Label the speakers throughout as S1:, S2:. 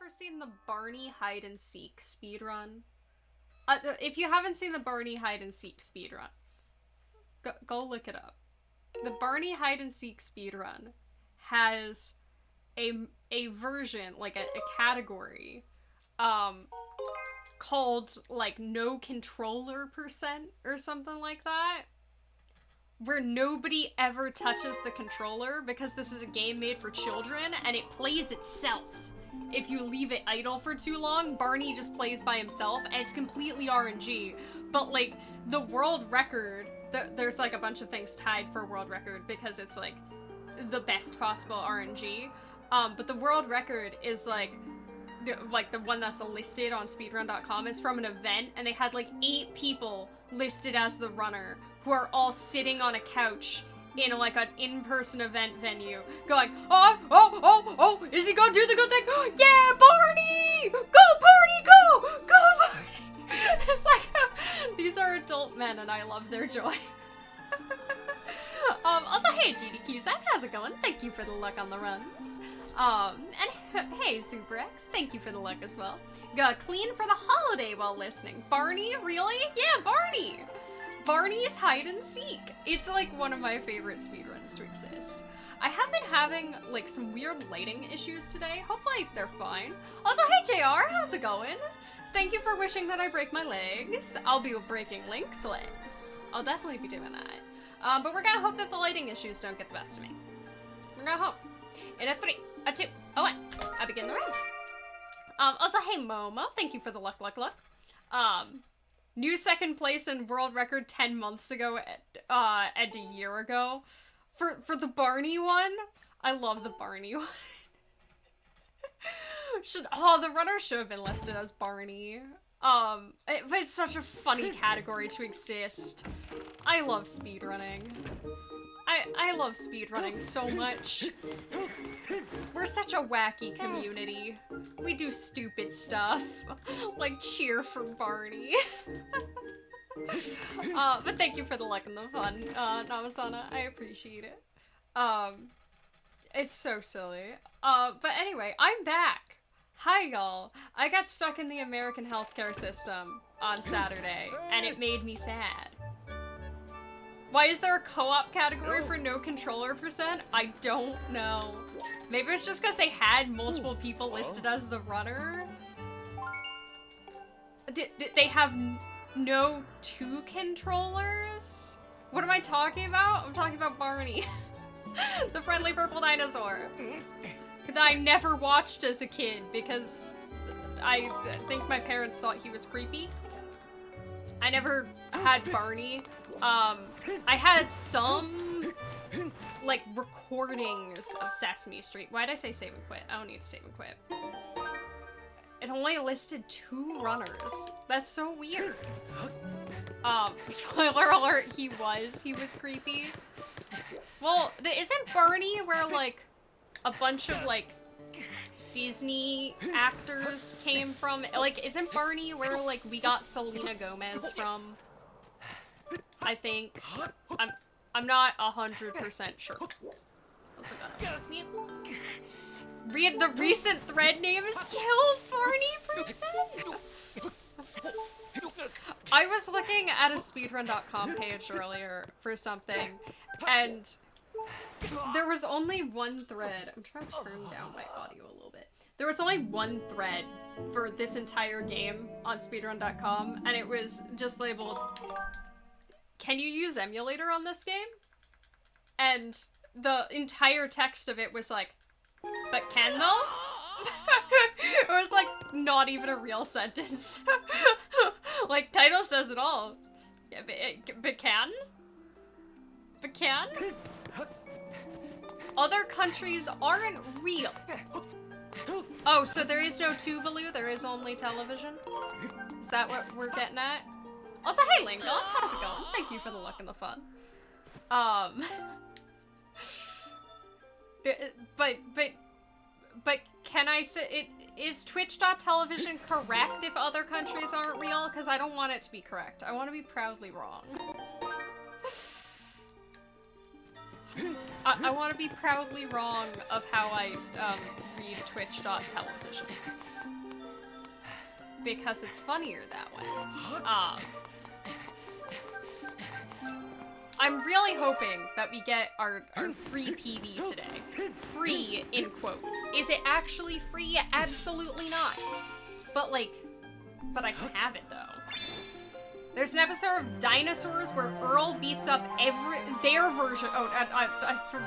S1: ever seen the Barney hide and seek speedrun? If you haven't seen the Barney hide and seek speedrun, go look it up. The Barney hide and seek speedrun has a version, like a category, called like no controller percent or something like that, where nobody ever touches the controller because this is a game made for children and it plays itself. If you leave it idle for too long, Barney just plays by himself and it's completely RNG. But like the world record, there's like a bunch of things tied for world record because it's like the best possible RNG. But the world record is like the one that's listed on speedrun.com is from an event, and they had like 8 people listed as the runner who are all sitting on a couch in like an in-person event venue going, oh, is he gonna do the good thing? Yeah, Barney! Go, Barney, go! Go, Barney! It's like, these are adult men and I love their joy. Also, hey, GDQ Zach, how's it going? Thank you for the luck on the runs. And hey, SuperX, thank you for the luck as well. Got clean for the holiday while listening. Barney, really? Yeah, Barney! Barney's hide and seek. It's like one of my favorite speedruns to exist. I have been having like some weird lighting issues today. Hopefully they're fine. Also, hey JR, how's it going? Thank you for wishing that I break my legs. I'll be breaking Link's legs. I'll definitely be doing that. But we're gonna hope that the lighting issues don't get the best of me. We're gonna hope. In a 3, a 2, a 1, I begin the round. Also, hey Momo, thank you for the luck. New second place in world record 10 months ago and a year ago. For the Barney one, I love the Barney one. The runner should have been listed as Barney. But it's such a funny category to exist. I love speedrunning. I love speedrunning so much. We're such a wacky community. We do stupid stuff, like cheer for Barney. But thank you for the luck and the fun, Namasana. I appreciate it. It's so silly. But anyway, I'm back. Hi, y'all. I got stuck in the American healthcare system on Saturday, and it made me sad. Why is there a co-op category for no controller percent? I don't know. Maybe it's just because they had multiple people listed as the runner. They have no 2 controllers? What am I talking about? I'm talking about Barney. The friendly purple dinosaur. That I never watched as a kid because I think my parents thought he was creepy. I never had Barney. I had some, like, recordings of Sesame Street. Why'd I say save and quit? I don't need to save and quit. It only listed 2 runners. That's so weird. Spoiler alert, he was creepy. Well, isn't Barney where, like, a bunch of, like, Disney actors came from? Like, isn't Barney where, like, we got Selena Gomez from? I think. I'm not 100% sure. Also gotta read the recent thread name is Kill Barney Percent. I was looking at a speedrun.com page earlier for something, and there was only one thread. I'm trying to turn down my audio a little bit. There was only one thread for this entire game on speedrun.com, and it was just labeled, "Can you use emulator on this game?" And the entire text of it was like, "But can though?" It was like not even a real sentence. Like, title says it all. Yeah, but can? But can? Other countries aren't real. Oh, so there is no Tuvalu, there is only television? Is that what we're getting at? Also, hey Lincoln, how's it going? Thank you for the luck and the fun. But can I say, is Twitch.television correct if other countries aren't real? Because I don't want it to be correct. I want to be proudly wrong. I want to be proudly wrong of how I read Twitch.television. Because it's funnier that way. I'm really hoping that we get our free PV today. Free, in quotes. Is it actually free? Absolutely not. But I can have it though. There's an episode of Dinosaurs where Earl beats up their version. Oh, I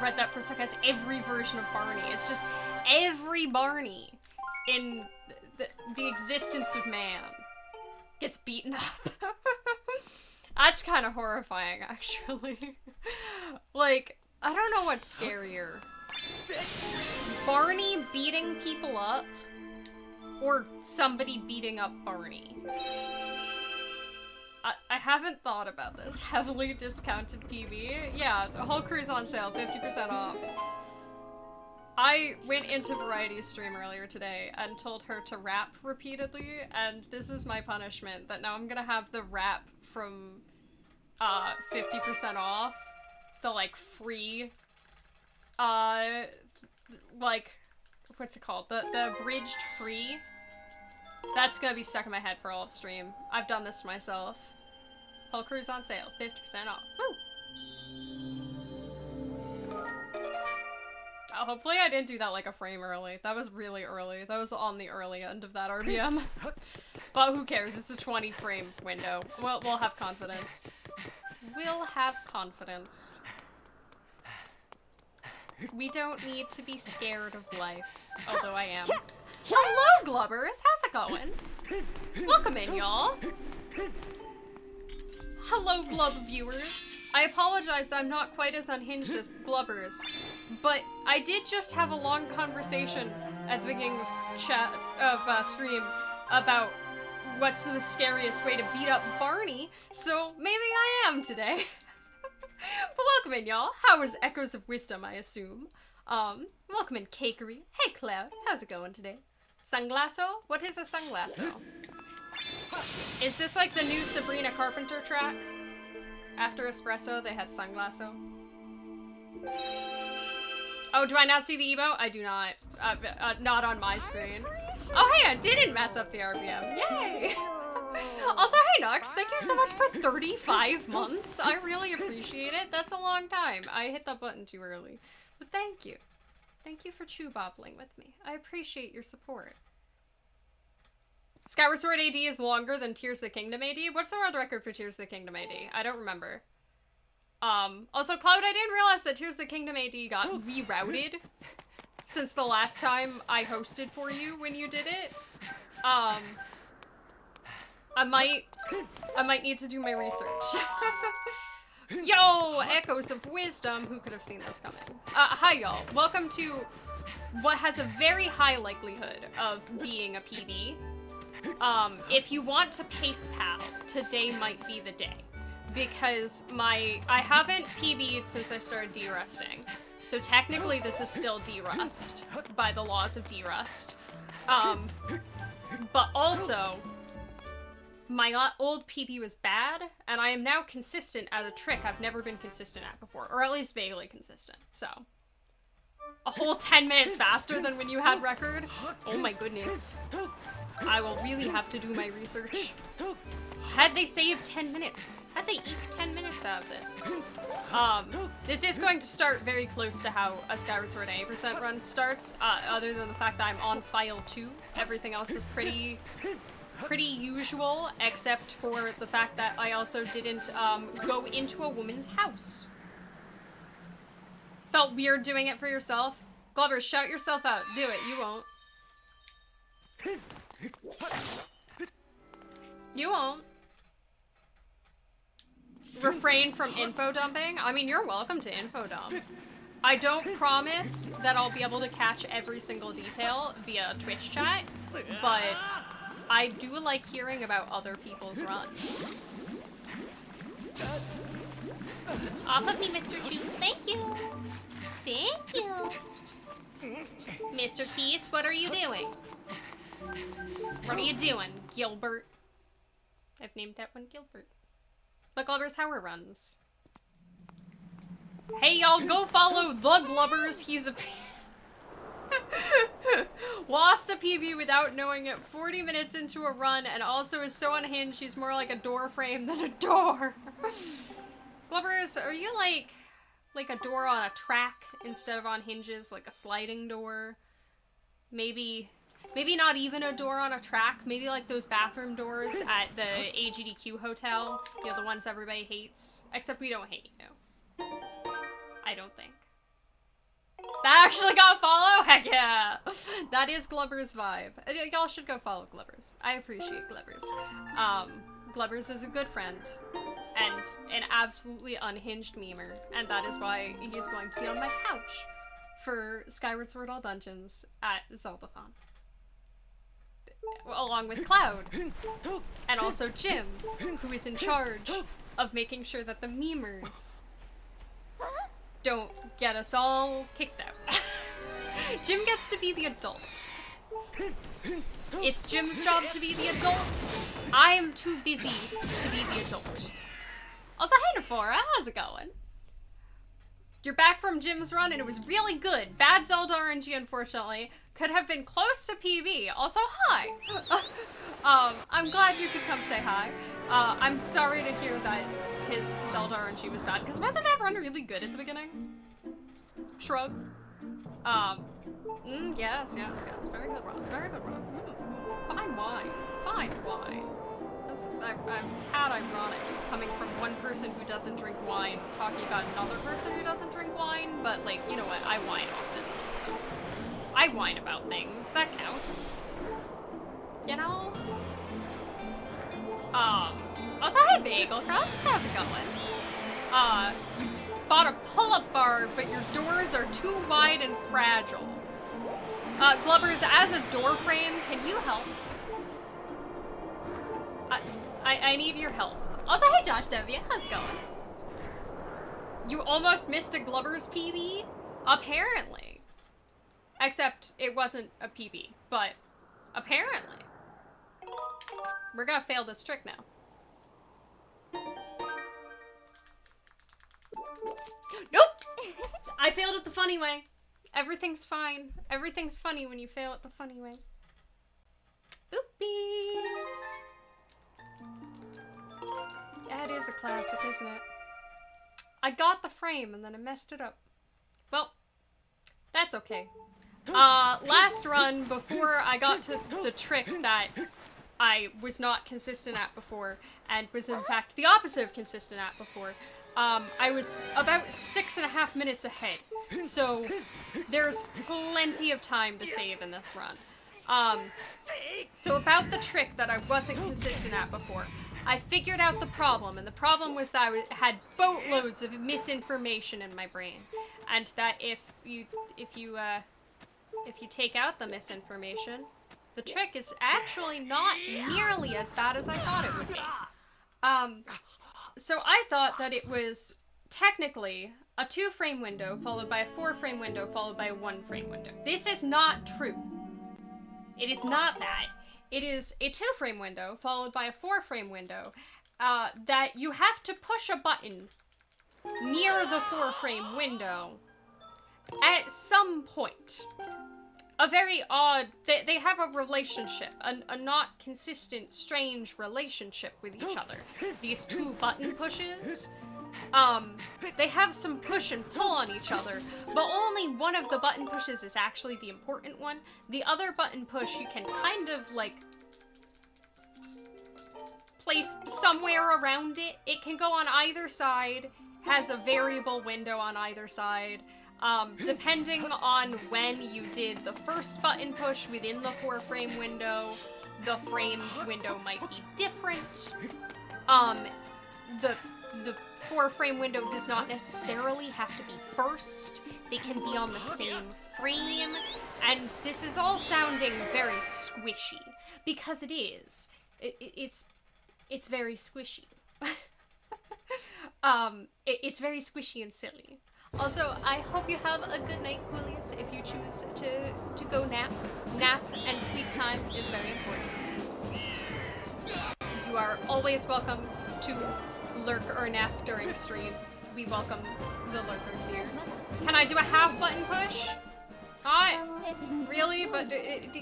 S1: read that for a second. It's every version of Barney. It's just every Barney in the existence of man gets beaten up. That's kind of horrifying, actually. Like, I don't know what's scarier. Barney beating people up, or somebody beating up Barney. I haven't thought about this. Heavily discounted PV. Yeah, the whole crew's on sale, 50% off. I went into Variety's stream earlier today and told her to rap repeatedly, and this is my punishment, that now I'm gonna have the rap from 50% off, the like free, like, what's it called? The abridged free. That's gonna be stuck in my head for all of stream. I've done this to myself. Whole crew's on sale, 50% off. Woo! Hopefully I didn't do that like a frame early. That was really early. That was on the early end of that RPM. But who cares? It's a 20 frame window. We'll have confidence. We'll have confidence. We don't need to be scared of life. Although I am. Hello, Glubbers! How's it going? Welcome in, y'all. Hello, Glub viewers. I apologize that I'm not quite as unhinged as Glubbers, but I did just have a long conversation at the beginning of stream about what's the scariest way to beat up Barney, so maybe I am today. But welcome in, y'all. How is Echoes of Wisdom, I assume? Welcome in, Cakery. Hey, Cloud. How's it going today? Sunglasso? What is a Sunglasso? Is this like the new Sabrina Carpenter track? After Espresso, they had Sunglasso. Oh, do I not see the emote? I do not. Not on my screen. Oh, hey, I didn't mess up the RPM. Yay! Also, hey, Nux, thank you so much for 35 months. I really appreciate it. That's a long time. I hit that button too early. But thank you. Thank you for chew-bobbling with me. I appreciate your support. Skyward Sword AD is longer than Tears of the Kingdom AD. What's the world record for Tears of the Kingdom AD? I don't remember. Also, Cloud, I didn't realize that Tears of the Kingdom AD got rerouted since the last time I hosted for you when you did it. I might need to do my research. Yo, Echoes of Wisdom. Who could have seen this coming? Hi, y'all. Welcome to what has a very high likelihood of being a PD. If you want to pace pal, today might be the day. Because I haven't PB'd since I started derusting. So technically this is still derust, by the laws of derust. But also, my old PP was bad, and I am now consistent at a trick I've never been consistent at before. Or at least vaguely consistent, so. A whole 10 minutes faster than when you had record? Oh my goodness. I will really have to do my research. Had they saved 10 minutes? Had they eked 10 minutes out of this? This is going to start very close to how a Skyward Sword 80% run starts, other than the fact that I'm on file 2. Everything else is pretty usual, except for the fact that I also didn't go into a woman's house. Felt weird doing it for yourself? Glubber, shout yourself out. Do it, you won't. You won't. Refrain from info dumping? I mean, you're welcome to info dump. I don't promise that I'll be able to catch every single detail via Twitch chat, but I do like hearing about other people's runs. Off of me, Mr. Chu. Thank you. Thank you. Mr. Keys, what are you doing? What are you doing, Gilbert? I've named that one Gilbert. But Gulliver's Tower runs. Hey y'all, go follow the Glubbers. He's a lost a PB without knowing it 40 minutes into a run, and also is so unhinged he's more like a door frame than a door. Glubbers, are you like a door on a track instead of on hinges, like a sliding door? Maybe not even a door on a track, maybe like those bathroom doors at the AGDQ hotel, you know, the ones everybody hates. Except we don't hate you. I don't think. That actually got a follow? Heck yeah! That is Glubber's vibe. Y'all should go follow Glubbers. I appreciate Glubbers. Glubbers is a good friend and an absolutely unhinged memer, and that is why he's going to be on my couch for Skyward Sword All Dungeons at Zeldathon. Along with Cloud, and also Jim, who is in charge of making sure that the memers don't get us all kicked out. Jim gets to be the adult. It's Jim's job to be the adult. I am too busy to be the adult. Also, hey Nefora, how's it going? You're back from Jim's run and it was really good. Bad Zelda RNG, unfortunately. Could have been close to PB. Also, hi. I'm glad you could come say hi. I'm sorry to hear that his Zelda RNG was bad, because wasn't that run really good at the beginning? Shrug. Yes. Very good run. Very good run. Fine wine. Fine wine. I'm tad ironic coming from one person who doesn't drink wine talking about another person who doesn't drink wine, but like, you know what, I whine often, so. I whine about things, that counts. You know? Also, hey Bagel Crust, how's it going? You bought a pull-up bar, but your doors are too wide and fragile. Glubbers, as a door frame, can you help? I need your help. Also, hey Josh W, how's it going? You almost missed a Glubbers PB? Apparently. Except it wasn't a PB, but apparently. We're gonna fail this trick now. Nope! I failed it the funny way. Everything's fine. Everything's funny when you fail it the funny way. Oopies! Yeah, it is a classic, isn't it? I got the frame and then I messed it up. Well, that's okay. Last run, before I got to the trick that I was not consistent at before, and was in fact the opposite of consistent at before, I was about 6.5 minutes ahead. So there's plenty of time to save in this run. So about the trick that I wasn't consistent at before, I figured out the problem, and the problem was that I had boatloads of misinformation in my brain, and that if you take out the misinformation, the trick is actually not nearly as bad as I thought it would be. So I thought that it was technically a 2-frame window followed by a 4-frame window followed by a 1-frame window. This is not true. It is not that. It is a 2-frame window followed by a 4-frame window that you have to push a button near the 4-frame window at some point. A very odd, they have a relationship, a not consistent, strange relationship with each other. These 2 button pushes, they have some push and pull on each other, but only one of the button pushes is actually the important one. The other button push you can kind of, like, place somewhere around it. It can go on either side, has a variable window on either side. Depending on when you did the first button push within the 4-frame window, the framed window might be different. The 4-frame window does not necessarily have to be first. They can be on the same frame. And this is all sounding very squishy, because it is. It's very squishy. It's very squishy and silly. Also, I hope you have a good night, Coolies, if you choose to go nap. Nap and sleep time is very important. You are always welcome to lurk or nap during stream. we welcome the lurkers here. Can I do a half button push? Not really, but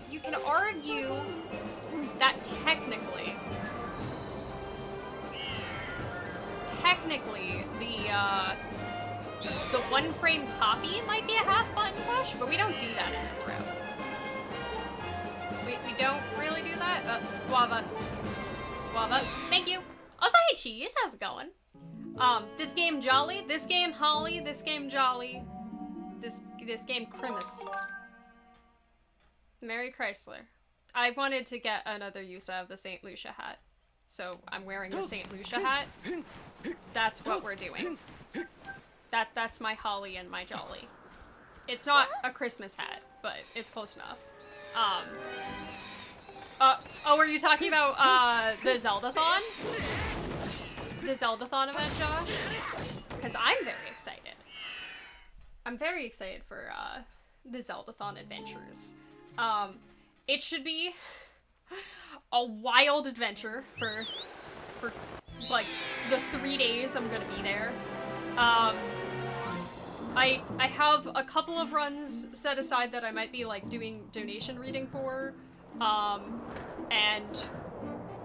S1: you can argue that technically the one frame copy might be a half button push, but we don't do that in this route. We don't really do that. Guava, thank you. Also, hey Cheese, how's it going? This game jolly, this game holly, this game jolly, this game Crimus. Mary Chrysler. I wanted to get another use out of the St. Lucia hat, so I'm wearing the St. Lucia hat. That's what we're doing. That's my holly and my jolly. It's not a Christmas hat, but it's close enough. Oh, were you talking about, the Zeldathon? The Zeldathon event, Josh? Because I'm very excited. I'm very excited for, the Zeldathon adventures. It should be a wild adventure for like, the 3 days I'm gonna be there. I have a couple of runs set aside that I might be, like, doing donation reading for, and,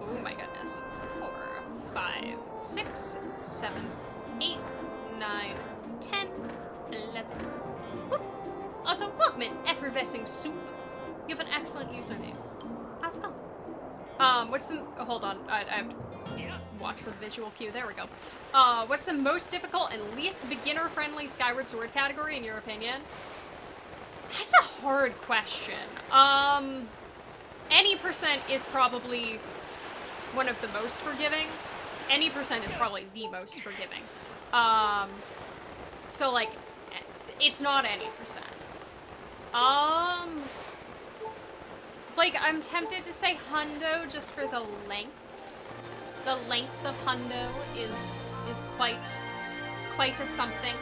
S1: oh my goodness, 4, 5, 6, 7, 8, 9, 10, 11. Whoop. Also, welcome in, Effervescing Soup. You have an excellent username. How's it going? What's the, oh, hold on, I have to watch for the visual cue, there we go. What's the most difficult and least beginner-friendly Skyward Sword category, in your opinion? That's a hard question. Any percent is probably one of the most forgiving. Any percent is probably the most forgiving. So, like, it's not any percent. Like, I'm tempted to say hundo just for the length. The length of hundo is quite a something.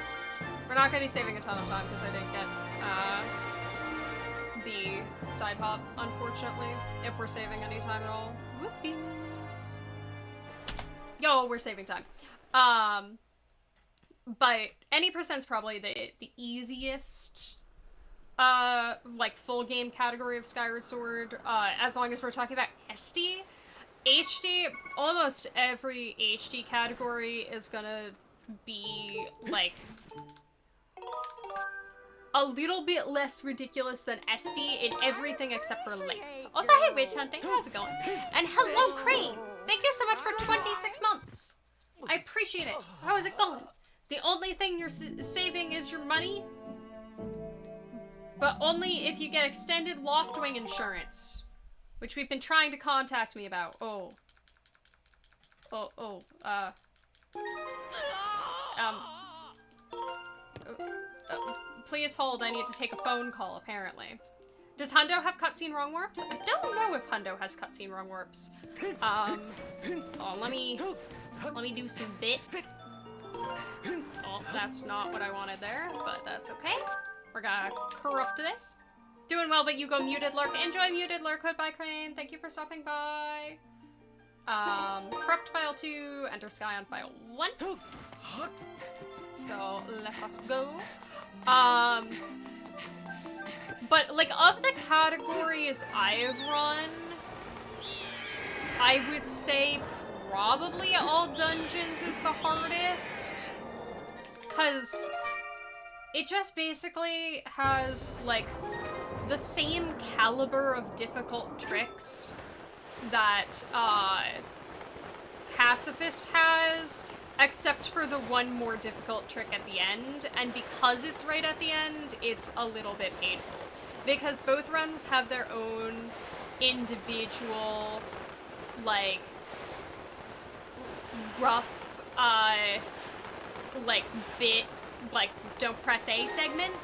S1: We're not gonna be saving a ton of time because I didn't get the side hop, unfortunately, if we're saving any time at all. Whoopies. Yo, we're saving time. But any percent's probably the easiest like full game category of Skyward Sword, as long as we're talking about SD. HD, almost every HD category is gonna be, like, a little bit less ridiculous than SD in everything except for length. Also, hey, Witch Hunting, how's it going? And hello, Crane! Thank you so much for 26 months! I appreciate it. How is it going? The only thing you're saving is your money? But only if you get extended Loftwing insurance. Which we've been trying to contact me about. Please hold, I need to take a phone call, apparently. Does Hundo have cutscene wrong warps? I don't know if Hundo has cutscene wrong warps. Oh, let me do some bit. Oh, that's not what I wanted there, but that's okay. We're gonna corrupt this. Doing well, but you go muted lurk. Enjoy muted lurk. Goodbye, Crane. Thank you for stopping by. Corrupt file 2, enter Sky on file 1. So let us go. But like of the categories I've run, I would say probably all dungeons is the hardest. 'Cause it just basically has like the same caliber of difficult tricks that Pacifist has, except for the one more difficult trick at the end, and because it's right at the end, it's a little bit painful. Because both runs have their own individual, like, rough, like, bit, like, don't press A segment,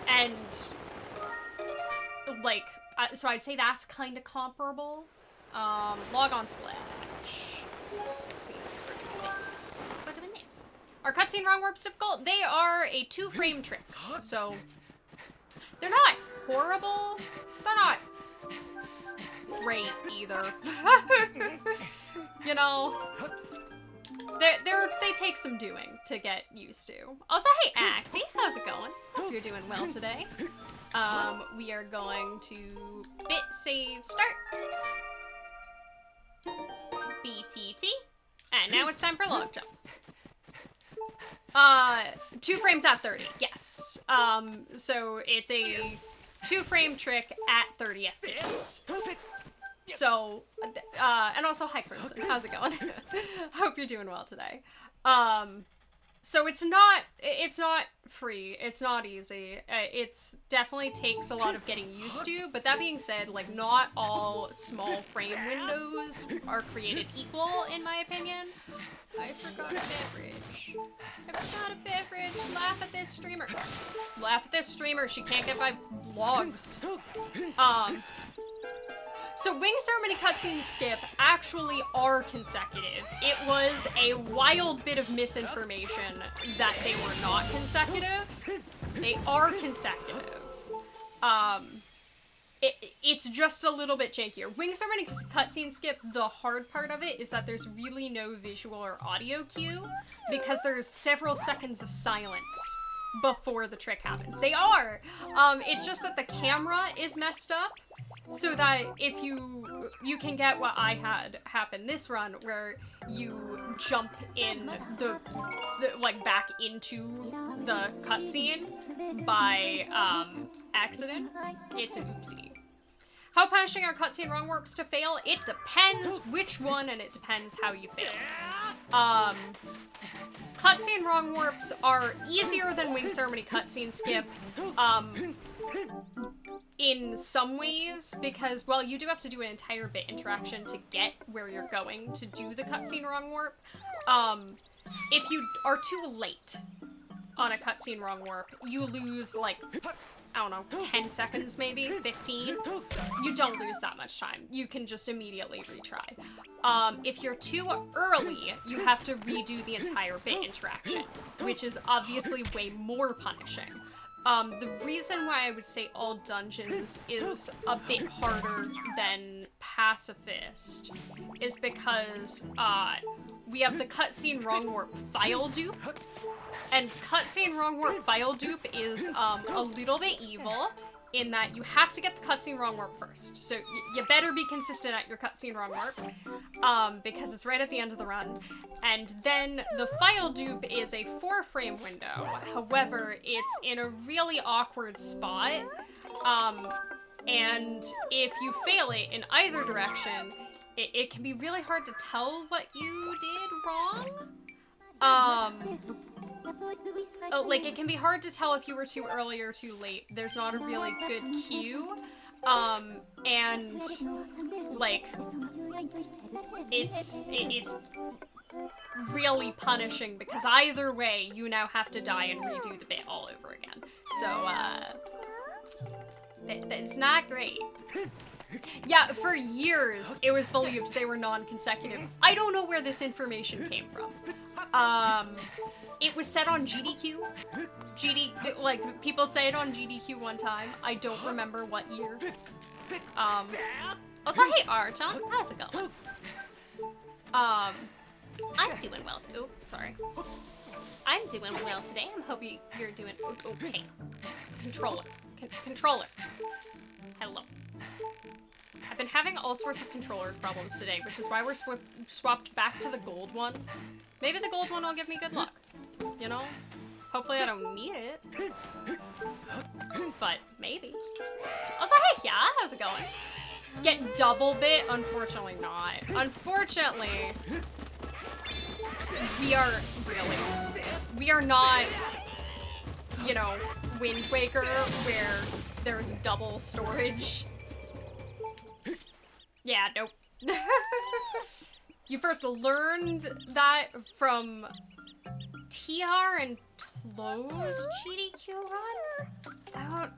S1: and, like, so I'd say that's kind of comparable. Log on splash. This means we're doing this. We're doing this. Are cutscene wrong warps difficult? They are a 2-frame trick, so they're not horrible. They're not great either. You know, they take some doing to get used to. Also, hey Axie, how's it going? Hope you're doing well today. We are going to bit save start. BTT. And now it's time for log jump. 2 frames at 30, yes. So it's a 2-frame trick at 30 FPS. So, and also, hi Kristen, how's it going? Hope you're doing well today. So it's not free, it's not easy. It's definitely takes a lot of getting used to, but that being said, like, not all small frame windows are created equal, in my opinion. I forgot a beverage. I forgot a beverage. Laugh at this streamer. Laugh at this streamer, she can't get my logs. So Wing Ceremony cutscene skip actually are consecutive. It was a wild bit of misinformation that they were not consecutive. They are consecutive. It's just a little bit jankier. Wing Ceremony cutscene skip, the hard part of it is that there's really no visual or audio cue because there's several seconds of silence before the trick happens. They are. It's just that the camera is messed up, so that if you can get what I had happen this run, where you jump in the like back into the cutscene by accident. It's an oopsie. How punishing are cutscene wrong warps to fail? It depends which one, and it depends how you fail. Cutscene wrong warps are easier than Wing Ceremony cutscene skip, in some ways, because, well, you do have to do an entire bit interaction to get where you're going to do the cutscene wrong warp. If you are too late on a cutscene wrong warp, you lose, like, I don't know, 10 seconds maybe, 15. You don't lose that much time. You can just immediately retry. If you're too early, you have to redo the entire bit interaction, which is obviously way more punishing. The reason why I would say all dungeons is a bit harder than Pacifist is because we have the cutscene wrong warp file dupe, and cutscene wrong warp file dupe is a little bit evil in that you have to get the cutscene wrong warp first. So you better be consistent at your cutscene wrong warp, because it's right at the end of the run. And then the file dupe is a 4-frame window. However, it's in a really awkward spot. And if you fail it in either direction, it can be really hard to tell what you did wrong. Like, it can be hard to tell if you were too early or too late. There's not a really good cue. And, like, it's really punishing because either way, you now have to die and redo the bit all over again. So, it's not great. Yeah, for years, it was believed they were non-consecutive. I don't know where this information came from. It was said on GDQ. Like, people say it on GDQ one time. I don't remember what year. Also, hey, Archon, how's it going? I'm doing well, too. Sorry. I'm doing well today. I'm hoping you're doing okay. Controller. Controller. Hello. I've been having all sorts of controller problems today, which is why we're swapped back to the gold one. Maybe the gold one will give me good luck. You know? Hopefully I don't need it. But maybe. Also, hey, yeah, how's it going? Get double bit? Unfortunately not. Unfortunately, we are not, you know, Wind Waker, where there's double storage. Yeah, nope. You first learned that from TR and Tlo's GDQ run? I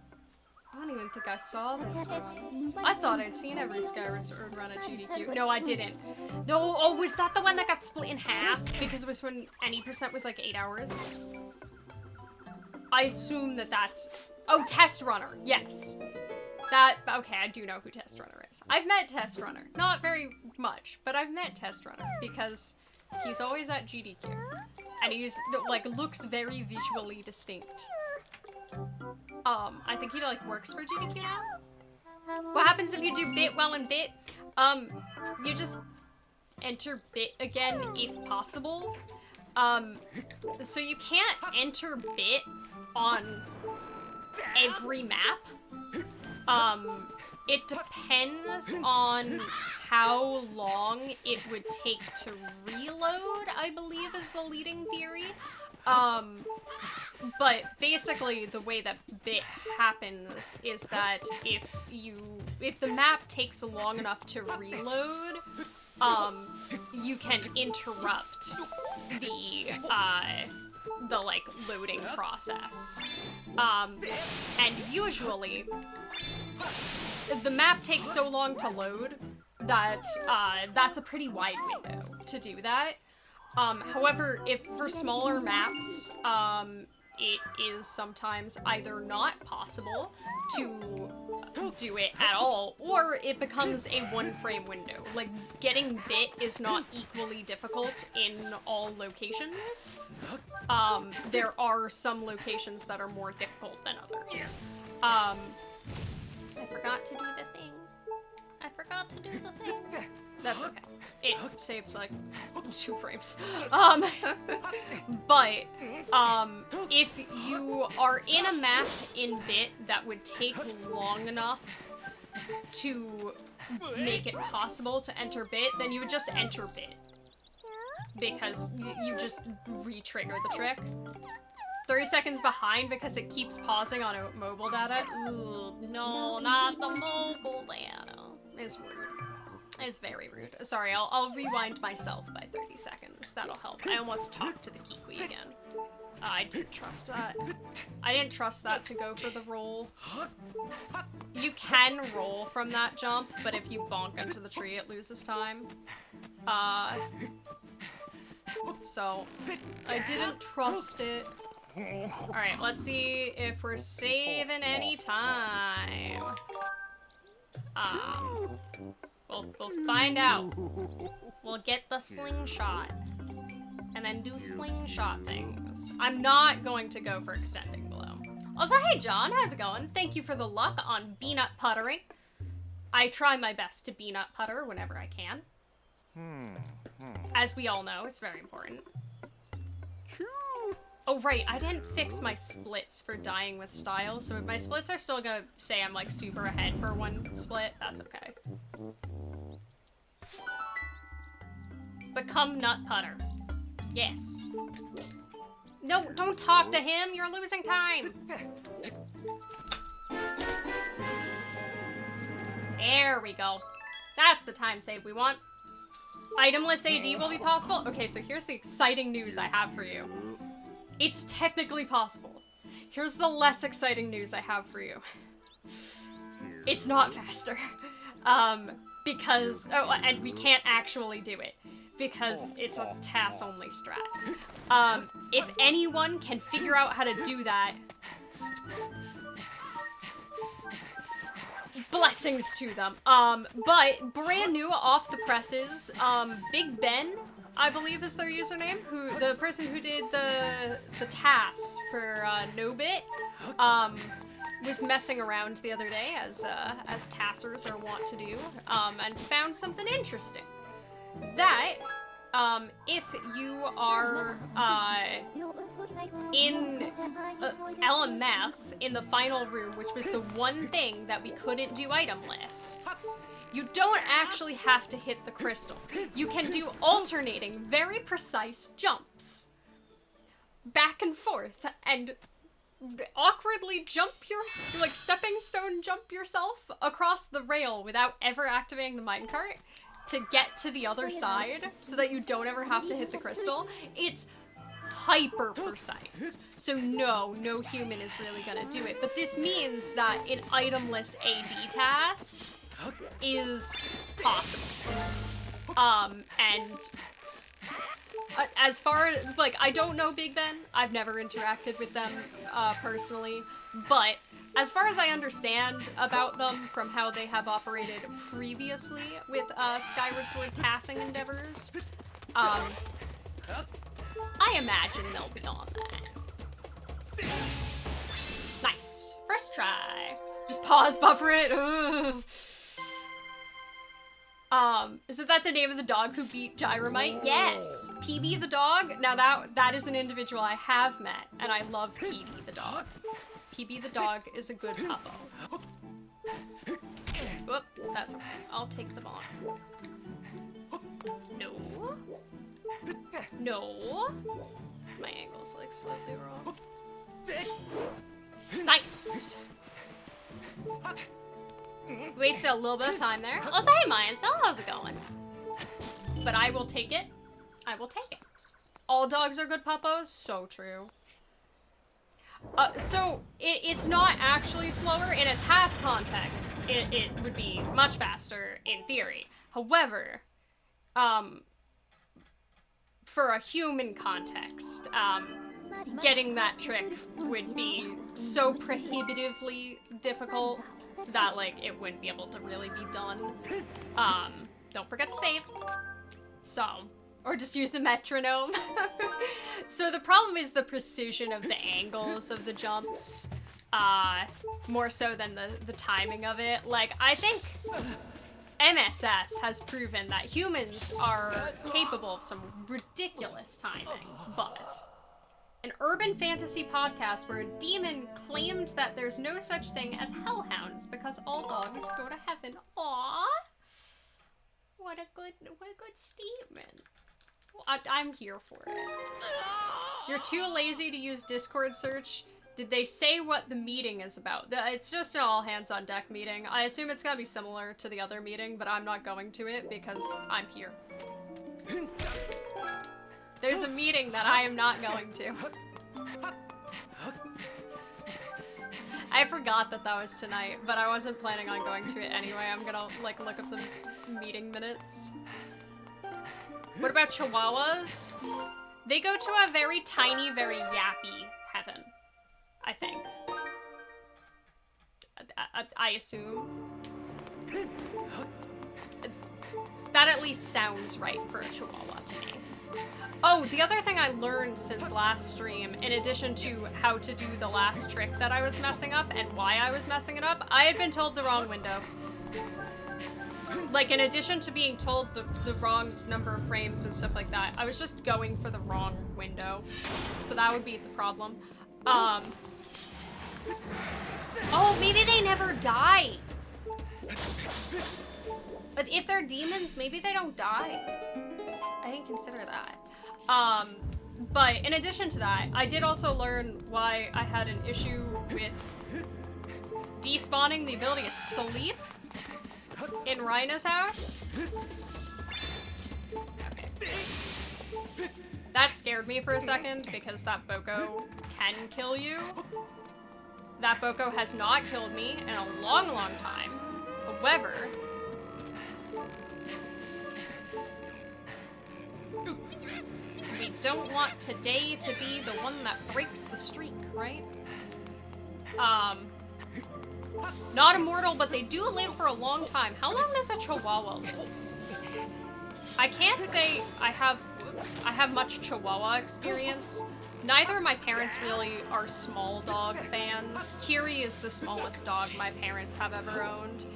S1: don't even think I saw this run. I thought I'd seen every Skyward Sword run at GDQ. No, I didn't. No, oh, was that the one that got split in half? Because it was when any percent was like 8 hours? I assume that that's... Oh, Test Runner, yes. Okay, I do know who Test Runner is. I've met Test Runner. Not very much, but I've met Test Runner because He's always at GDQ. And he's, like, looks very visually distinct. I think he, like, works for GDQ now? What happens if you do bit well in bit? You just enter bit again if possible. So you can't enter bit on every map. It depends on how long it would take to reload, I believe is the leading theory. But basically the way that bit happens is that if the map takes long enough to reload, you can interrupt the like loading process. And usually the map takes so long to load that that's a pretty wide window to do that. However, if for smaller maps, it is sometimes either not possible to do it at all, or it becomes a one-frame window. Like, getting bit is not equally difficult in all locations. There are some locations that are more difficult than others. I forgot to do the thing. I forgot to do the thing. That's okay. It saves like 2 frames. But if you are in a map in bit that would take long enough to make it possible to enter bit, then you would just enter bit. Because you just re-trigger the trick. 30 seconds behind because it keeps pausing on mobile data. Ooh, no, not the mobile data. It's rude. It's very rude. Sorry, I'll rewind myself by 30 seconds. That'll help. I almost talked to the Kiwi again. I didn't trust that. I didn't trust that to go for the roll. You can roll from that jump, but if you bonk into the tree, it loses time. So, I didn't trust it. Alright, let's see if we're saving any time. We'll find out. We'll get the slingshot. And then do slingshot things. I'm not going to go for extending below. Also, hey John, how's it going? Thank you for the luck on beanut puttering. I try my best to beanut putter whenever I can. As we all know, it's very important. Oh right, I didn't fix my splits for dying with style, so if my splits are still gonna say I'm like super ahead for one split, that's okay. Become nut putter. Yes. No, don't talk to him, you're losing time. There we go. That's the time save we want. Itemless AD will be possible? Okay, so here's the exciting news I have for you. It's technically possible. Here's the less exciting news I have for you. It's not faster. Because, oh, and we can't actually do it. Because it's a TAS-only strat. If anyone can figure out how to do that, blessings to them. But brand new off the presses, Big Ben, I believe is their username, the person who did the TAS for NoBit, was messing around the other day, as TASers are wont to do, and found something interesting. That, if you are, in LMF, in the final room, which was the one thing that we couldn't do itemless, you don't actually have to hit the crystal. You can do alternating, very precise jumps. Back and forth, and awkwardly jump like stepping stone jump yourself across the rail without ever activating the minecart to get to the other side so that you don't ever have to hit the crystal. It's hyper precise. So no human is really gonna do it. But this means that an itemless AD task is possible. And as far as, like, I don't know Big Ben. I've never interacted with them personally, but as far as I understand about them from how they have operated previously with Skyward Sword tassing endeavors, I imagine they'll be on that. Nice. First try. Just pause, buffer it. Ugh. Is that the name of the dog who beat Gyromite? Yes! PB the dog? Now that is an individual I have met, and I love PB the dog. PB the dog is a good puppo. Whoop, that's okay. I'll take them on. No. No. My angle's like slightly wrong. Nice! Wasted a little bit of time there. Also, hey Mayan, so how's it going? But I will take it. I will take it. All dogs are good puppos? So true. So, it's not actually slower. In a task context, it would be much faster in theory. However, for a human context, getting that trick would be so prohibitively difficult that, like, it wouldn't be able to really be done. Don't forget to save. So, or just use the metronome. So the problem is the precision of the angles of the jumps, more so than the timing of it. Like, I think MSS has proven that humans are capable of some ridiculous timing, but an urban fantasy podcast where a demon claimed that there's no such thing as hellhounds because all dogs go to heaven. Aww. What a good statement. I'm here for it. You're too lazy to use Discord search. Did they say what the meeting is about? It's just an all hands on deck meeting. I assume it's gonna be similar to the other meeting, but I'm not going to it because I'm here. There's a meeting that I am not going to. I forgot that was tonight, but I wasn't planning on going to it anyway. I'm gonna, like, look up some meeting minutes. What about Chihuahuas? They go to a very tiny, very yappy heaven, I think. I assume. That at least sounds right for a Chihuahua to me. Oh, the other thing I learned since last stream, in addition to how to do the last trick that I was messing up and why I was messing it up, I had been told the wrong window. Like, in addition to being told the wrong number of frames and stuff like that, I was just going for the wrong window. So that would be the problem. Oh, maybe they never die. But if they're demons, maybe they don't die. I didn't consider that. But in addition to that, I did also learn why I had an issue with despawning the ability to sleep in Rhina's house. Okay. That scared me for a second because that Boko can kill you. That Boko has not killed me in a long, long time. However, we don't want today to be the one that breaks the streak, right? Not immortal, but they do live for a long time. How long does a Chihuahua live? I can't say I have much Chihuahua experience. Neither of my parents really are small dog fans. Kiri is the smallest dog my parents have ever owned.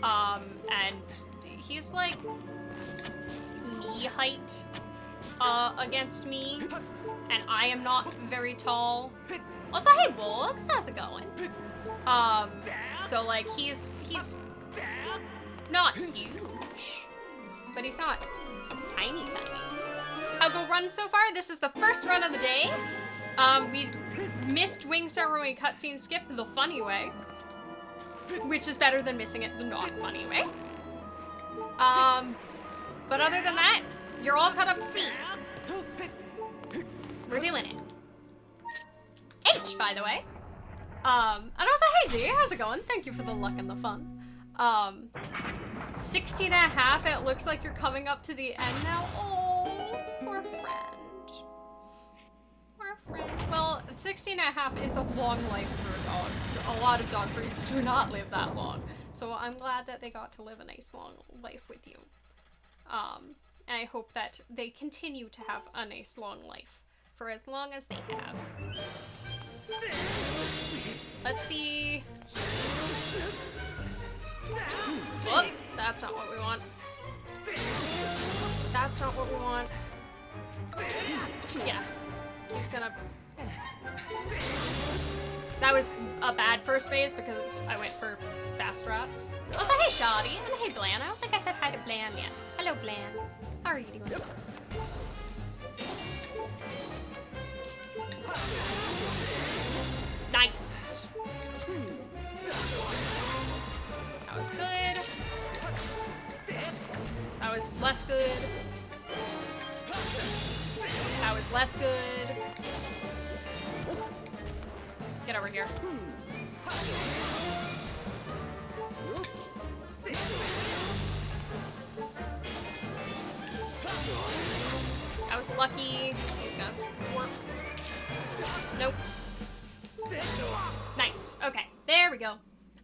S1: And he's like knee height against me, and I am not very tall. Also, hey Bullocks, how's it going? So like he's not huge, but he's not tiny. How go run so far? This is the first run of the day. We missed Wing Ceremony cutscene skip the funny way, which is better than missing it the not funny way. But other than that, you're all caught up to speed. We're doing it. H, by the way. And also, hey Z, how's it going? Thank you for the luck and the fun. 16 and a half, it looks like you're coming up to the end now. Oh, poor friend. Poor friend. Well, 16 and a half is a long life for a dog. A lot of dog breeds do not live that long. So I'm glad that they got to live a nice long life with you. And I hope that they continue to have a nice long life for as long as they have. Let's see. Oh, that's not what we want. That's not what we want. Yeah. He's gonna... That was a bad first phase because I went for fast rats. Also, hey Shoddy, and hey Blan. I don't think I said hi to Blan yet. Hello Blan. How are you doing? Nice. That was good. That was less good. That was less good. Get over here. I was lucky. He's gonna work. Nope. Nice. Okay, there we go.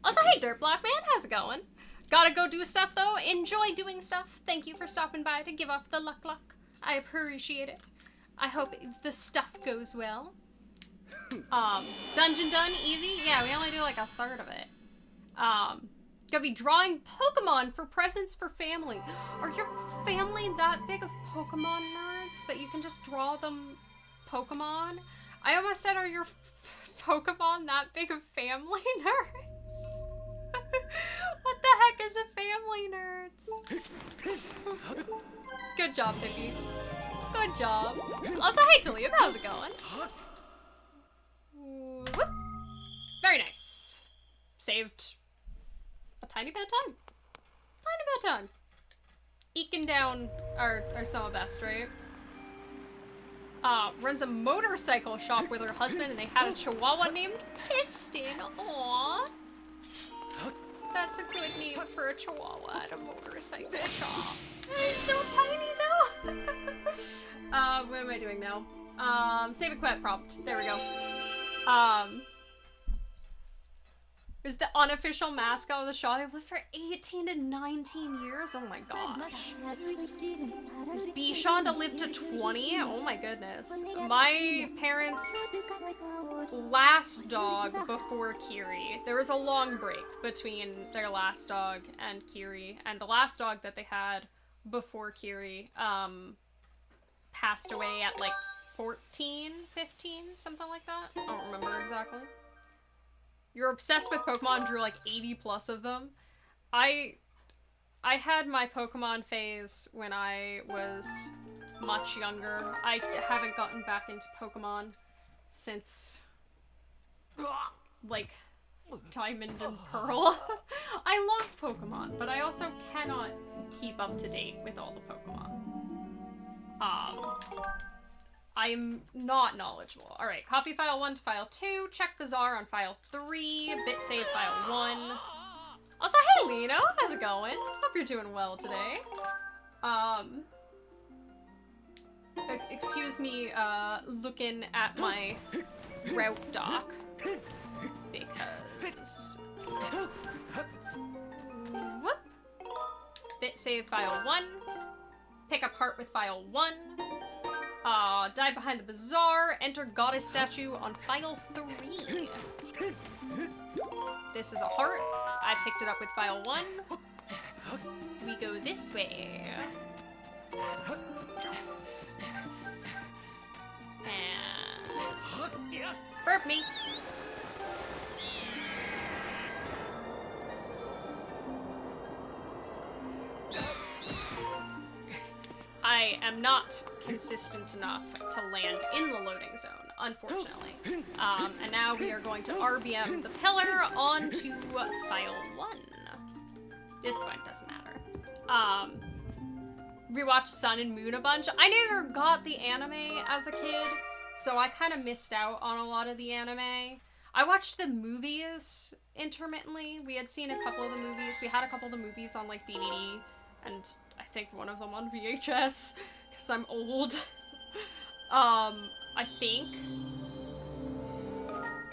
S1: Also, hey Dirt Block Man, how's it going? Gotta go do stuff though. Enjoy doing stuff. Thank you for stopping by to give off the luck. I appreciate it. I hope the stuff goes well. Dungeon done, easy? Yeah, we only do like a third of it. Gonna be drawing Pokemon for presents for family. Are your family that big of Pokemon nerds that you can just draw them Pokemon? I almost said, are your Pokemon that big of family nerds? What the heck is a family nerds? Good job, Pippi. Good job. Also, hey Talia, how's it going? Whoop. Very nice. Saved a tiny bit of time. Tiny bit of time. Eking down our summer best, right? Runs a motorcycle shop with her husband and they had a chihuahua named Piston. Aww. That's a good name for a chihuahua at a motorcycle shop. It's so tiny though. What am I doing now? Save a quit prompt. There we go. Is the unofficial mascot of the shop. They've lived for 18 to 19 years. Oh my gosh. Is Bichon to live to 20? Oh my goodness. My parents' last dog before Kiri. There was a long break between their last dog and Kiri. And the last dog that they had before Kiri passed away at like 14, 15, something like that. I don't remember exactly. You're obsessed with Pokemon, drew like 80 plus of them. I had my Pokemon phase when I was much younger. I haven't gotten back into Pokemon since like Diamond and Pearl. I love Pokemon, but I also cannot keep up to date with all the Pokemon. I'm not knowledgeable. All right, copy file 1 to file 2, check Bazaar on file 3, bit save file 1. Also, hey Lino, how's it going? Hope you're doing well today. Excuse me, looking at my route doc, because, whoop, bit save file 1, pick up heart with file 1, die behind the bazaar, enter goddess statue on file 3. This is a heart. I picked it up with file 1. We go this way. And burp me. I am not consistent enough to land in the loading zone, unfortunately. And now we are going to RBM the pillar onto file 1. This one doesn't matter. Rewatched Sun and Moon a bunch. I never got the anime as a kid, so I kind of missed out on a lot of the anime. I watched the movies intermittently. We had seen a couple of the movies. We had a couple of the movies on like DVD, and I think one of them on VHS, because I'm old. I think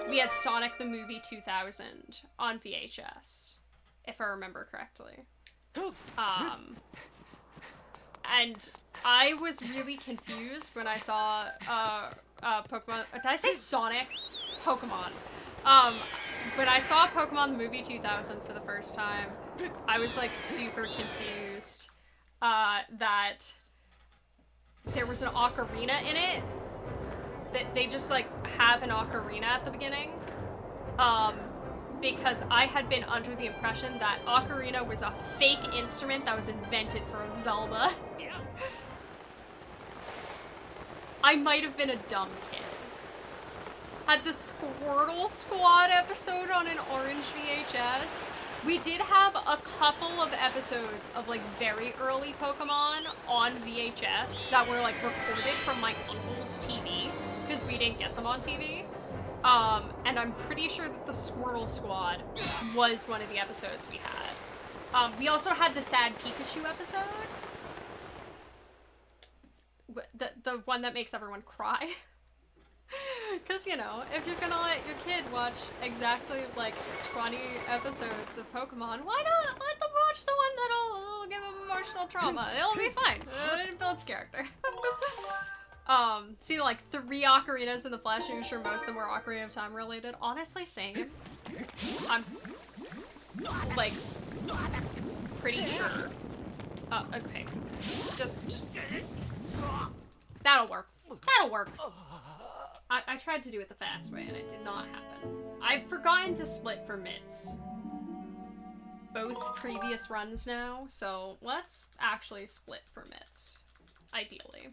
S1: we had Sonic the Movie 2000 on VHS, if I remember correctly. And I was really confused when I saw Pokemon. Did I say Sonic? It's Pokemon. When I saw Pokemon the movie 2000 for the first time, I was like super confused that there was an ocarina in it. That they just like have an ocarina at the beginning. Because I had been under the impression that ocarina was a fake instrument that was invented for Zelda. I might have been a dumb kid. Had the Squirtle Squad episode on an orange VHS. We did have a couple of episodes of like very early Pokemon on VHS that were like recorded from my uncle's TV because we didn't get them on TV. And I'm pretty sure that the Squirtle Squad was one of the episodes we had. We also had the Sad Pikachu episode. The one that makes everyone cry. Because, you know, if you're gonna let your kid watch exactly, like, 20 episodes of Pokemon, why not let them watch the one that'll give them emotional trauma? It'll be fine. It builds character. See, like, 3 ocarinas in the Flash news, sure most of them were Ocarina of Time related. Honestly, same. I'm, like, pretty sure. Okay. Just... That'll work. That'll work. I tried to do it the fast way, and it did not happen. I've forgotten to split for mitts. Both previous runs now, so let's actually split for mitts. Ideally.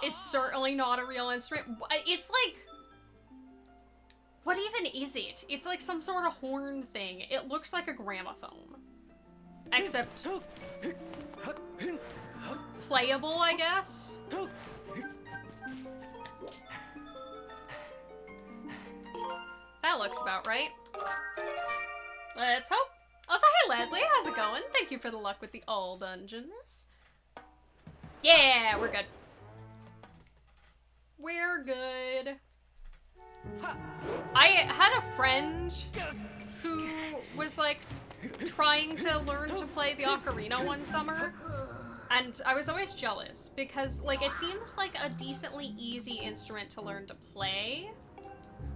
S1: It's certainly not a real instrument. It's like... What even is it? It's like some sort of horn thing. It looks like a gramophone. Except... playable, I guess? That looks about right. Let's hope. Also, hey Leslie, how's it going? Thank you for the luck with the all dungeons. Yeah, we're good. We're good. I had a friend who was like trying to learn to play the ocarina one summer. And I was always jealous because, like, it seems like a decently easy instrument to learn to play.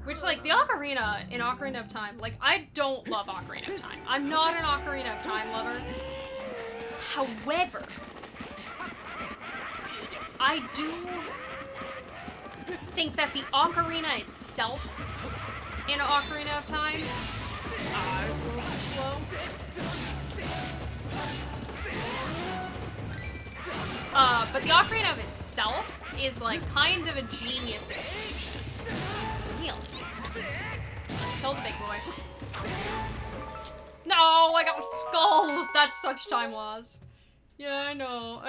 S1: Which, like, the ocarina in Ocarina of Time, like, I don't love Ocarina of Time. I'm not an Ocarina of Time lover. However, I do think that the ocarina itself in Ocarina of Time, I was a little too slow. But the ocarina of itself is like kind of a genius invention. Really. Let's kill the big boy. No, I got a skull! That's such time loss. Yeah, I know.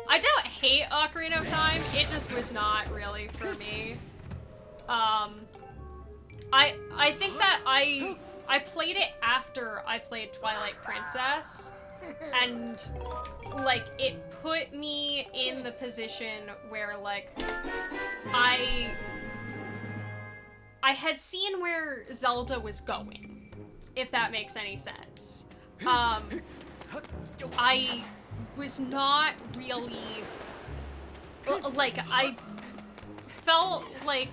S1: I don't hate Ocarina of Time, it just was not really for me. I think that I played it after I played Twilight Princess. And, like, it put me in the position where, like, I had seen where Zelda was going, if that makes any sense. I was not really, like, I felt like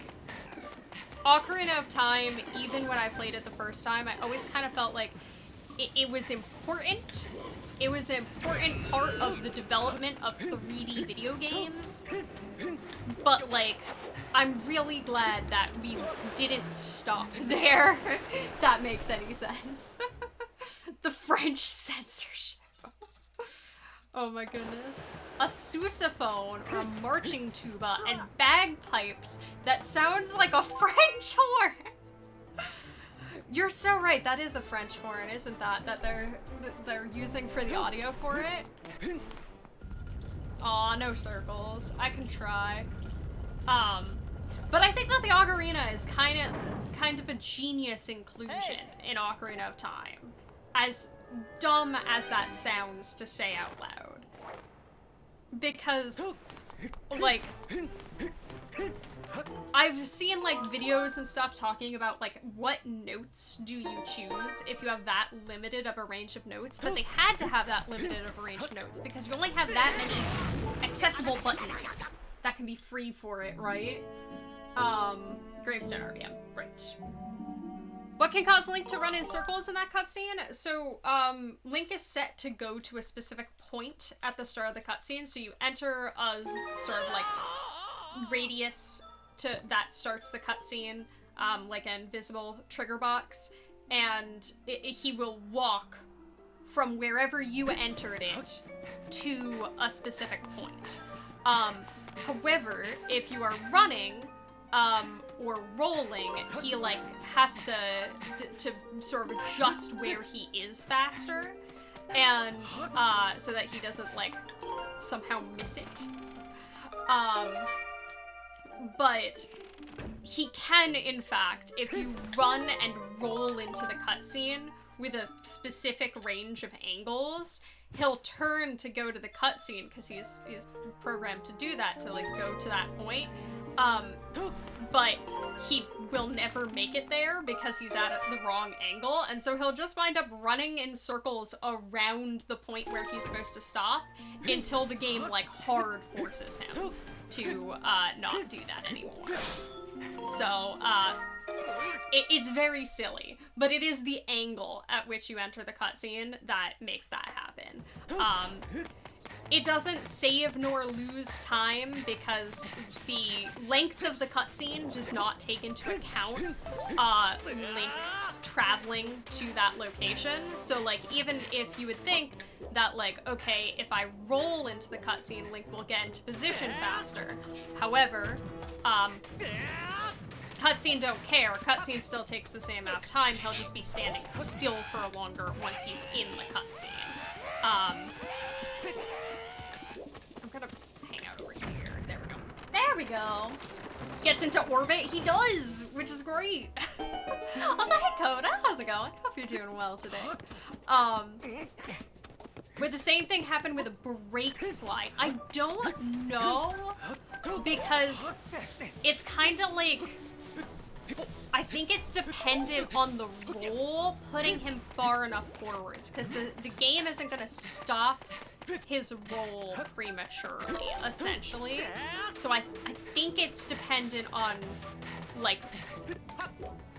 S1: Ocarina of Time, even when I played it the first time, I always kind of felt like it was important. It was an important part of the development of 3D video games. But, like, I'm really glad that we didn't stop there. If that makes any sense. The French censorship. Oh my goodness. A sousaphone, or a marching tuba, and bagpipes that sounds like a French horn. You're so right, that is a French horn, isn't that? That they're using for the audio for it? Aw, no circles. I can try. But I think that the ocarina is kind of a genius inclusion in Ocarina of Time. As dumb as that sounds to say out loud. Because, like, I've seen like videos and stuff talking about like what notes do you choose if you have that limited of a range of notes, but they had to have that limited of a range of notes because you only have that many accessible buttons that can be free for it, right? Gravestone RBM, right. What can cause Link to run in circles in that cutscene? So, Link is set to go to a specific point at the start of the cutscene, so you enter a sort of like radius that starts the cutscene, like an invisible trigger box, and he will walk from wherever you entered it to a specific point. However, if you are running, or rolling, he like has to sort of adjust where he is faster, and so that he doesn't like somehow miss it. But he can, in fact, if you run and roll into the cutscene with a specific range of angles, he'll turn to go to the cutscene because he's programmed to do that, to like go to that point. But he will never make it there because he's at the wrong angle, and so he'll just wind up running in circles around the point where he's supposed to stop until the game like hard forces him to not do that anymore. So it's very silly, but it is the angle at which you enter the cutscene that makes that happen. It doesn't save nor lose time because the length of the cutscene does not take into account Link traveling to that location. So like, even if you would think that like, okay, if I roll into the cutscene, Link will get into position faster. However, cutscene don't care. Cutscene still takes the same amount of time. He'll just be standing still for longer once he's in the cutscene. I'm gonna hang out over here. There we go. There we go. Gets into orbit. He does, which is great. Also, hey Coda, how's it going? Hope you're doing well today. Where the same thing happened with a brake slide. I don't know, because it's kind of like, I think it's dependent on the roll putting him far enough forwards, because the game isn't gonna stop his roll prematurely, essentially. So I think it's dependent on, like,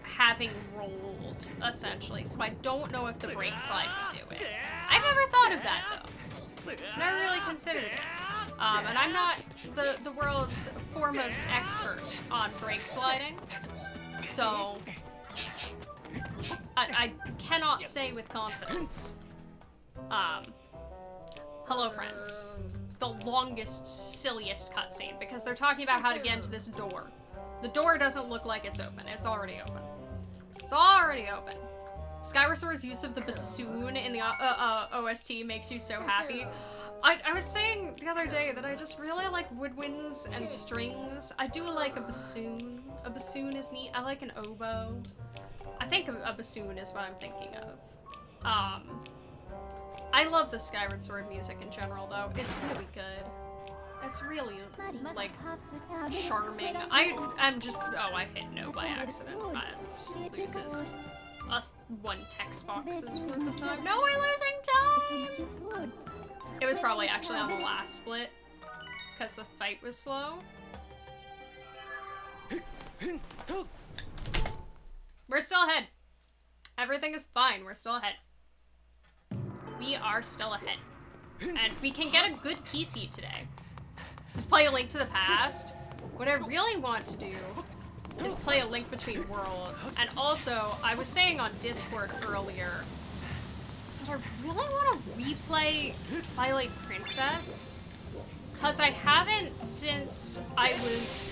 S1: having rolled, essentially. So I don't know if the brake slide would do it. I've never thought of that, though. Never really considered it. And I'm not the world's foremost expert on brake sliding, so I cannot say with confidence. Hello, friends. The longest, silliest cutscene, because they're talking about how to get into this door. The door doesn't look like it's open. It's already open. It's already open. Skyward Sword's use of the bassoon in the OST makes you so happy. I was saying the other day that I just really like woodwinds and strings. I do like a bassoon. A bassoon is neat. I like an oboe. I think a bassoon is what I'm thinking of. I love the Skyward Sword music in general, though. It's really good. It's really, like, charming. I'm just... Oh, I hit no by accident. That loses us one text box's worth of time. No, we're losing time! It was probably actually on the last split, because the fight was slow. We're still ahead. Everything is fine. We're still ahead. We are still ahead. And we can get a good PC today. Just play A Link to the Past. What I really want to do is play A Link Between Worlds. And also, I was saying on Discord earlier that I really want to replay Twilight Princess. Because I haven't since I was,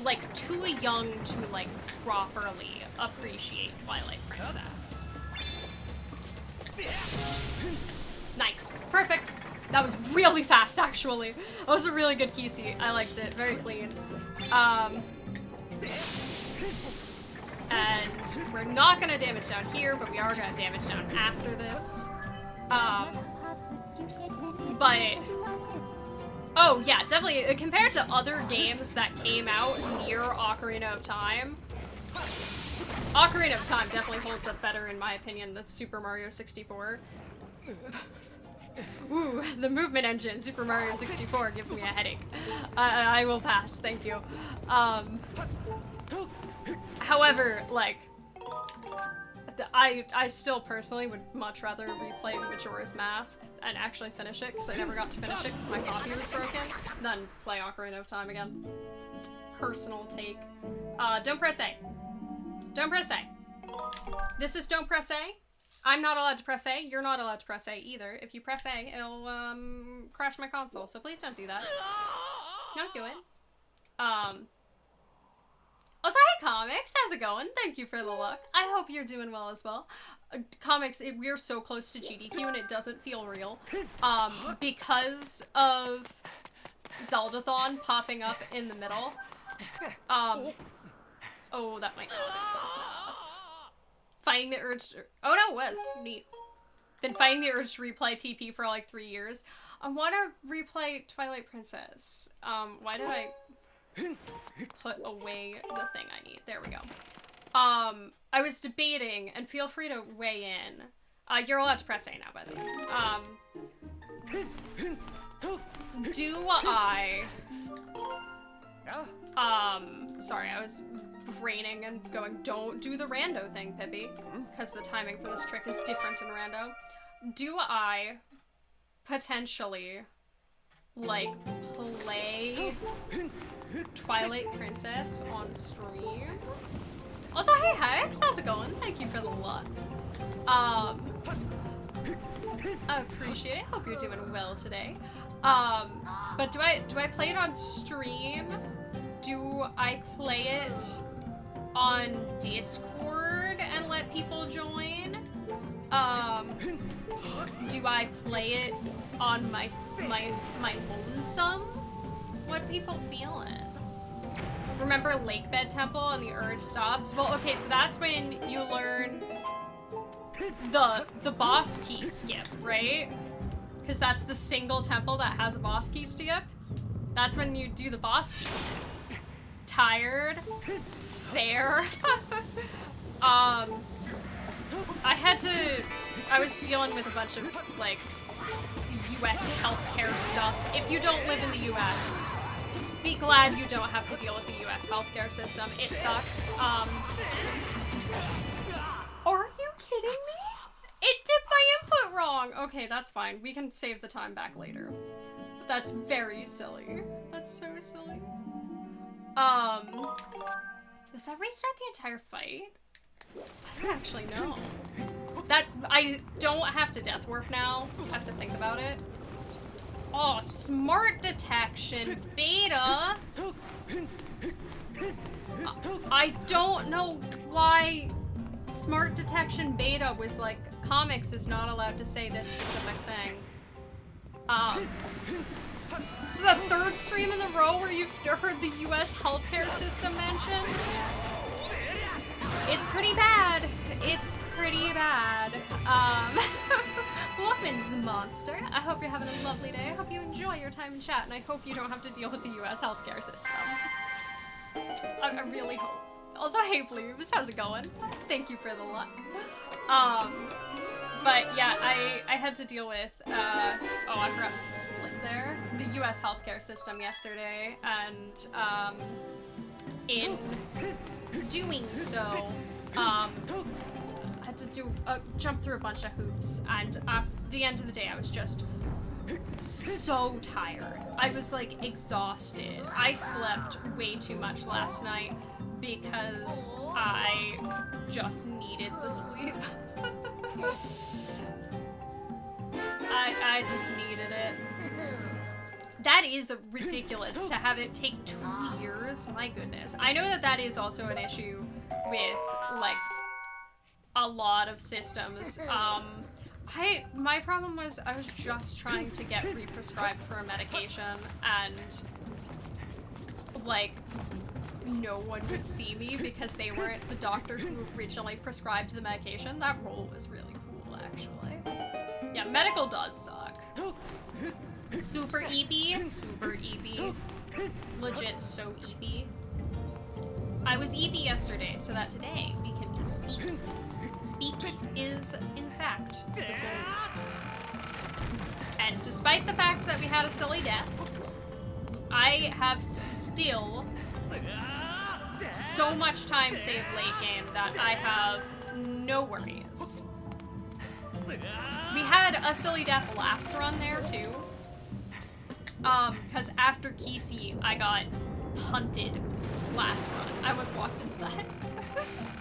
S1: like, too young to, like, properly appreciate Twilight Princess. Nice. Perfect. That was really fast, actually. That was a really good Kisi. I liked it. Very clean. And we're not gonna damage down here, but we are gonna damage down after this. But... Oh, yeah, definitely. Compared to other games that came out near Ocarina of Time, Ocarina of Time definitely holds up better, in my opinion, than Super Mario 64. Ooh, the movement engine in Super Mario 64 gives me a headache. I will pass, thank you. However, like, I still personally would much rather replay Majora's Mask and actually finish it, because I never got to finish it because my copy was broken, than play Ocarina of Time again. Personal take. Don't press A. Don't press A. This is don't press A. I'm not allowed to press A. You're not allowed to press A either. If you press A, it'll crash my console, so please don't do that. Don't do it. Also, hey Comics, how's it going? Thank you for the luck. I hope you're doing well as well. Comics, we're so close to GDQ and it doesn't feel real. Because of Zeldathon popping up in the middle. Oh, that might not have been close enough. Fighting the urge to... Oh no, it was. Neat. Been fighting the urge to replay TP for like 3 years. I want to replay Twilight Princess. Why did I put away the thing I need? There we go. I was debating, and feel free to weigh in. You're allowed to press A now, by the way. Do I... Sorry, I was braining and going, don't do the rando thing, Pippi, because the timing for this trick is different in rando. Do I potentially, like, play Twilight Princess on stream? Also, hey Hex, how's it going? Thank you for the luck. I appreciate it. Hope you're doing well today. But do I play it on stream? Do I play it on Discord and let people join? Do I play it on my lonesome? What people feeling? Remember Lakebed Temple and the urge stops? Well, okay, so that's when you learn the boss key skip, right? Because that's the single temple that has a boss key skip. That's when you do the boss key skip. Tired? Fair? I was dealing with a bunch of, like, US healthcare stuff. If you don't live in the US, be glad you don't have to deal with the US healthcare system. It sucks. Are you kidding me? It did my input wrong! Okay, that's fine. We can save the time back later. That's very silly. That's so silly. Does that restart the entire fight? I don't actually know. I don't have to death warp now. I have to think about it. Oh, smart detection beta. I don't know why smart detection beta was like, Comics is not allowed to say this specific thing. This is the third stream in a row where you've heard the US healthcare system mentioned. It's pretty bad. It's pretty bad. Wolfman's Monster. I hope you're having a lovely day. I hope you enjoy your time in chat, and I hope you don't have to deal with the US healthcare system. I really hope. Also, hey Blues, how's it going? Thank you for the luck. But yeah, I had to deal with, oh, I forgot to split there, the US healthcare system yesterday, and, in doing so, I had to jump through a bunch of hoops, and at the end of the day, I was just so tired. I was, like, exhausted. I slept way too much last night because I just needed the sleep. I just needed it. That is ridiculous to have it take 2 years. My goodness. I know that that is also an issue with, like, a lot of systems. My problem was I was just trying to get re-prescribed for a medication, and, like, no one would see me because they weren't the doctor who originally prescribed the medication. That role was really cool, actually. Yeah, medical does suck. Super EB. Super EB. Legit so EB. I was EB yesterday, so that today we can be speak. Speak is, in fact, the goal. And despite the fact that we had a silly death, I have still so much time saved late game that I have no worries. We had a silly death last run there too. Because after Kisi, I got hunted last run. I almost walked into that.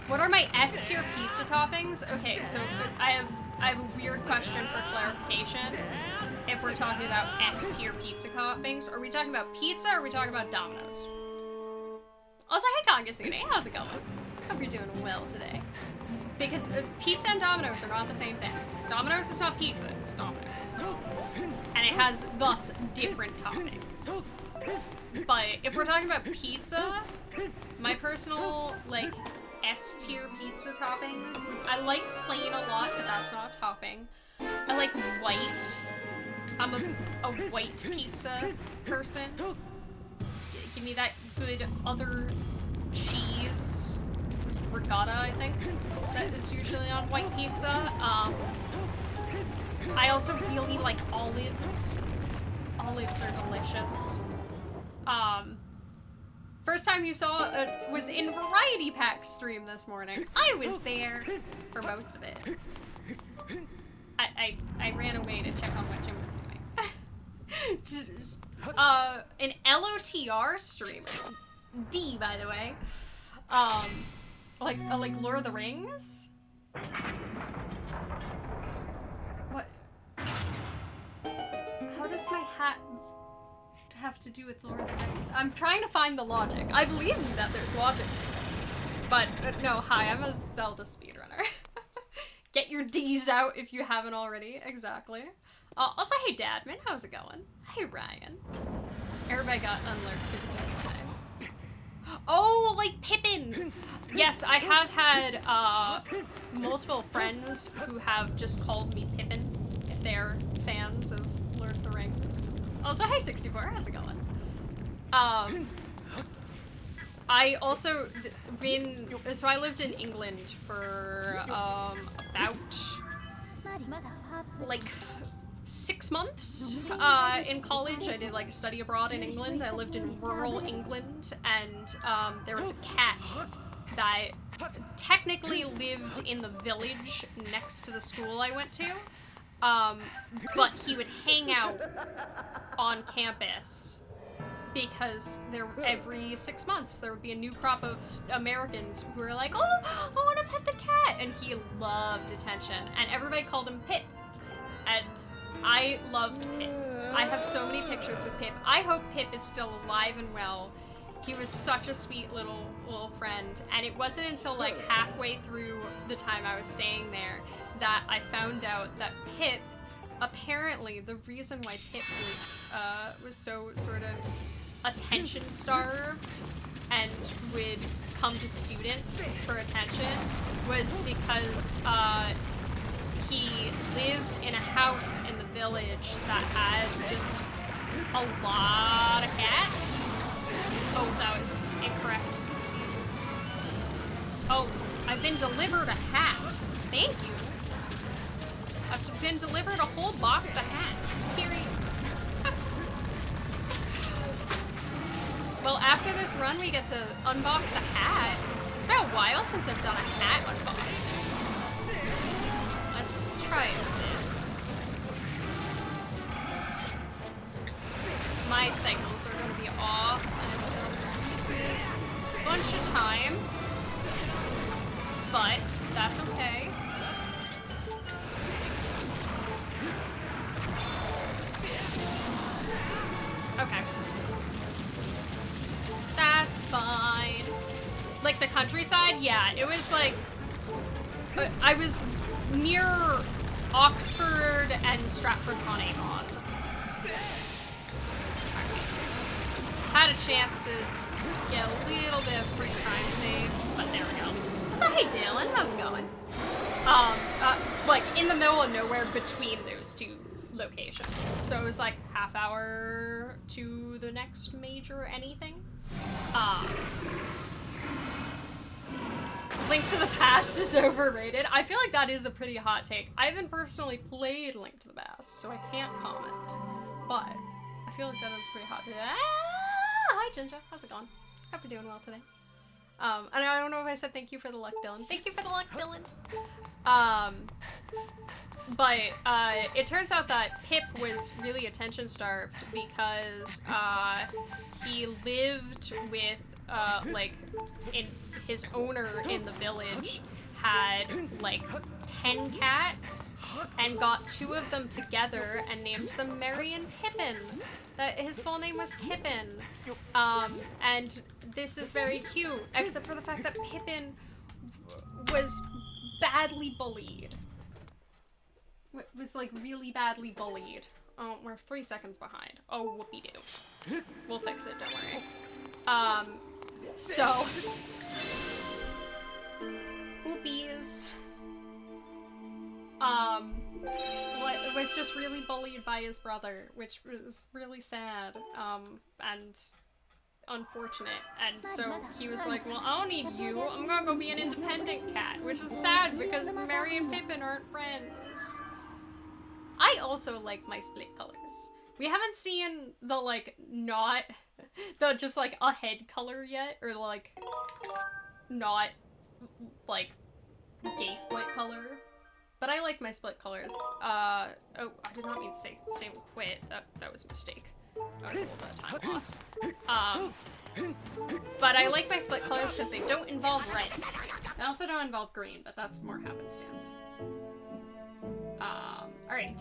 S1: What are my S tier pizza toppings? Okay, so I have a weird question for clarification. If we're talking about S tier pizza toppings, are we talking about pizza or are we talking about Domino's? Also, hey Kangasune, how's it going? Hope you're doing well today. Because pizza and Domino's are not the same thing. Domino's is not pizza, it's Domino's. And it has thus different toppings. But if we're talking about pizza, my personal, like, S-tier pizza toppings, I like plain a lot, but that's not a topping. I like white. I'm a white pizza person. Give me that good other cheese. This is ricotta, I think, that is usually on white pizza. I also really like olives. Olives are delicious. First time you saw was in Variety Pack stream this morning. I was there for most of it. I ran away to check on what Jim was doing. An LOTR streamer. D, by the way. Like Lord of the Rings? What? How does my hat have to do with Lord of the Rings? I'm trying to find the logic. I believe you that there's logic to it. But, no, hi, I'm a Zelda speedrunner. Get your D's out if you haven't already. Exactly. Also, hey, Dadman, how's it going? Hey, Ryan. Everybody got unlearned 15 today. Oh, like Pippin! Yes, I have had multiple friends who have just called me Pippin if they're fans of Lord of the Rings. Also, hey 64, how's it going? I also so I lived in England for about like 6 months in college. I did like a study abroad in England. I lived in rural England, and there was a cat that technically lived in the village next to the school I went to. But he would hang out on campus because every 6 months there would be a new crop of Americans who were like, oh, I want to pet the cat, and he loved attention, and everybody called him Pip, and I loved Pip. I have so many pictures with Pip. I hope Pip is still alive and well. He was such a sweet little friend, and it wasn't until like halfway through the time I was staying there that I found out that Pip, apparently the reason why Pip was so sort of attention starved and would come to students for attention was because he lived in a house in the village that had just a lot of cats. Oh, that was incorrect. Oh, I've been delivered a hat. Thank you. I've been delivered a whole box of hats. Period. Well, after this run, we get to unbox a hat. It's been a while since I've done a hat unboxing. Let's try this. My cycles are going to be off, and it's going to waste me a bunch of time. But that's okay. Okay. That's fine. Like the countryside? Yeah, it was like... I was near Oxford and Stratford-upon-Avon. Had a chance to get a little bit of free time save, but there we go. So, hey Dylan, how's it going? Like in the middle of nowhere between those two locations. So it was like half hour to the next major anything. Link to the Past is overrated. I feel like that is a pretty hot take. I haven't personally played Link to the Past, so I can't comment. But I feel like that is a pretty hot take. Hi Ginger, how's it going? Hope you're doing well today. And I don't know if I said thank you for the luck, Dylan. Thank you for the luck, Dylan. But it turns out that Pip was really attention starved because he lived with like his owner in the village had like 10 cats and got 2 of them together and named them Merry and Pippin. That his full name was Pippin. And this is very cute, except for the fact that Pippin was badly bullied. Was like really badly bullied. Oh, we're 3 seconds behind. Oh, whoopee-doo. We'll fix it, don't worry. So Whoopies. Was just really bullied by his brother, which was really sad, and unfortunate. And so he was like, well, I don't need you. I'm gonna go be an independent cat, which is sad because Merry and Pippin aren't friends. I also like my split colors. We haven't seen the, like, not, the just, like, a head color yet, or, like, not, like, gay split color. But I like my split colors. Oh, I did not mean to say save and quit. That was a mistake. That was a little bit of time loss. But I like my split colors because they don't involve red. They also don't involve green, but that's more happenstance. Alright.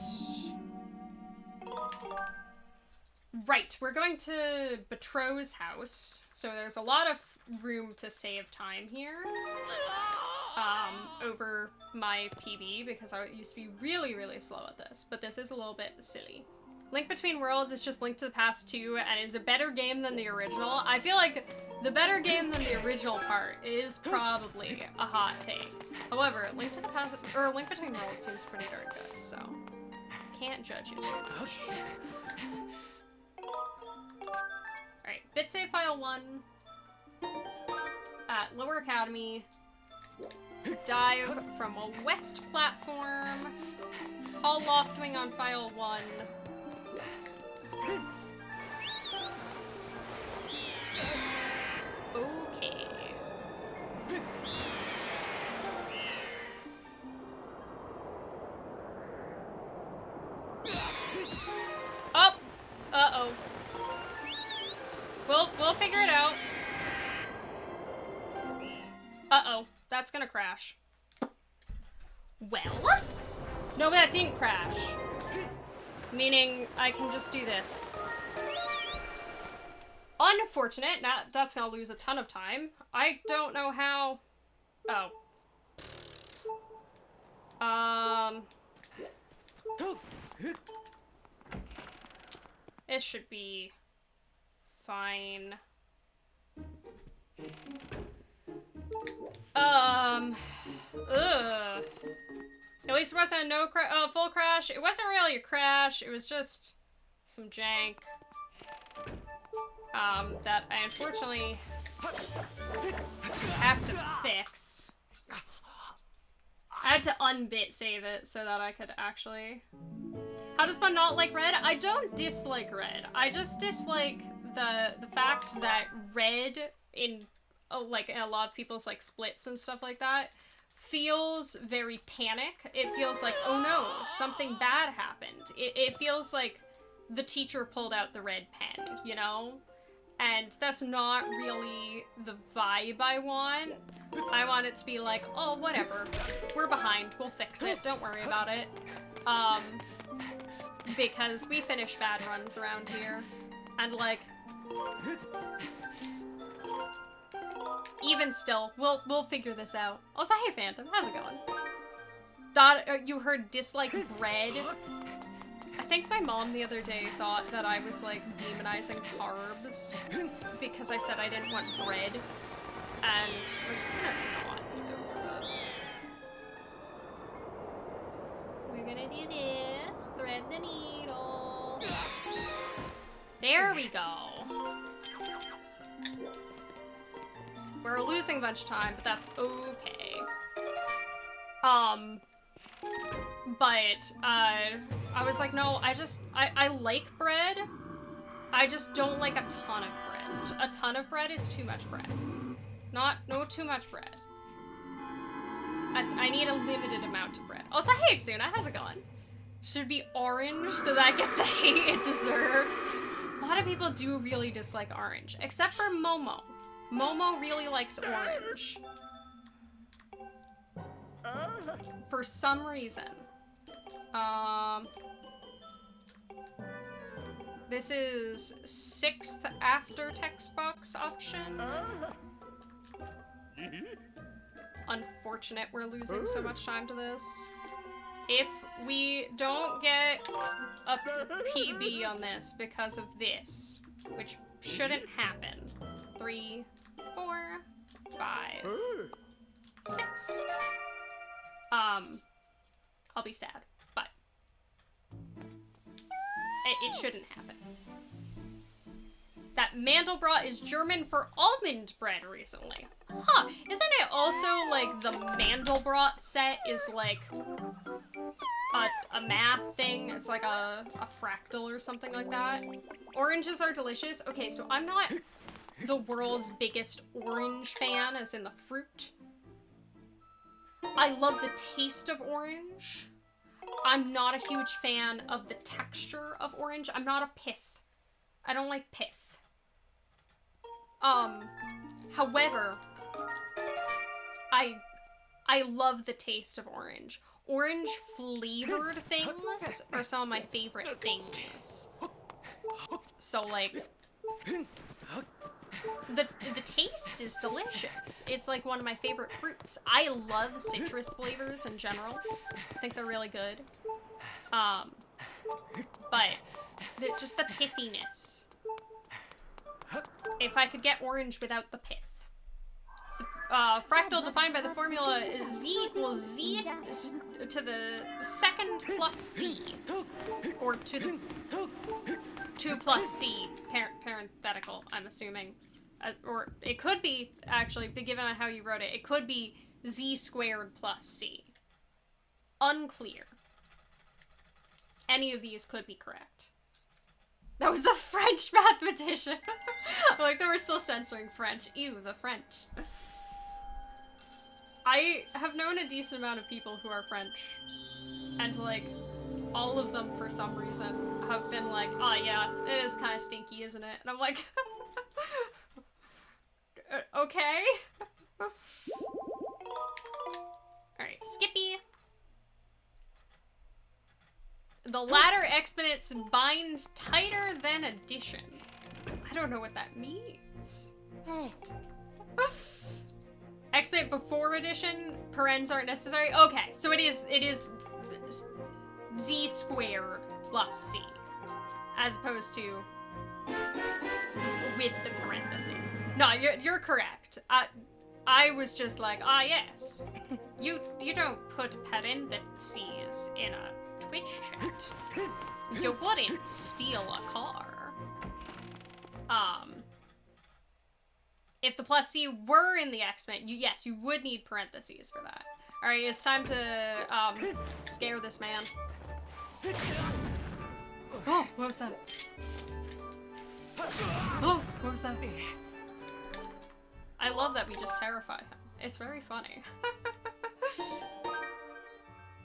S1: Right, we're going to Betrot's house. So there's a lot of room to save time here. Over my PB, because I used to be really, really slow at this. But this is a little bit silly. Link Between Worlds is just Link to the Past 2, and is a better game than the original. I feel like the better game than the original part is probably a hot take. However, Link to the Past, or Link Between Worlds seems pretty darn good, so can't judge it too much. Alright, bit save file 1 at Lower Academy. Dive from a west platform. All Loftwing on file 1. Okay. Oh! Uh-oh. We'll figure it out. Uh-oh. That's gonna crash. Well? No, that didn't crash. Meaning I can just do this. Unfortunate. Now that's gonna lose a ton of time. I don't know how. Oh. It should be fine. Ugh. At least it wasn't a full crash. It wasn't really a crash. It was just some jank. That I unfortunately have to fix. I had to unbit save it so that I could actually... How does one not like red? I don't dislike red. I just dislike the fact that red in like a lot of people's like splits and stuff like that feels very panic. It feels like, oh no, something bad happened. It feels like the teacher pulled out the red pen, you know? And that's not really the vibe I want. I want it to be like, oh, whatever. We're behind. We'll fix it. Don't worry about it. Because we finish bad runs around here. And like... Even still, we'll figure this out. Also, hey Phantom, how's it going? Thought you heard dislike bread? I think my mom the other day thought that I was like demonizing carbs because I said I didn't want bread, and we're just gonna not go for that. We're gonna do this. Thread thread the needle. There we go. We're losing a bunch of time, but that's okay. But, I was like, no, I like bread. I just don't like a ton of bread. A ton of bread is too much bread. No too much bread. I need a limited amount of bread. Also, hey, Xuna, how's it going? Should be orange so that gets the hate it deserves. A lot of people do really dislike orange, except for Momo. Momo really likes orange. For some reason. This is 6th after text box option. Unfortunate we're losing so much time to this. If we don't get a PB on this because of this, which shouldn't happen. 3, 4, 5, 6. I'll be sad, but it shouldn't happen. That Mandelbrot is German for almond bread recently. Huh, isn't it also like the Mandelbrot set is like a math thing? It's like a fractal or something like that. Oranges are delicious. Okay, so I'm not the world's biggest orange fan, as in the fruit. I love the taste of orange. I'm not a huge fan of the texture of orange. I'm not a pith. I don't like pith. However, I love the taste of orange. Orange flavored things are some of my favorite things. So like, the taste is delicious. It's like one of my favorite fruits. I love citrus flavors in general. I think they're really good. But just the pithiness. If I could get orange without the pith. Fractal defined by the formula z equals z to the second plus c. Or to the 2 plus c, parenthetical, I'm assuming. Or it could be, actually, given on how you wrote it, it could be z squared plus c. Unclear. Any of these could be correct. That was the French mathematician. Like, they were still censoring French. Ew, the French. I have known a decent amount of people who are French. And, like, all of them, for some reason, have been like, oh yeah, it is kind of stinky, isn't it? And I'm like, okay. Alright, Skippy. The latter exponents bind tighter than addition. I don't know what that means. Exponent before addition, parens aren't necessary. Okay, so it is z squared plus c, as opposed to with the parenthesis. No, you're correct. I was just like, ah, yes. You don't put parentheses in a Twitch chat. You wouldn't steal a car. If the plus C were in the exponent, yes, you would need parentheses for that. Alright, it's time to, scare this man. Oh, what was that? Oh, what was that? I love that we just terrify him. It's very funny.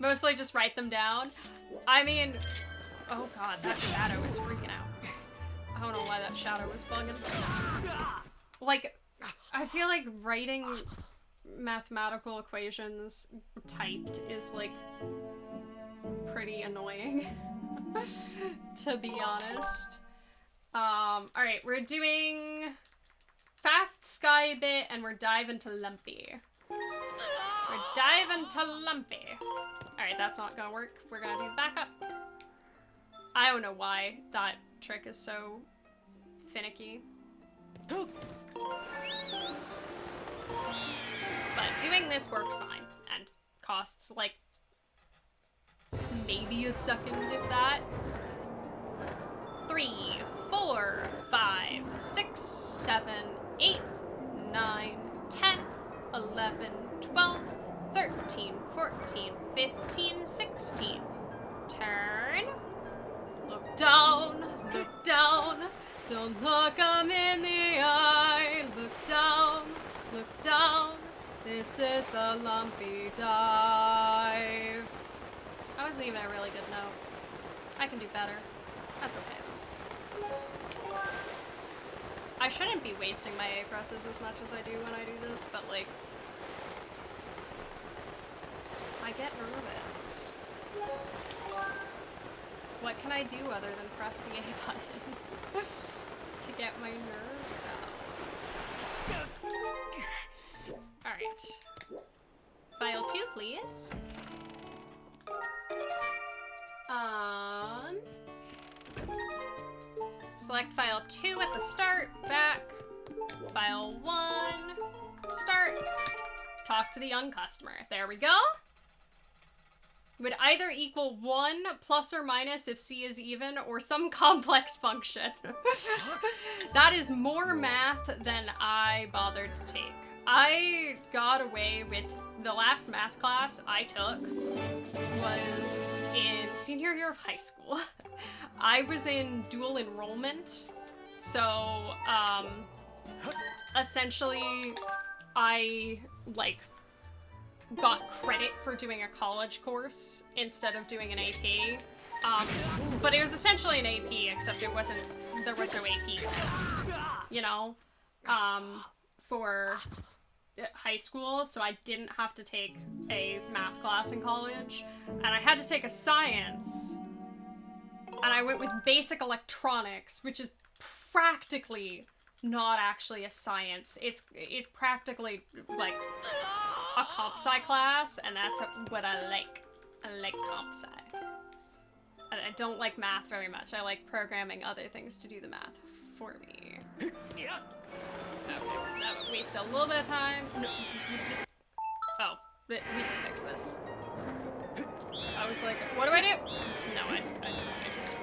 S1: Mostly just write them down. I mean, oh god, that shadow is freaking out. I don't know why that shadow was bugging. Like, I feel like writing mathematical equations typed is, like, pretty annoying, to be honest. Alright, we're doing Fast Sky bit, and we're diving to Lumpy. We're diving to Lumpy. Alright, that's not gonna work. We're gonna do the backup. I don't know why that trick is so finicky. But doing this works fine, and costs like maybe a second, if that. 3, 4, 5, 6, 7, 8, 9, 10, 11, 12, 13, 14, 15, 16. Turn. Look down, look down. Don't look 'em in the eye. Look down, look down. This is the lumpy dive. That wasn't even a really good note. I can do better. That's okay though. I shouldn't be wasting my A presses as much as I do when I do this, but like, I get nervous. What can I do other than press the A button to get my nerves out? Alright. File 2, please. Select file 2 at the start, back. File 1, start. Talk to the young customer. There we go. Would either equal 1 plus or minus if C is even, or some complex function. That is more math than I bothered to take. I got away with the last math class I took was in senior year of high school. I was in dual enrollment, so essentially I like got credit for doing a college course instead of doing an AP. But it was essentially an AP, except there was no AP test, you know, for high school, so I didn't have to take a math class in college, and I had to take a science, and I went with basic electronics, which is practically not actually a science. It's practically like a comp sci class, and that's what I like. I like comp sci. I don't like math very much. I like programming other things to do the math for me. Okay, that would waste a little bit of time. Oh, we can fix this. I was like, what do I do? No, I just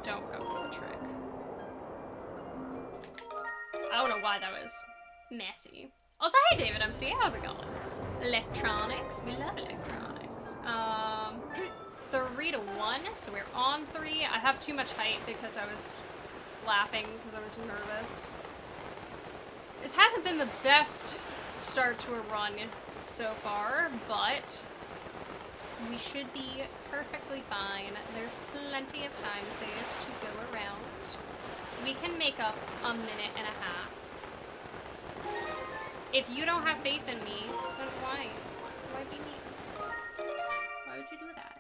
S1: don't go for the trick. I don't know why that was messy. Also, hey David MC, how's it going? Electronics, we love electronics. 3 to 1, so we're on 3. I have too much height because I was flapping because I was nervous. This hasn't been the best start to a run so far, but we should be perfectly fine. There's plenty of time saved to go around. We can make up a minute and a half. If you don't have faith in me, then why? Why be me? Why would you do that?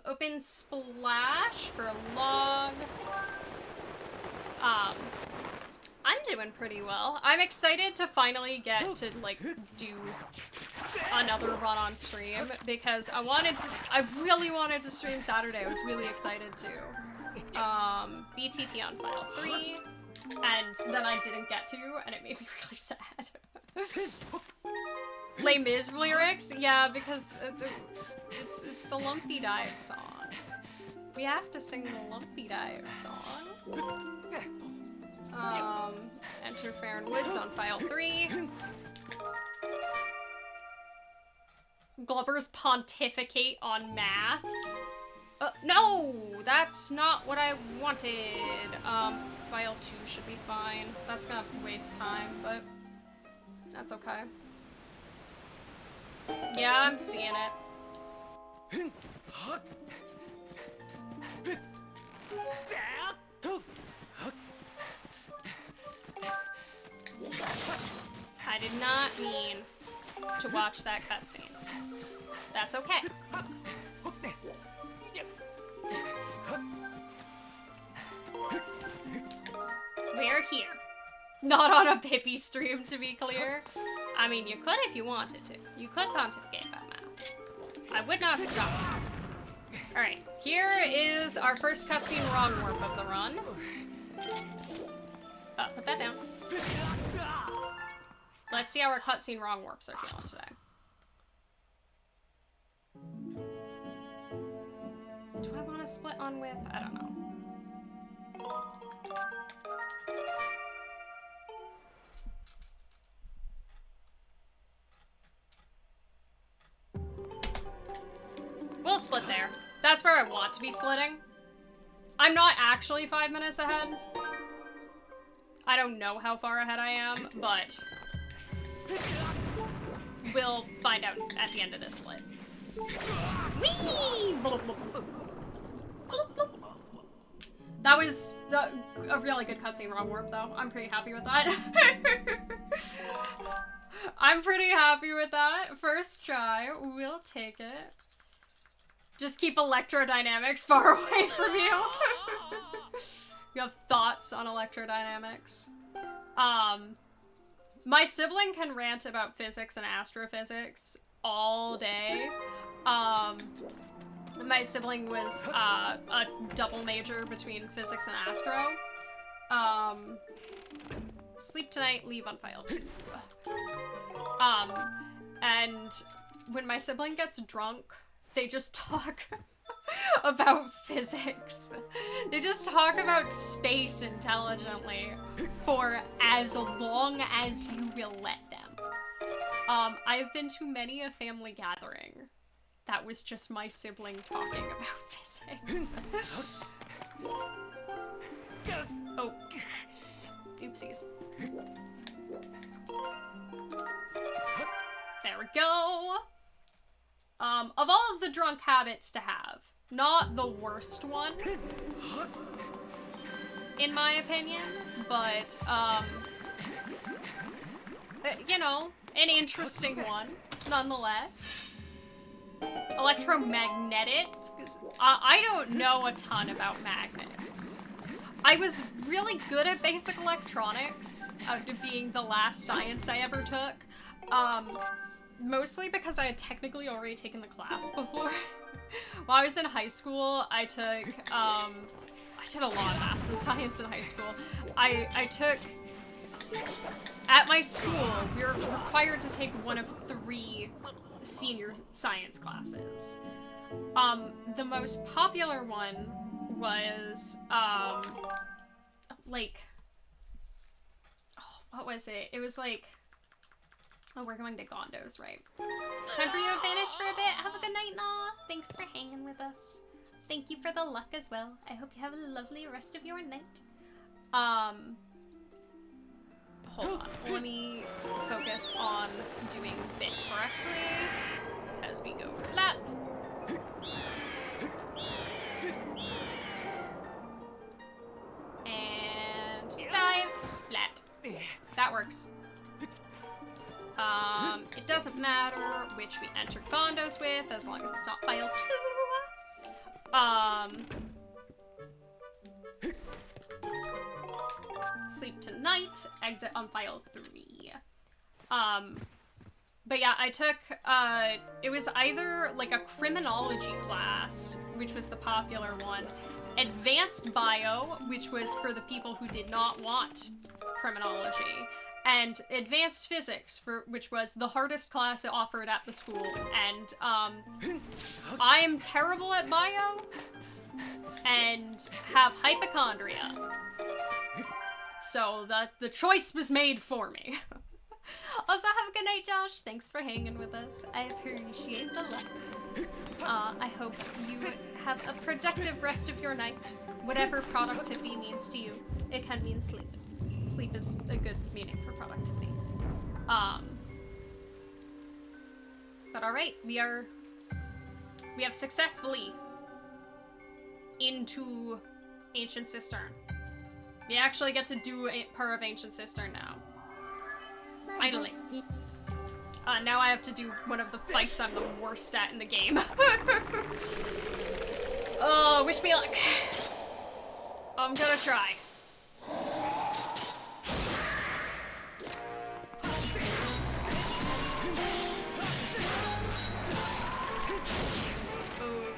S1: Open Splash for log. I'm doing pretty well. I'm excited to finally get to, like, do another run on stream, because I really wanted to stream Saturday. I was really excited to. BTT on file 3, and then I didn't get to, and it made me really sad. Les Mis lyrics? Yeah, because it's the Lumpy Dive song. We have to sing the Lumpy Dive song. Enter Farron Woods on file 3. Glubbers pontificate on math. No! That's not what I wanted. File 2 should be fine. That's gonna waste time, but that's okay. Yeah, I'm seeing it. I did not mean to watch that cutscene. That's okay. We're here. Not on a Pippi stream, to be clear. I mean, you could if you wanted to. You could pontificate about math. I would not stop. Alright, here is our first cutscene wrong warp of the run. Put that down. Let's see how our cutscene wrong warps are feeling today. wanna split on whip? I don't know. We'll split there. That's where I want to be splitting. I'm not actually 5 minutes ahead. I don't know how far ahead I am, but we'll find out at the end of this split. Whee! That was a really good cutscene wrong warp, though. I'm pretty happy with that. I'm pretty happy with that. First try. We'll take it. Just keep electrodynamics far away from you. You have thoughts on electrodynamics. My sibling can rant about physics and astrophysics all day. My sibling was a double major between physics and astro. Sleep tonight, leave unfiled. And when my sibling gets drunk, they just talk about physics. They just talk about space intelligently for as long as you will let them. I've been to many a family gathering that was just my sibling talking about physics. Oh. Oopsies. There we go. Of all of the drunk habits to have, not the worst one, in my opinion, but, you know, an interesting one, nonetheless. Electromagnetics? I don't know a ton about magnets. I was really good at basic electronics, out of being the last science I ever took. Mostly because I had technically already taken the class before. While I was in high school, I took, I did a lot of maths and science in high school. I took, at my school, we were required to take one of 3 senior science classes. The most popular one was, like, oh, what was it? It was like, oh, we're going to Gondos, right? Time for you to vanish for a bit. Have a good night, Nah. Thanks for hanging with us. Thank you for the luck as well. I hope you have a lovely rest of your night. Hold on. Let me focus on doing bit correctly as we go flap. And dive, splat. That works. It doesn't matter which we enter Gondos with, as long as it's not file 2. Sleep tonight, exit on file 3. But yeah, I took, it was either like a criminology class, which was the popular one, advanced bio, which was for the people who did not want criminology, and advanced physics, which was the hardest class offered at the school. And I am terrible at bio and have hypochondria, so the choice was made for me. Also, have a good night, Josh. Thanks for hanging with us. I appreciate the luck. I hope you have a productive rest of your night. Whatever productivity means to you. It can mean sleep. Sleep is a good meaning for productivity. But alright, we have successfully into Ancient Cistern. We actually get to do a part of Ancient Cistern now. Finally. Now I have to do one of the fights I'm the worst at in the game. Oh, wish me luck. I'm gonna try.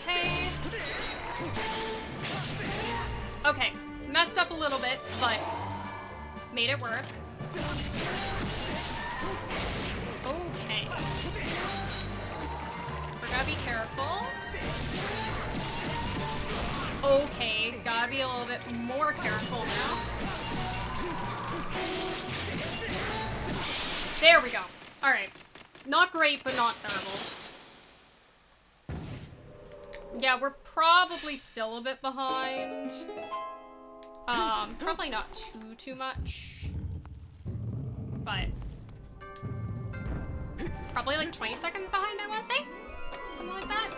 S1: Okay. Okay, messed up a little bit, but made it work. Okay. We're gonna be careful. Okay, gotta be a little bit more careful now. There we go. Alright. Not great, but not terrible. Yeah, we're probably still a bit behind. Probably not too much. But probably like 20 seconds behind, I want to say. Something like that.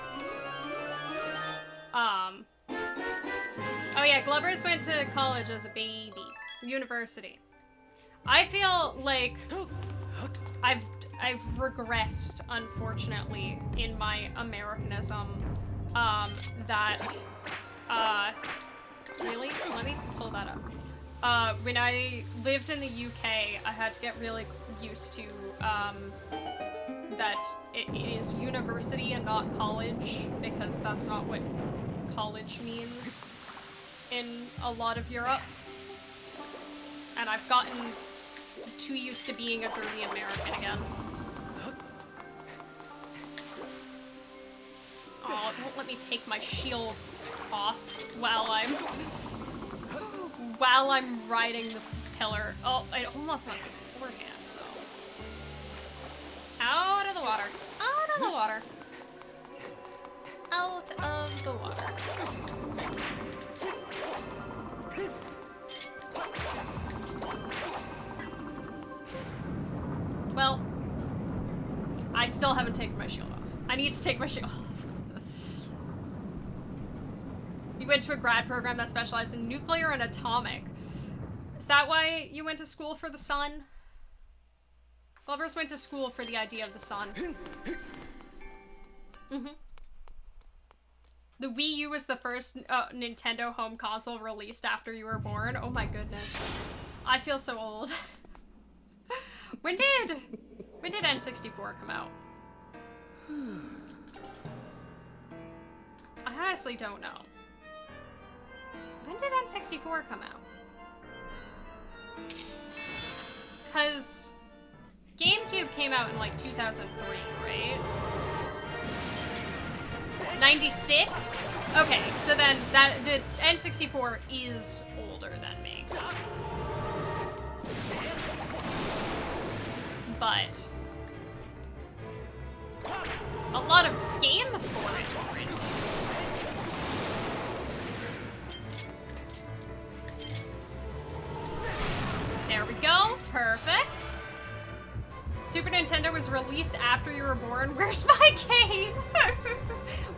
S1: Oh yeah, Glover's went to college as a baby. University. I feel like I've regressed, unfortunately, in my Americanism. Really? Let me pull that up. When I lived in the UK, I had to get really used to, that it is university and not college, because that's not what college means in a lot of Europe. And I've gotten too used to being a dirty American again. Oh, it won't let me take my shield off while I'm riding the pillar. Oh, I almost on my forehand, though. Out of the water. Out of the water. Out of the water. Well, I still haven't taken my shield off. I need to take my shield off. You went to a grad program that specialized in nuclear and atomic. Is that why you went to school for the sun? Lovers went to school for the idea of the sun. Mm-hmm. The Wii U was the first Nintendo home console released after you were born. Oh my goodness. I feel so old. When did N64 come out? I honestly don't know. When did N64 come out? Because GameCube came out in like 2003, right? 96? Okay, so then the N64 is older than me. But a lot of games for it weren't. There we go. Perfect. Super Nintendo was released after you were born. Where's my game?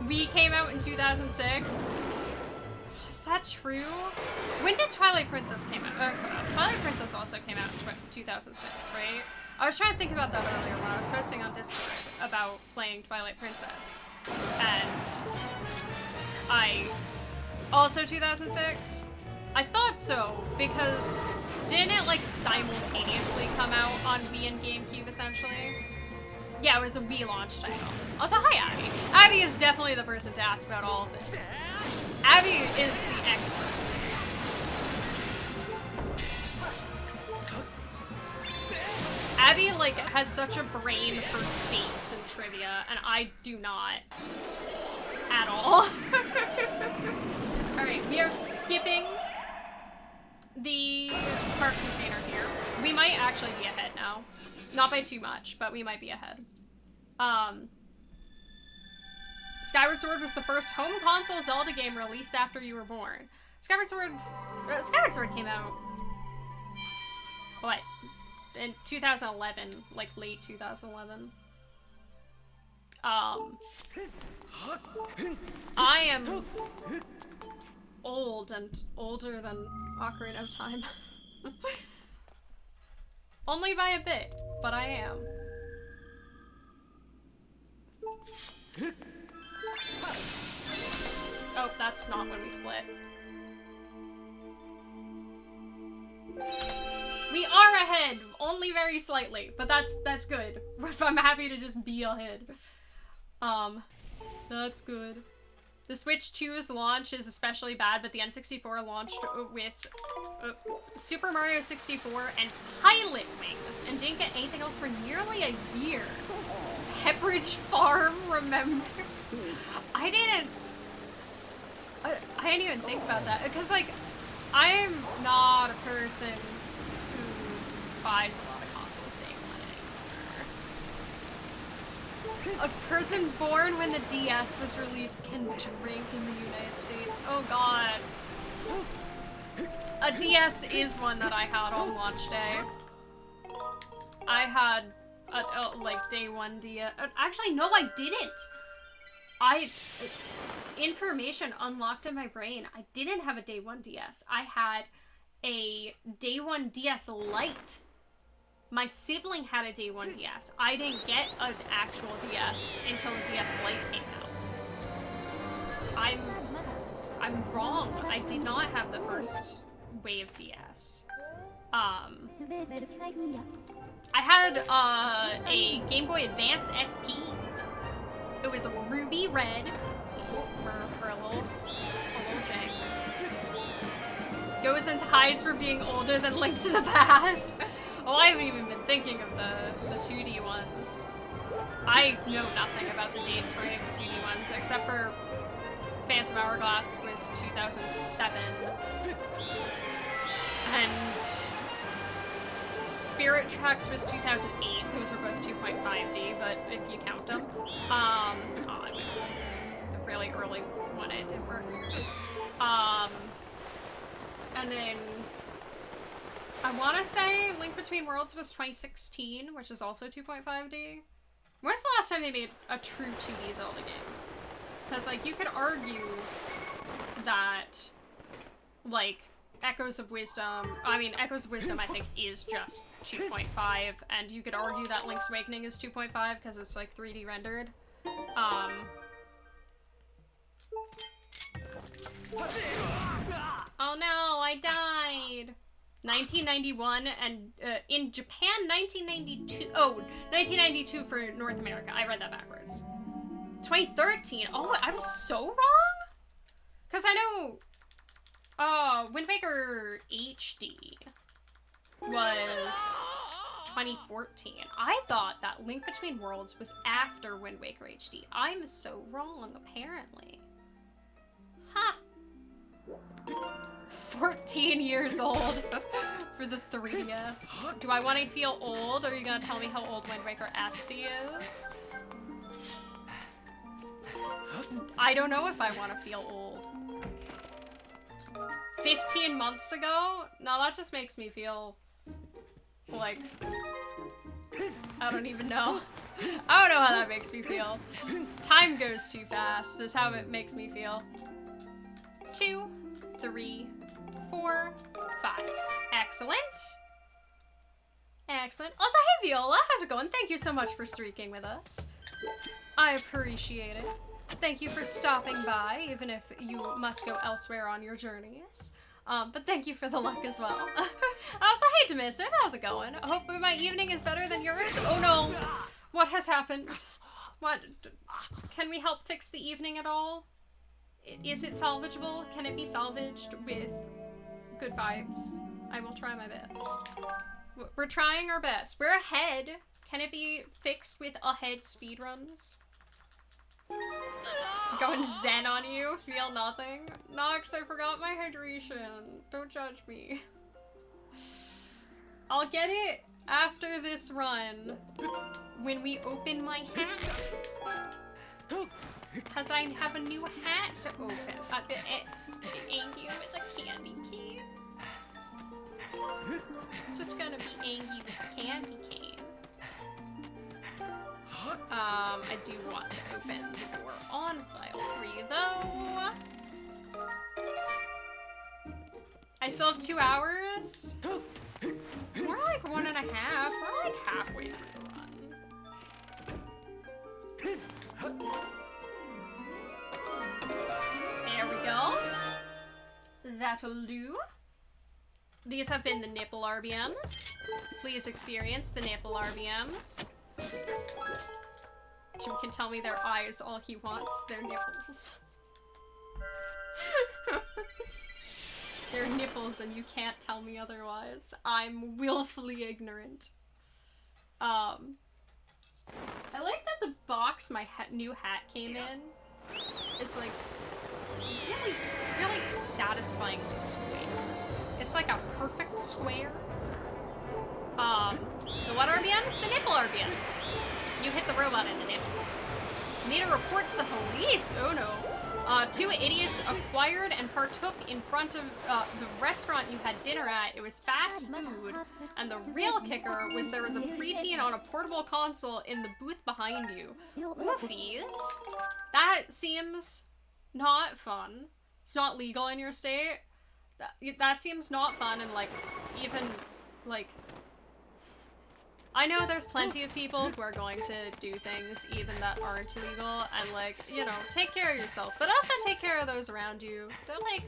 S1: Wii came out in 2006. Is that true? When did Twilight Princess come out? Twilight Princess also came out in 2006, right? I was trying to think about that earlier when I was posting on Discord about playing Twilight Princess. And I... Also 2006? I thought so, because didn't it like simultaneously come out on Wii and GameCube essentially? Yeah, it was a Wii launch title. Also, hi Abby. Abby is definitely the person to ask about all of this. Abby is the expert. Abby like has such a brain for dates and trivia, and I do not at all. Alright, we are skipping the park container here. We might actually be ahead now. Not by too much, but we might be ahead. Skyward Sword was the first home console Zelda game released after you were born. Skyward Sword came out, what, in 2011, like late 2011. I am old and older than Ocarina of Time. Only by a bit, but I am. Oh, that's not when we split. We are ahead, only very slightly, but that's good. I'm happy to just be ahead. That's good. The Switch 2's launch is especially bad, but the N64 launched with Super Mario 64 and Pilot Wings, and didn't get anything else for nearly a year. Pepperidge Farm, remember? I I didn't even think about that, because, like, I'm not a person who buys a lot of consoles day one anymore. A person born when the DS was released can drink in the United States. Oh god. A DS is one that I had on launch day. I had like day one DS. Actually, no, I didn't. Information unlocked in my brain. I didn't have a day one DS. I had a day one DS Lite. My sibling had a day one DS. I didn't get an actual DS until the DS Lite came out. I'm wrong. I did not have the first wave DS. I had a Game Boy Advance SP. It was a ruby red. For a little jank. Goes into hides for being older than Link to the Past. Oh, I haven't even been thinking of the 2D ones. I know nothing about the dates for any of the 2D ones, except for Phantom Hourglass was 2007. And Spirit Tracks was 2008. Those are both 2.5D, but if you count them. I went the really early one, it didn't work. And then I want to say Link Between Worlds was 2016, which is also 2.5D. When's the last time they made a true 2D Zelda game? Because, like, you could argue that, like, Echoes of Wisdom, Echoes of Wisdom, I think, is just 2.5, and you could argue that Link's Awakening is 2.5, because it's, like, 3D rendered. Oh no, I died! 1991, and in Japan, 1992. Oh, 1992 for North America. I read that backwards. 2013. Oh, I was so wrong? Because I know Wind Waker HD was 2014. I thought that Link Between Worlds was after Wind Waker HD. I'm so wrong, apparently. Ha! 14 years old for the 3DS. Do I want to feel old, or are you gonna tell me how old Wind Waker SD is? I don't know if I want to feel old. 15 months ago? No, that just makes me feel like... I don't even know. I don't know how that makes me feel. Time goes too fast is how it makes me feel. 2, 3, 4, 5. Excellent. Excellent. Also, hey Viola, how's it going? Thank you so much for streaking with us. I appreciate it. Thank you for stopping by, even if you must go elsewhere on your journeys. But thank you for the luck as well. Also, hey Demisive, how's it going? I hope my evening is better than yours. Oh no! What has happened? What? Can we help fix the evening at all? Is it salvageable? Can it be salvaged with good vibes? I will try my best. We're trying our best. We're ahead. Can it be fixed with ahead speedruns? Going zen on you, feel nothing. Nox, I forgot my hydration. Don't judge me. I'll get it after this run when we open my hat. Because I have a new hat to open. Angie with a candy cane. Just gonna be Angie with a candy cane. I do want to open the door on file 3 though. I still have 2 hours. More like 1.5. We're like halfway through the run. There we go. That'll do. These have been the nipple RBMs. Please experience the nipple RBMs. Jim can tell me their eyes all he wants. Their nipples. They're nipples and you can't tell me otherwise. I'm willfully ignorant. I like that the box my new hat came in is like really, really satisfyingly square. It's like a perfect square. The what RBMs? The nipple RBMs. You hit the robot in the nipples. Made a report to the police. Oh no. Two idiots acquired and partook in front of the restaurant you had dinner at. It was fast food. And the real kicker was there was a preteen on a portable console in the booth behind you. Oofies. That seems not fun. It's not legal in your state. That seems not fun, and like, even, like, I know there's plenty of people who are going to do things even that aren't legal, and like, you know, take care of yourself, but also take care of those around you. Don't like,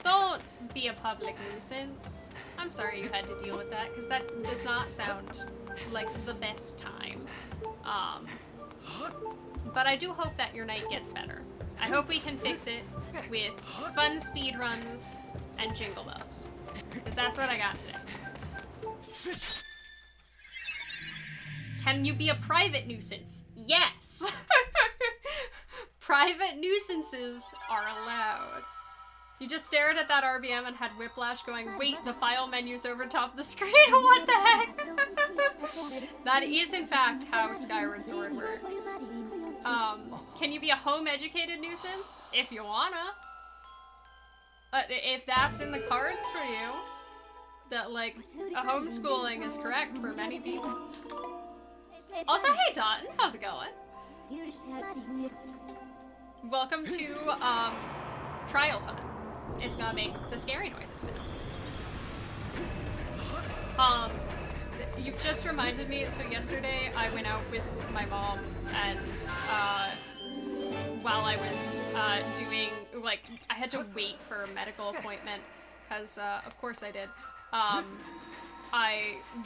S1: don't be a public nuisance. I'm sorry you had to deal with that, because that does not sound like the best time. But I do hope that your night gets better. I hope we can fix it with fun speed runs and jingle bells. Because that's what I got today. Can you be a private nuisance? Yes! Private nuisances are allowed. You just stared at that RBM and had whiplash going, wait, the file menu's over top of the screen, what the heck? That is in fact how Skyward Sword works. Can you be a home-educated nuisance? If you wanna. If that's in the cards for you, that, like, a homeschooling is correct for many people. Also, hey Dotton, how's it going? Welcome to, trial time. It's gonna make the scary noises now. You've just reminded me, so yesterday I went out with my mom and, while I was, doing, like, I had to wait for a medical appointment, because, of course I did.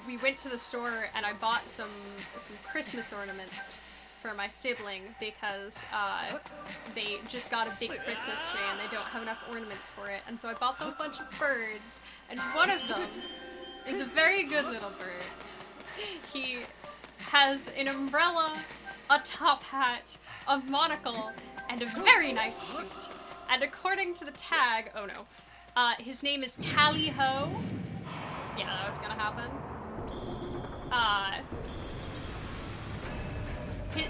S1: We went to the store and I bought some Christmas ornaments for my sibling because, they just got a big Christmas tree and they don't have enough ornaments for it, and so I bought them a bunch of birds, and one of them is a very good little bird. He has an umbrella, a top hat, a monocle, and a very nice suit. And according to the tag, oh no, his name is Tally-Ho. Yeah, that was gonna happen.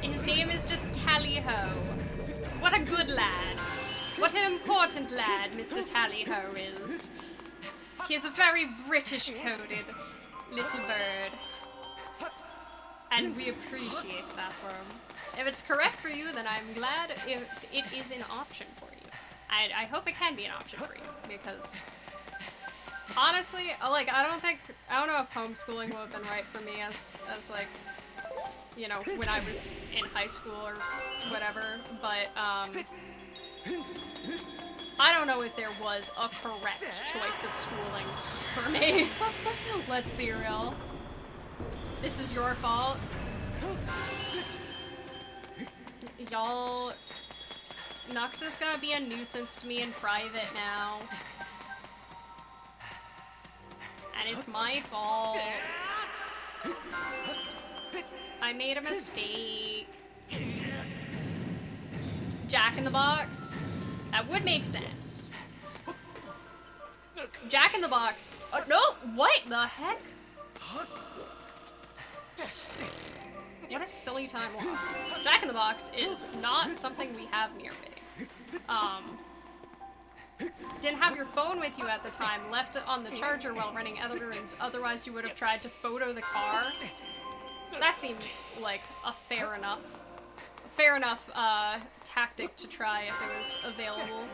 S1: His name is just Tally-Ho. What a good lad. What an important lad Mr. Tally-Ho is. He is a very British-coded little bird. And we appreciate that for him. If it's correct for you, then I'm glad if it is an option for you. I hope it can be an option for you, because honestly, like, I don't know if homeschooling would have been right for me as like, you know, when I was in high school or whatever, but, I don't know if there was a correct choice of schooling for me. Let's be real. This is your fault. Y'all, Nux is gonna be a nuisance to me in private now. And it's my fault. I made a mistake. Jack in the Box? That would make sense. Jack in the Box. Oh, no! What the heck? What a silly time loss. Jack in the Box is not something we have near me. Didn't have your phone with you at the time, left it on the charger while running errands, otherwise you would have tried to photo the car. That seems like a fair enough tactic to try if it was available.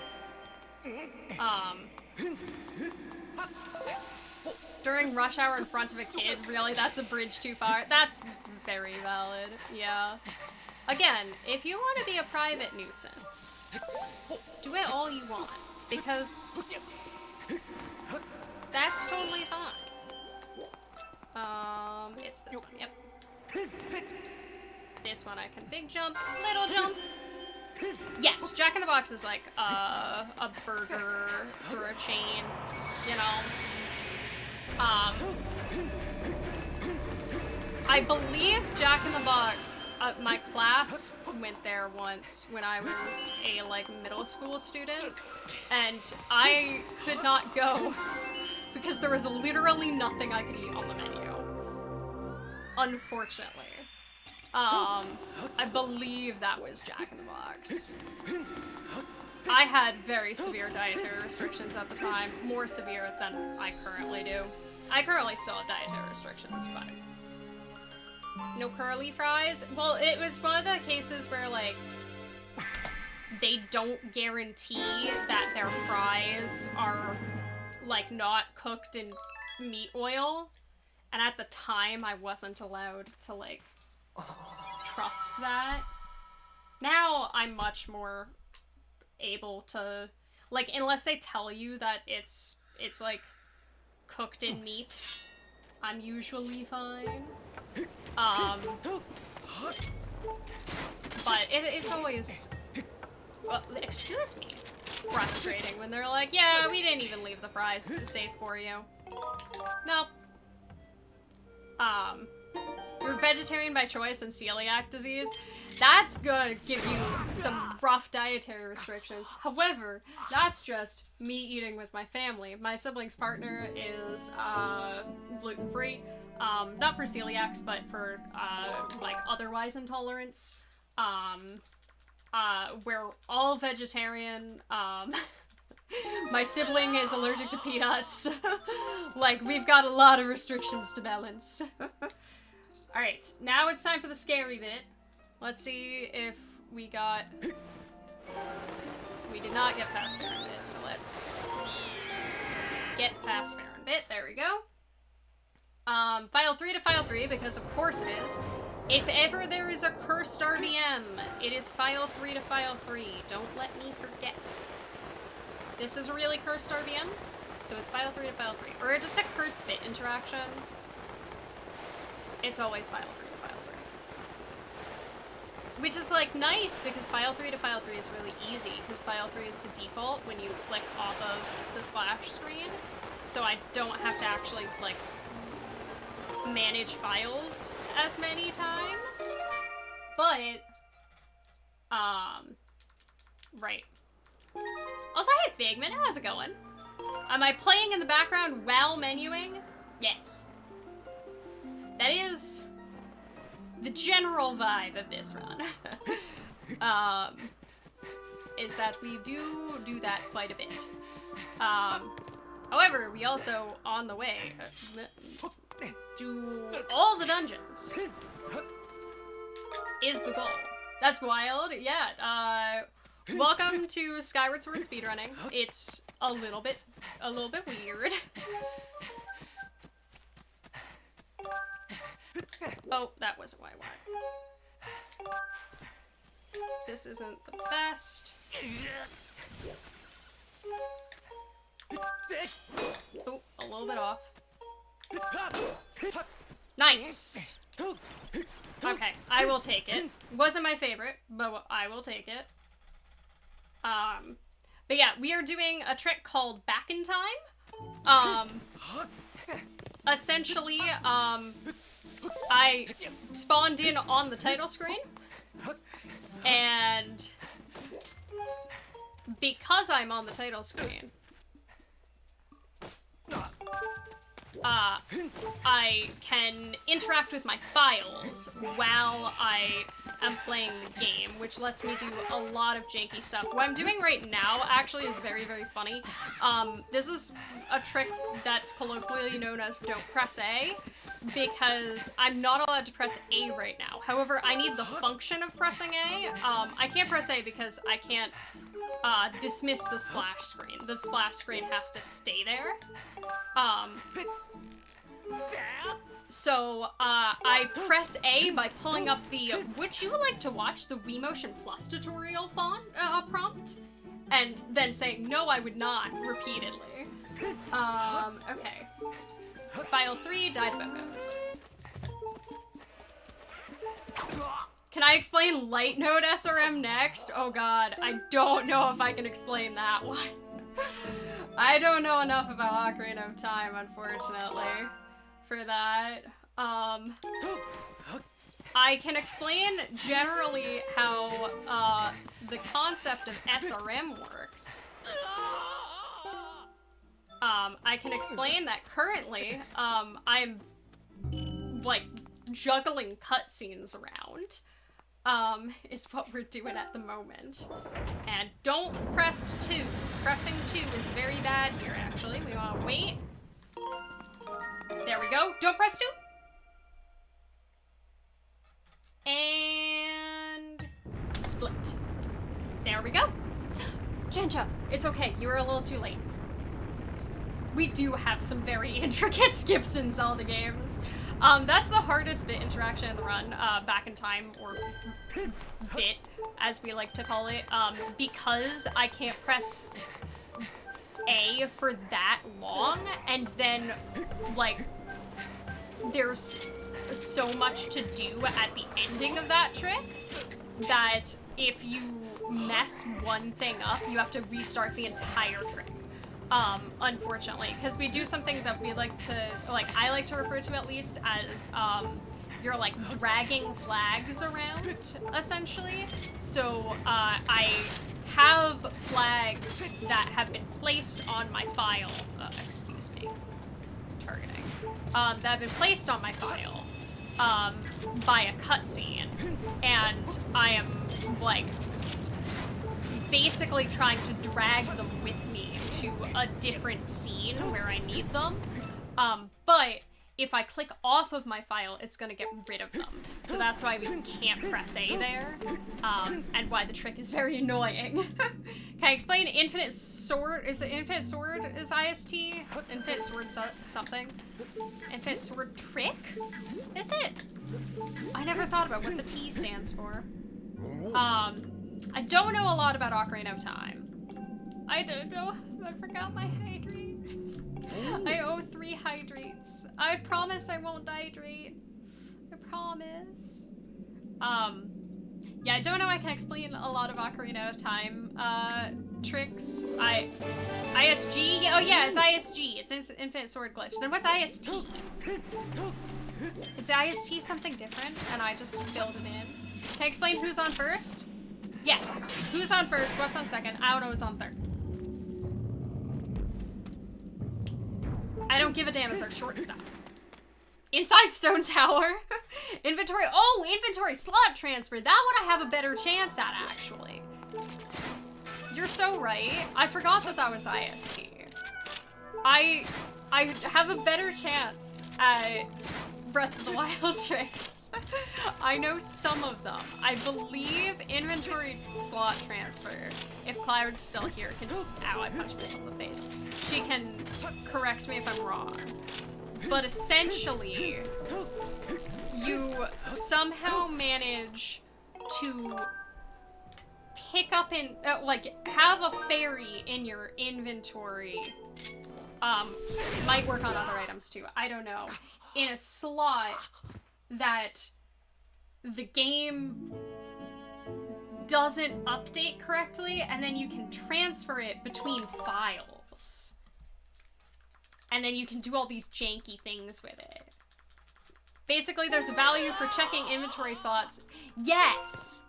S1: During rush hour in front of a kid, really? That's a bridge too far? That's very valid, yeah. Again, if you want to be a private nuisance, do it all you want, because that's totally fine. It's this one, yep. This one I can big jump, little jump. Yes, Jack in the Box is like a burger sort of chain, you know. I believe Jack in the Box, my class went there once when I was a, like, middle school student, and I could not go because there was literally nothing I could eat on the menu. Unfortunately. I believe that was Jack in the Box. I had very severe dietary restrictions at the time, more severe than I currently do. I currently still have dietary restrictions, but no curly fries? Well, it was one of the cases where, like, they don't guarantee that their fries are, like, not cooked in meat oil, and at the time I wasn't allowed to, like, trust that. Now I'm much more able to, like, unless they tell you that it's like cooked in meat, I'm usually fine. But it's always, well, excuse me, frustrating when they're like, yeah, we didn't even leave the fries safe for you. Nope. You're vegetarian by choice and celiac disease. That's gonna give you some rough dietary restrictions. However, that's just me eating with my family. My sibling's partner is gluten-free. Not for celiacs, but for like otherwise intolerance. We're all vegetarian. My sibling is allergic to peanuts. Like, we've got a lot of restrictions to balance. Alright, now it's time for the scary bit. Let's see if we got... We did not get past Fair and Bit, so let's get past Fair and Bit. There we go. File 3 to File 3, because of course it is. If ever there is a cursed RVM, it is File 3 to File 3. Don't let me forget. This is a really cursed RVM, so it's File 3 to File 3. Or just a cursed bit interaction. It's always File 3 to File 3. Which is, like, nice, because File 3 to File 3 is really easy, because File 3 is the default when you click off of the splash screen. So I don't have to actually, like, manage files as many times. But, right. Also, hey Figment, how's it going? Am I playing in the background while menuing? Yes. That is the general vibe of this run. Is that we do that quite a bit. However, we also, on the way, do all the dungeons. Is the goal. That's wild. Yeah, welcome to Skyward Sword speedrunning. It's a little bit weird. Oh, that wasn't what I wanted. This isn't the best. Oh, a little bit off. Nice! Okay, I will take it. Wasn't my favorite, but I will take it. But yeah, we are doing a trick called Back in Time. Essentially, I spawned in on the title screen, and because I'm on the title screen, I can interact with my files while I am playing the game, which lets me do a lot of janky stuff. What I'm doing right now actually is very, very funny. This is a trick that's colloquially known as don't press A, because I'm not allowed to press A right now. However, I need the function of pressing A. I can't press A because I can't dismiss the splash screen. The splash screen has to stay there. So, I press A by pulling up the, would you like to watch the Wii Motion Plus tutorial prompt? And then saying, no, I would not, repeatedly. Okay. File 3, Died Bocos. Can I explain Light Node SRM next? Oh god, I don't know if I can explain that one. I don't know enough about Ocarina of Time, unfortunately, for that. I can explain generally how the concept of SRM works. I can explain that currently, I'm, like, juggling cutscenes around, is what we're doing at the moment. And don't press 2. Pressing 2 is very bad here, actually. We want to wait. There we go. Don't press 2. And split. There we go. Ginger, it's okay. You were a little too late. We do have some very intricate skips in Zelda games. That's the hardest bit interaction in the run, back in time, or bit, as we like to call it, because I can't press A for that long, and then, like, there's so much to do at the ending of that trick, that if you mess one thing up, you have to restart the entire trick. Unfortunately, because we do something that we like to, like, I like to refer to at least as, you're, like, dragging flags around, essentially. So, I have flags that have been placed on my file, excuse me, targeting, that have been placed on my file, by a cutscene, and I am, like, basically trying to drag them with me to a different scene where I need them, but if I click off of my file, it's gonna get rid of them. So that's why we can't press A there, and why the trick is very annoying. Can I explain Infinite Sword? Is it Infinite Sword is IST? Infinite Sword something? Infinite Sword Trick? Is it? I never thought about what the T stands for. I don't know a lot about Ocarina of Time. I don't know. I forgot my hydrate. I owe 3 hydrates. I promise I won't dehydrate. I promise. Yeah, I don't know I can explain a lot of Ocarina of Time, tricks. ISG? Yeah, oh yeah, it's ISG. It's Infinite Sword Glitch. Then what's IST? Is IST something different and I just filled it in? Can I explain who's on first? Yes. Who's on first? What's on second? I don't know who's on third. I don't give a damn, it's our short stuff. Inside Stone Tower. Inventory. Oh, inventory slot transfer. That one I have a better chance at, actually. You're so right. I forgot that that was IST. I have a better chance at Breath of the Wild tricks. I know some of them. I believe inventory slot transfer, if Cloud's still here, can, ow, I punched myself in the face. She can correct me if I'm wrong. But essentially, you somehow manage to pick up in, like, have a fairy in your inventory. Might work on other items too, I don't know. In a slot that the game doesn't update correctly, and then you can transfer it between files. And then you can do all these janky things with it. Basically, there's a value for checking inventory slots. Yes!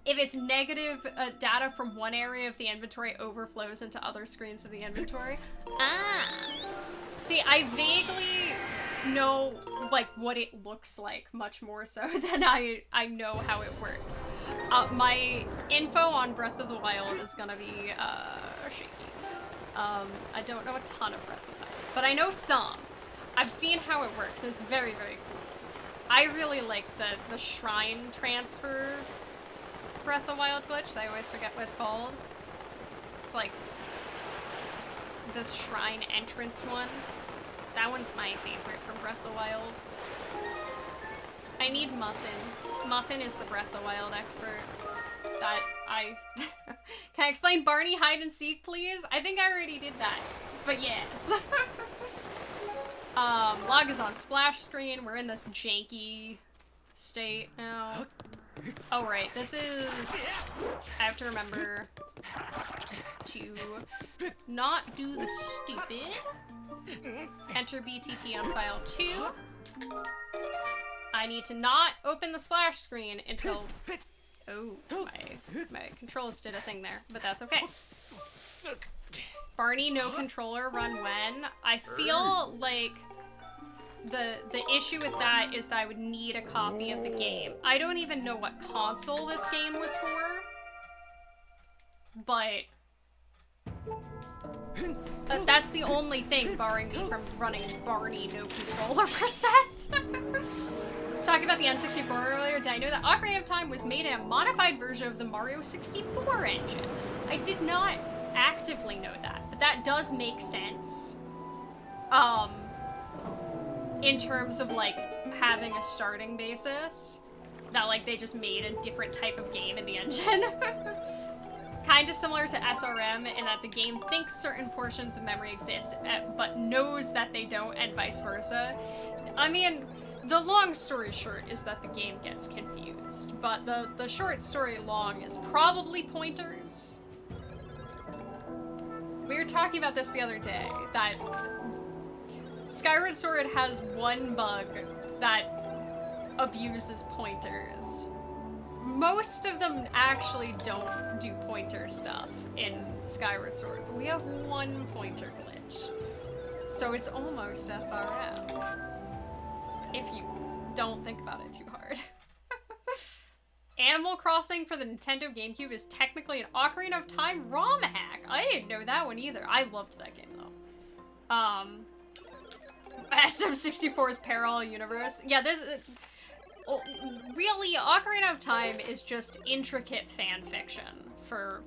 S1: If it's negative, data from one area of the inventory overflows into other screens of the inventory. Ah! See, I vaguely know, like, what it looks like, much more so than I know how it works. My info on Breath of the Wild is gonna be, shaky. I don't know a ton of Breath of the Wild, but I know some. I've seen how it works, and it's very, very cool. I really like the shrine transfer Breath of the Wild glitch. I always forget what it's called. It's like the shrine entrance one. That one's my favorite from Breath of the Wild. I need Muffin. Muffin is the Breath of the Wild expert. That I... Can I explain Barney hide and seek, please? I think I already did that, but yes. Log is on splash screen. We're in this janky state now. Oh, right. This is... I have to remember to not do the stupid. Enter BTT on file 2. I need to not open the splash screen until... Oh, my controls did a thing there, but that's okay. Barney, no controller, run when? I feel like the issue with that is that I would need a copy of the game. I don't even know what console this game was for, but that's the only thing barring me from running Barney no controller percent. Talking about the N64 earlier, did I know that Ocarina of Time was made in a modified version of the Mario 64 engine? I did not actively know that, but that does make sense. In terms of, like, having a starting basis, that, like, they just made a different type of game in the engine. Kinda similar to SRM in that the game thinks certain portions of memory exist, but knows that they don't, and vice versa. I mean, the long story short is that the game gets confused, but the short story long is probably pointers. We were talking about this the other day, that Skyward Sword has one bug that abuses pointers. Most of them actually don't do pointer stuff in Skyward Sword, but we have one pointer glitch. So it's almost SRM. If you don't think about it too hard. Animal Crossing for the Nintendo GameCube is technically an Ocarina of Time ROM hack. I didn't know that one either. I loved that game though. SM64's Parallel Universe. Yeah, this really, Ocarina of Time is just intricate fan fiction for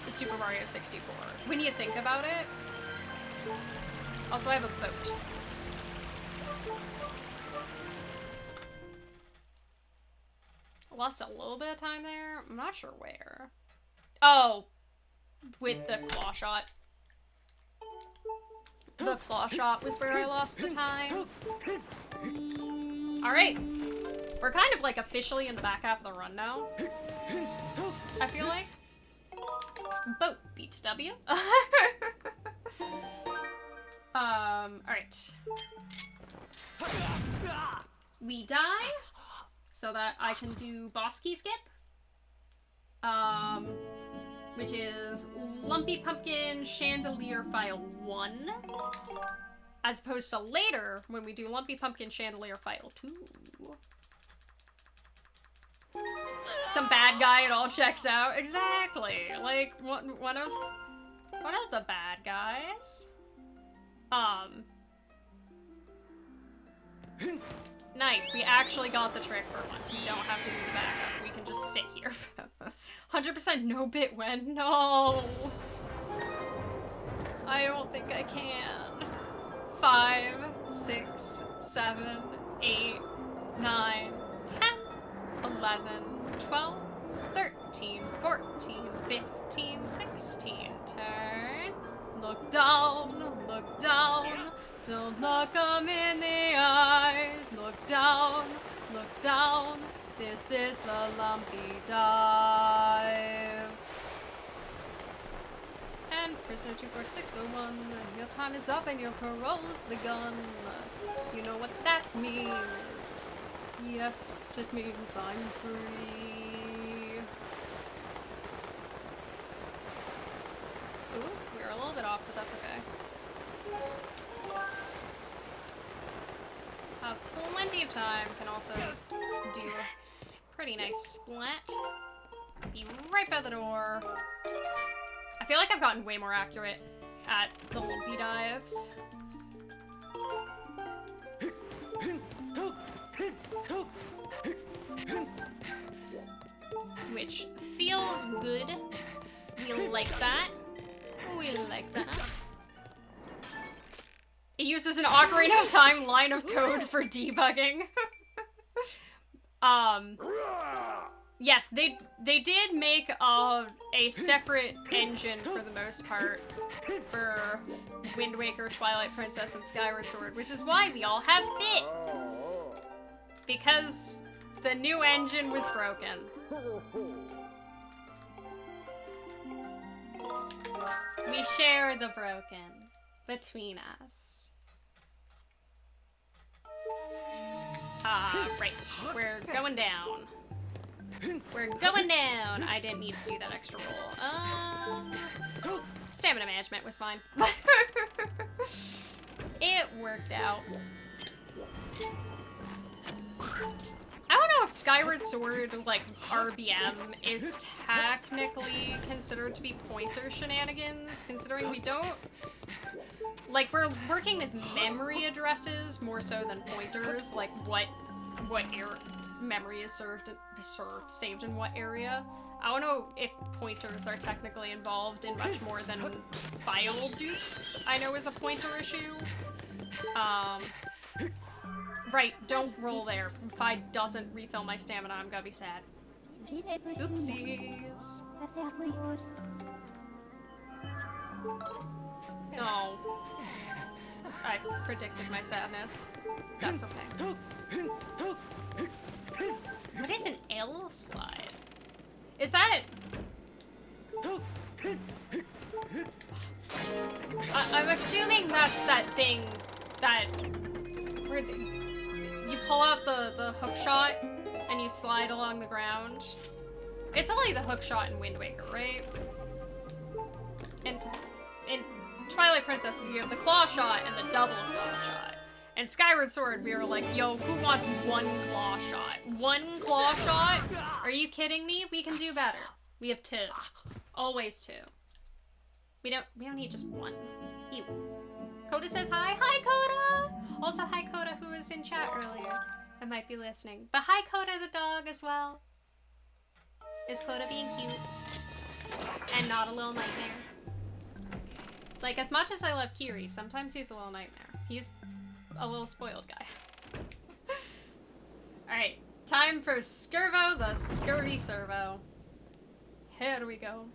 S1: Super Mario 64. When you think about it. Also, I have a boat. Lost a little bit of time there. I'm not sure where. Oh, with the claw shot. The claw shot was where I lost the time. Alright. We're kind of like officially in the back half of the run now. I feel like. Boat beats W. Alright. We die. So that I can do boss key skip. Which is Lumpy Pumpkin Chandelier File 1. As opposed to later, when we do Lumpy Pumpkin Chandelier File 2. Some bad guy, it all checks out. Exactly. Like, one of the bad guys. Nice, we actually got the trick for once. We don't have to do the backup. We can just sit here. 100% no bit when. No! I don't think I can. 5, 6, 7, 8, 9, 10, 11, 12, 13, 14, 15, 16. Turn. Look down, look down. Don't look 'em in the eye. Look down, look down. This is the lumpy dive. And prisoner 24601, your time is up and your parole's begun. You know what that means. Yes, it means I'm free. Ooh, we're a little bit off, but that's okay. Plenty of time. Can also do a pretty nice splat. Be right by the door. I feel like I've gotten way more accurate at the lumpy dives. Which feels good. We like that. We like that. It uses an Ocarina of Time line of code for debugging. Yes, they did make a separate engine for the most part for Wind Waker, Twilight Princess, and Skyward Sword, which is why we all have Bit. Because the new engine was broken. We share the broken between us. Right. We're going down. We're going down! I didn't need to do that extra roll. Stamina management was fine. It worked out. I don't know if Skyward Sword, like, RBM is technically considered to be pointer shenanigans, considering we don't... Like, we're working with memory addresses more so than pointers, like what memory is saved in what area. I don't know if pointers are technically involved in much more than file dupes, I know is a pointer issue. Right, don't roll there. If I doesn't refill my stamina, I'm gonna be sad. Oopsies. No. I predicted my sadness. That's okay. What is an L slide? Is that... I'm assuming that's that thing that... Where you pull out the hook shot and you slide along the ground. It's only the hook shot in Wind Waker, right? And in Twilight Princess, you have the claw shot and the double claw shot. And Skyward Sword, we were like, yo, who wants one claw shot? One claw shot? Are you kidding me? We can do better. We have two. Always two. We don't need just one. Ew. Coda says hi. Hi, Coda! Also, hi, Coda, who was in chat earlier. I might be listening. But hi, Coda the dog, as well. Is Coda being cute? And not a little nightmare? Like, as much as I love Kiri, sometimes he's a little nightmare. He's a little spoiled guy. Alright, time for Skirvo, the Scurvy Servo. Here we go.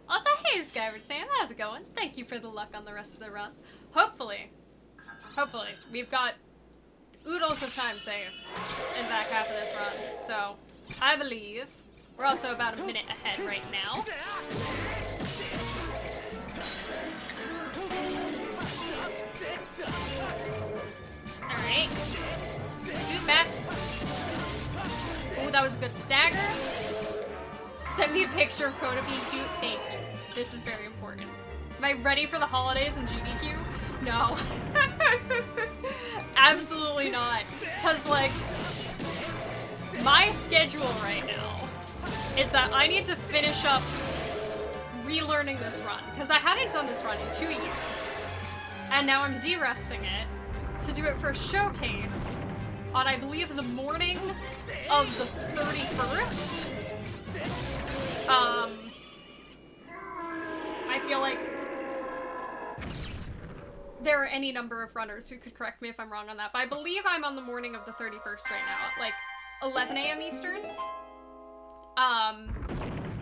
S1: Also, hey, Skyward Sam, how's it going? Thank you for the luck on the rest of the run. Hopefully, we've got oodles of time saved in the back half of this run. So, I believe we're also about a minute ahead right now. Alright. Scoot back. Oh, that was a good stagger. Send me a picture of Coda being cute. Thank you. This is very important. Am I ready for the holidays in GDQ? No. Absolutely not. Because, like, my schedule right now is that I need to finish up relearning this run. Because I hadn't done this run in 2 years. And now I'm derusting it to do it for a showcase on, I believe, the morning of the 31st. I feel like there are any number of runners who could correct me if I'm wrong on that, but I believe I'm on the morning of the 31st right now at like 11 a.m. Eastern,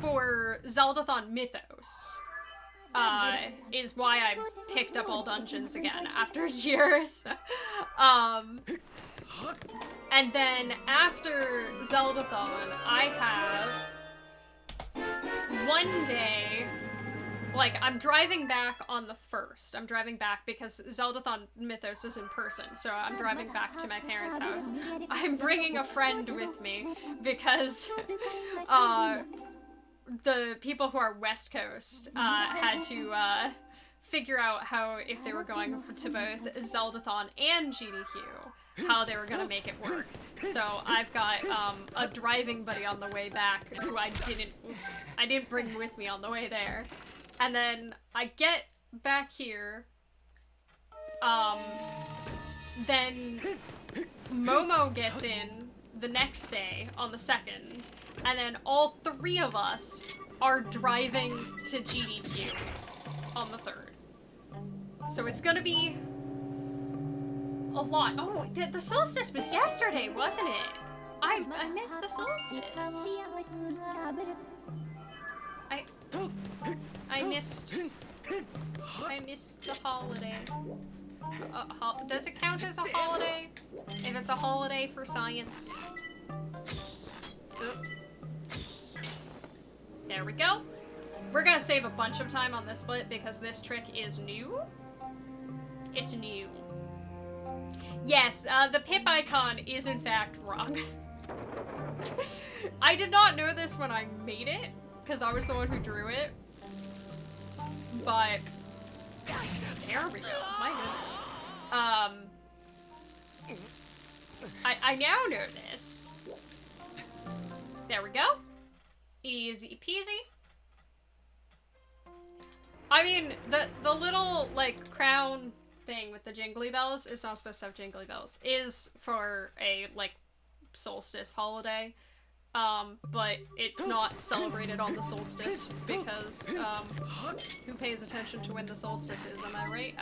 S1: for Zeldathon Mythos, is why I picked up all dungeons again after years. And then after Zeldathon, I have one day, like, I'm driving back on the 1st. I'm driving back because Zeldathon Mythos is in person, so I'm driving back to my parents' house. I'm bringing a friend with me because the people who are West Coast had to figure out how, if they were going to both Zeldathon and GDQ, how they were gonna make it work. So I've got a driving buddy on the way back who I didn't bring with me on the way there. And then I get back here, then Momo gets in the next day on the 2nd, and then all 3 of us are driving to GDQ on the 3rd. So it's gonna be a lot. Oh, the solstice was yesterday, wasn't it? I missed the solstice. I missed the holiday. Does it count as a holiday? If it's a holiday for science. Oop. There we go. We're gonna save a bunch of time on this split because this trick is new. It's new. Yes, the pip icon is in fact wrong. I did not know this when I made it, because I was the one who drew it. But there we go. My goodness. I now know this. There we go. Easy peasy. I mean, the little, like, crown thing with the jingly bells, it's not supposed to have jingly bells, is for a, like, solstice holiday. But it's not celebrated on the solstice because, who pays attention to when the solstice is, am I right?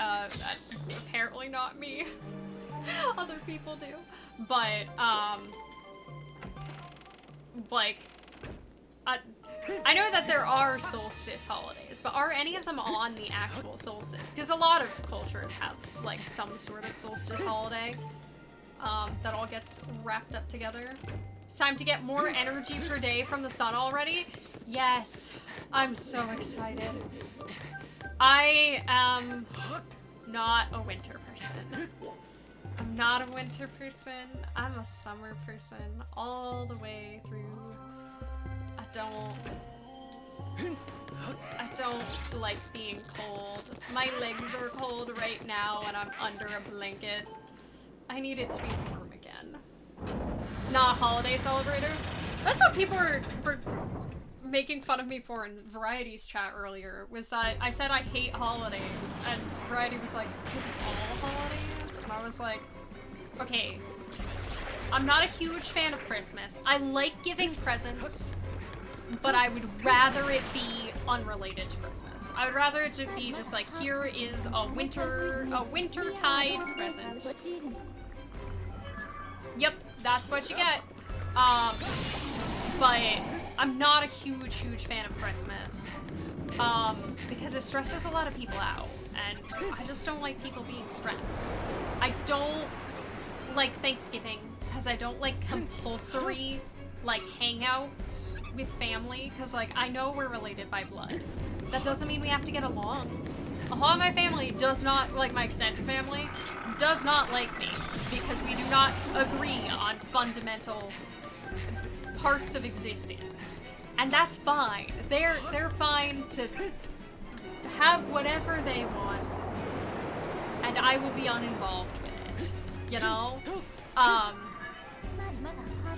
S1: Apparently not me. Other people do. But, like, I know that there are solstice holidays, but are any of them on the actual solstice? Because a lot of cultures have, like, some sort of solstice holiday, that all gets wrapped up together. It's time to get more energy per day from the sun already? Yes, I'm so excited. I am not a winter person. I'm not a winter person. I'm a summer person all the way through. I don't like being cold. My legs are cold right now and I'm under a blanket. I need it to be warm again. Not a holiday celebrator. That's what people were making fun of me for in Variety's chat earlier, was that I said I hate holidays, and Variety was like, maybe all holidays? And I was like, okay, I'm not a huge fan of Christmas. I like giving presents, but I would rather it be unrelated to Christmas. I would rather it be just like, here is a wintertide present. Yep, that's what you get. But I'm not a huge fan of Christmas. Because it stresses a lot of people out, and I just don't like people being stressed. I don't like Thanksgiving, because I don't like compulsory, like, hangouts with family, because, like, I know we're related by blood. That doesn't mean we have to get along. A lot of my family does not, like my extended family, does not like me, because we do not agree on fundamental parts of existence. And that's fine. They're fine to have whatever they want, and I will be uninvolved with it, you know?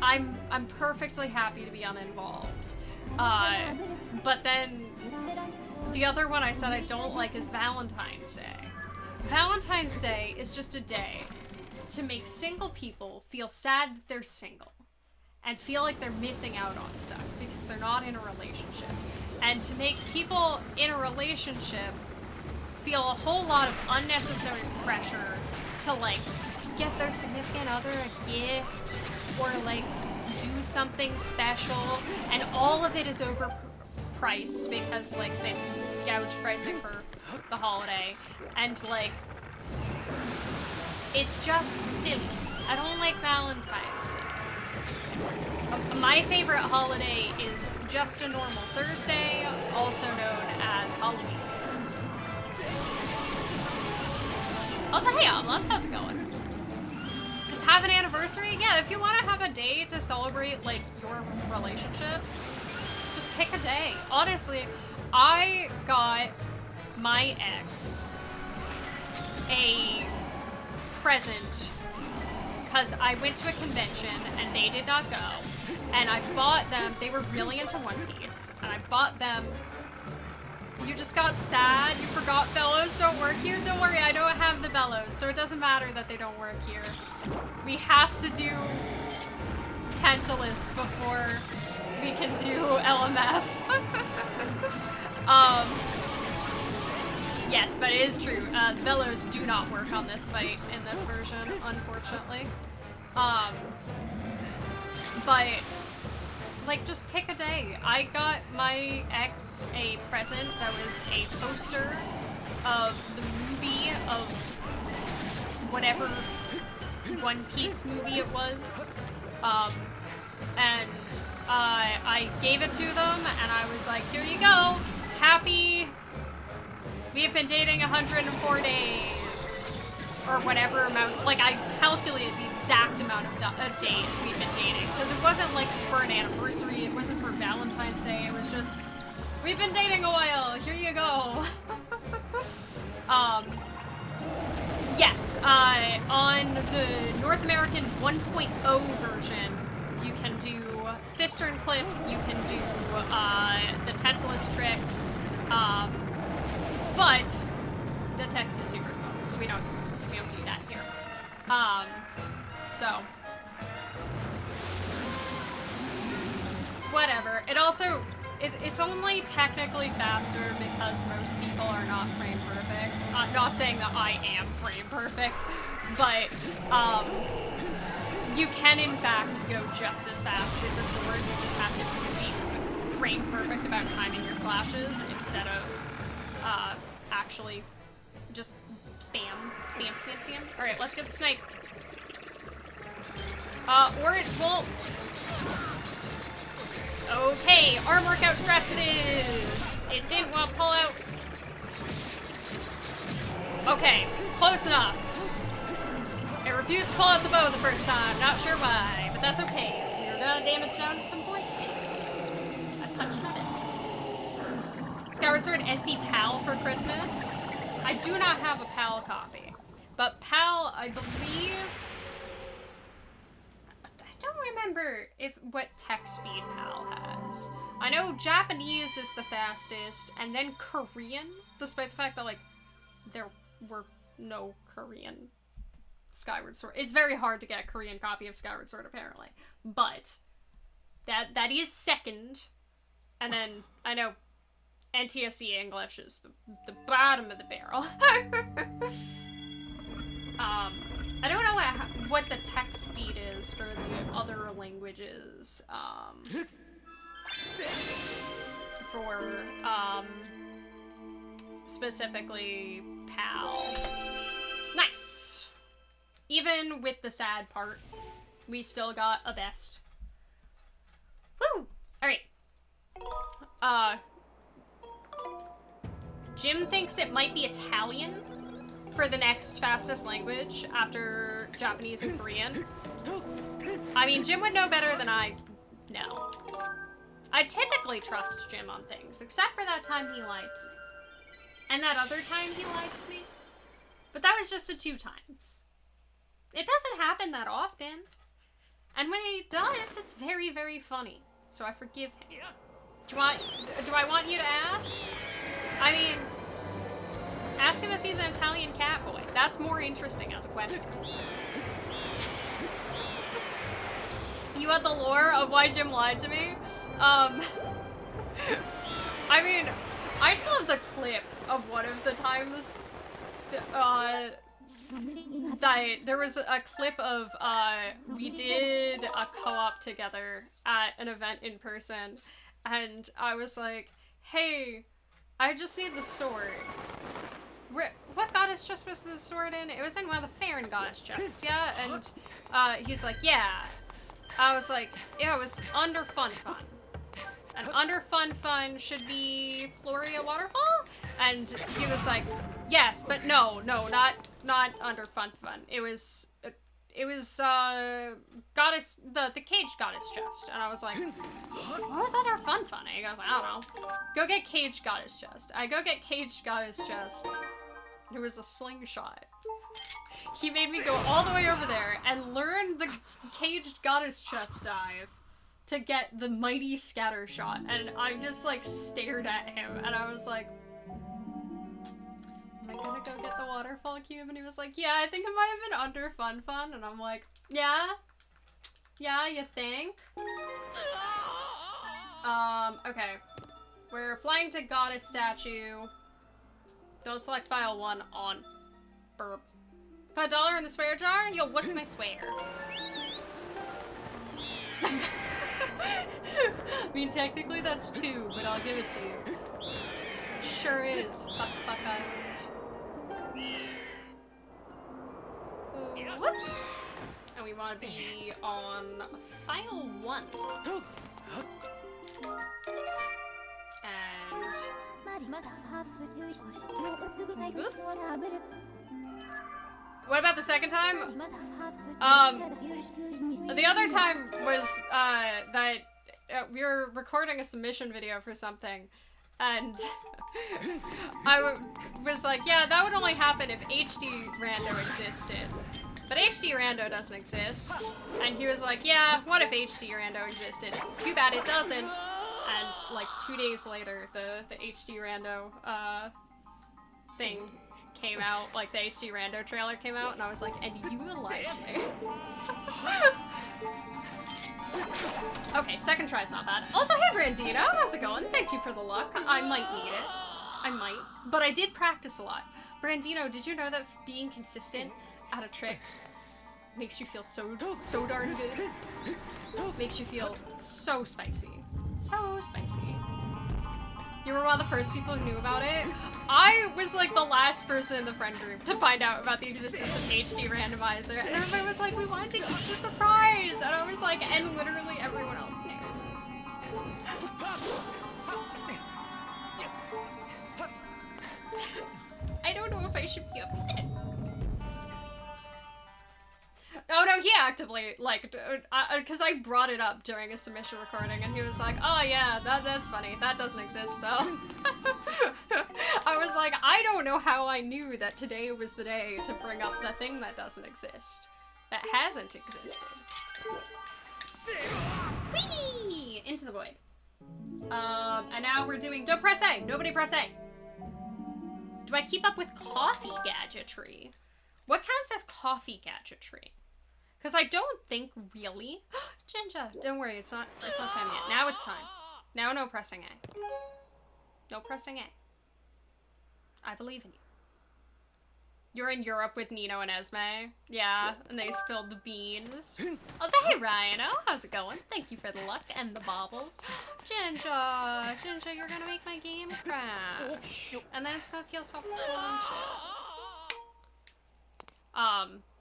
S1: I'm perfectly happy to be uninvolved. But then the other one I said I don't like is Valentine's Day. Valentine's Day is just a day to make single people feel sad that they're single and feel like they're missing out on stuff because they're not in a relationship. And to make people in a relationship feel a whole lot of unnecessary pressure to, like, get their significant other a gift or, like, do something special, and all of it is overpriced because, like, they gouge pricing for the holiday, and, like, it's just silly. I don't like Valentine's Day. My favorite holiday is just a normal Thursday, also known as Halloween. Also, hey, Amla, how's it going? Just have an anniversary? Yeah, if you want to have a day to celebrate, like, your relationship, just pick a day. Honestly, I got my ex a present because I went to a convention and they did not go. And I bought them, they were really into One Piece, and I bought them. You just got sad? You forgot bellows don't work here? Don't worry, I don't have the bellows, so it doesn't matter that they don't work here. We have to do Tantalus before we can do LMF. Yes, but it is true. The bellows do not work on this fight in this version, unfortunately. But, like, just pick a day. I got my ex a present that was a poster of the movie of whatever One Piece movie it was. And I gave it to them, and I was like, here you go. Happy... We have been dating 104 days. or whatever amount, like I calculated the exact amount of days we've been dating, because it wasn't like for an anniversary, it wasn't for Valentine's Day, it was just, we've been dating a while, here you go. Yes, on the North American 1.0 version, you can do Cistern Cliff, you can do the Tantalus trick, but the text is super slow, so we don't do that here. So whatever. It also it's only technically faster because most people are not frame perfect. Not saying that I am frame perfect, but you can in fact go just as fast with the sword. You just have to be frame perfect about timing your slashes instead of actually just spam. All right, let's get the snipe. Or it won't. Okay, arm workout strats it is. It didn't want to pull out. Okay, close enough. It refused to pull out the bow the first time. Not sure why, but that's okay. You're gonna damage down at some point. I punched my buttons. Skyward Sword SD PAL for Christmas. I do not have a PAL copy, but PAL, I believe. I don't remember what text speed PAL has. I know Japanese is the fastest, and then Korean, despite the fact that like there were no Korean Skyward Sword. It's very hard to get a Korean copy of Skyward Sword apparently, but that is second, and then I know NTSC English is the bottom of the barrel. I don't know what the text speed is for the other languages. For specifically PAL. Nice. Even with the sad part, we still got a best. Woo! All right. Jim thinks it might be Italian for the next fastest language after Japanese and Korean. I mean, Jim would know better than I know. I typically trust Jim on things, except for that time he lied to me. And that other time he lied to me. But that was just the 2 times. It doesn't happen that often. And when he does, it's very, very funny. So I forgive him. Do I want you to ask? I mean, ask him if he's an Italian cat boy. That's more interesting as a question. You had the lore of why Jim lied to me? I mean, I still have the clip of one of the times that there was a clip of we did a co-op together at an event in person, and I was like, hey, I just need the sword. What goddess chest was the sword in? It was in one of the Farron goddess chests, yeah? And he's like, yeah. I was like, yeah, it was under Fun. And under Fun should be Floria Waterfall? And he was like, yes, but no, not under Fun. It was goddess, the cage goddess chest. And I was like, what was under Fun? And he goes, I don't know. Go get cage goddess chest. I go get cage goddess chest. It was a slingshot. He made me go all the way over there and learn the caged goddess chest dive to get the mighty scatter shot. And I just like stared at him and I was like, am I gonna go get the waterfall cube? And he was like, yeah, I think it might have been under Fun. And I'm like, yeah, you think? Okay. We're flying to goddess statue. Don't select file 1 on burp. Put $1 in the swear jar? Yo, what's my swear? I mean, technically that's 2, but I'll give it to you. Sure is. Fuck Island. Whoop. And we want to be on file 1. And... What about the second time? The other time was that we were recording a submission video for something, and I was like, yeah, that would only happen if HD Rando existed. But HD Rando doesn't exist. And he was like, yeah, what if HD Rando existed? Too bad it doesn't. And like 2 days later, the HD Rando thing came out, like the HD Rando trailer came out, and I was like, and you lied to me. Okay, second try's not bad. Also, hey Brandino, how's it going? Thank you for the luck. I might need it. I might. But I did practice a lot. Brandino, did you know that being consistent at a trick makes you feel so darn good? Makes you feel so spicy. So spicy. You were one of the first people who knew about it. I was like the last person in the friend group to find out about the existence of HD Randomizer, and everybody was like, we wanted to keep the surprise, and I was like, and literally everyone else knew. I don't know if I should be upset. Oh no, he actively, like, because I brought it up during a submission recording, and he was like, oh yeah, that's funny, that doesn't exist though. I was like, I don't know how I knew that today was the day to bring up the thing that doesn't exist. That hasn't existed. Whee! Into the void. And now we're doing, don't press A, nobody press A. Do I keep up with coffee gadgetry? What counts as coffee gadgetry? Because I don't think really. Ginger, don't worry, it's not time yet. Now it's time. Now no pressing A. No pressing A. I believe in you. You're in Europe with Nino and Esme. Yeah, and they spilled the beans. Also, hey Ryan, how's it going? Thank you for the luck and the baubles. Ginger, you're gonna make my game crash. And then it's gonna feel self-conscious.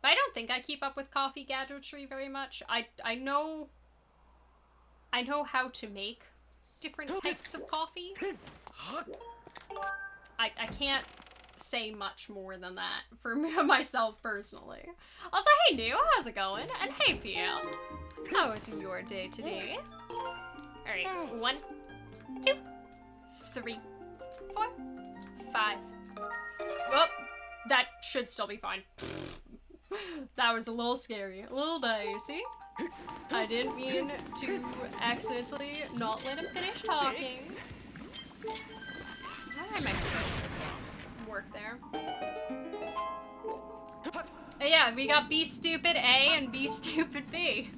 S1: But I don't think I keep up with coffee gadgetry very much. I know how to make different types of coffee. I can't say much more than that for myself personally. Also, hey New, how's it going? And hey PL, how was your day today? Alright, 1, 2, 3, 4, 5. Well, that should still be fine. That was a little scary, a little dicey. I didn't mean to accidentally not let him finish talking. I might work there. Yeah, we got Be Stupid A and Be Stupid B.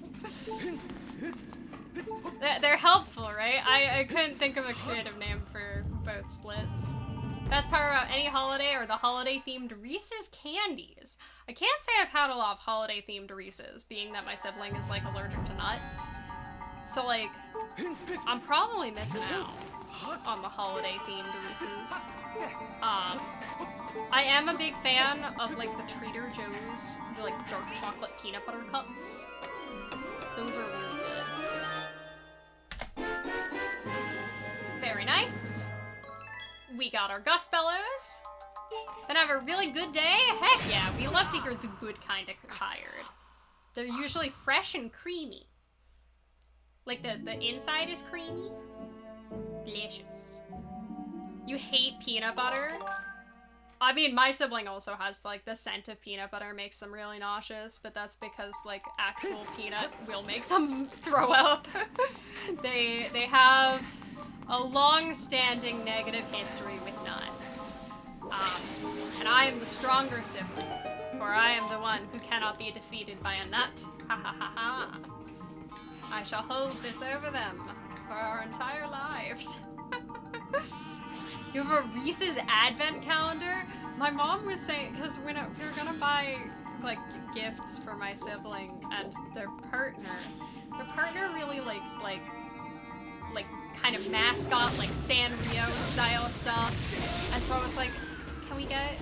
S1: They're helpful, right? I couldn't think of a creative name for both splits. Best part about any holiday are the holiday-themed Reese's candies. I can't say I've had a lot of holiday-themed Reese's, being that my sibling is, like, allergic to nuts. So, like, I'm probably missing out on the holiday-themed Reese's. I am a big fan of, like, the Trader Joe's, like, dark chocolate peanut butter cups. Those are really good. Very nice. We got our Gus Bellows. Gonna have a really good day? Heck yeah, we love to hear the good kind of tired. They're usually fresh and creamy. Like the inside is creamy. Delicious. You hate peanut butter? I mean, my sibling also has, like, the scent of peanut butter makes them really nauseous, but that's because, like, actual peanut will make them throw up. They have a long-standing negative history with nuts. And I am the stronger sibling, for I am the one who cannot be defeated by a nut. Ha ha ha ha. I shall hold this over them for our entire lives. You have a Reese's Advent calendar? My mom was saying, because we were gonna buy, like, gifts for my sibling and their partner really likes, like, kind of mascot, like, Sanrio style stuff. And so I was like, can we get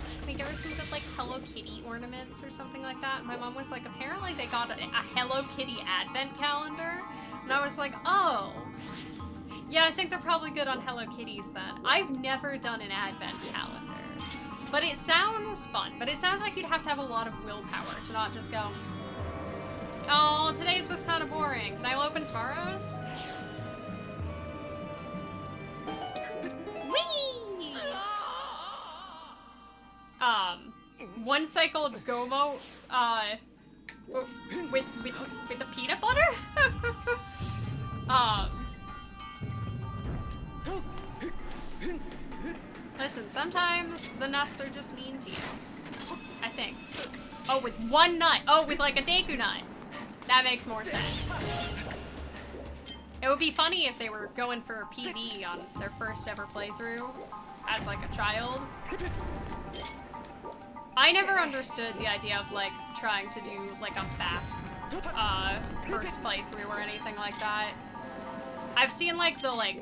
S1: her some good, like, Hello Kitty ornaments or something like that? And my mom was like, apparently they got a Hello Kitty Advent calendar. And I was like, oh. Yeah, I think they're probably good on Hello Kitties then. I've never done an Advent calendar. But it sounds fun. But it sounds like you'd have to have a lot of willpower to not just go, oh, today's was kind of boring. Can I open tomorrow's? Whee! One cycle of Gomo, with the peanut butter? Listen, sometimes the nuts are just mean to you. I think. Oh, with one nut. Oh, with like a Deku nut. That makes more sense. It would be funny if they were going for a PB on their first ever playthrough as like a child. I never understood the idea of like trying to do like a fast first playthrough or anything like that. I've seen like the like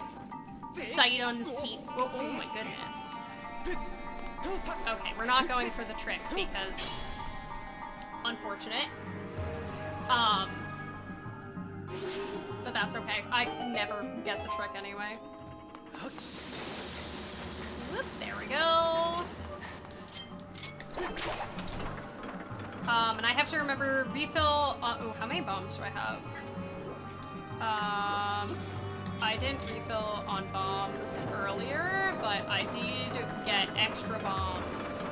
S1: sight unseen. Oh, oh my goodness. Okay, we're not going for the trick because unfortunate. But that's okay. I never get the trick anyway. Whoop, there we go. And I have to remember refill. Oh, how many bombs do I have? I didn't refill on bombs earlier, but I did get extra bombs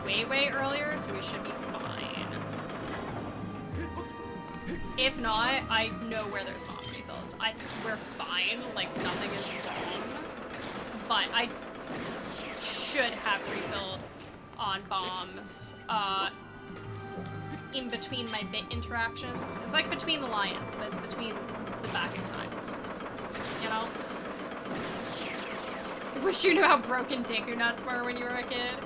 S1: way earlier, so we should be fine. If not, I know where there's bomb refills. We're fine, like nothing is wrong. But I should have refilled on bombs, in between my bit interactions. It's like between the lions, but it's between the back-end times. You know? Wish you knew how broken Deku nuts were when you were a kid.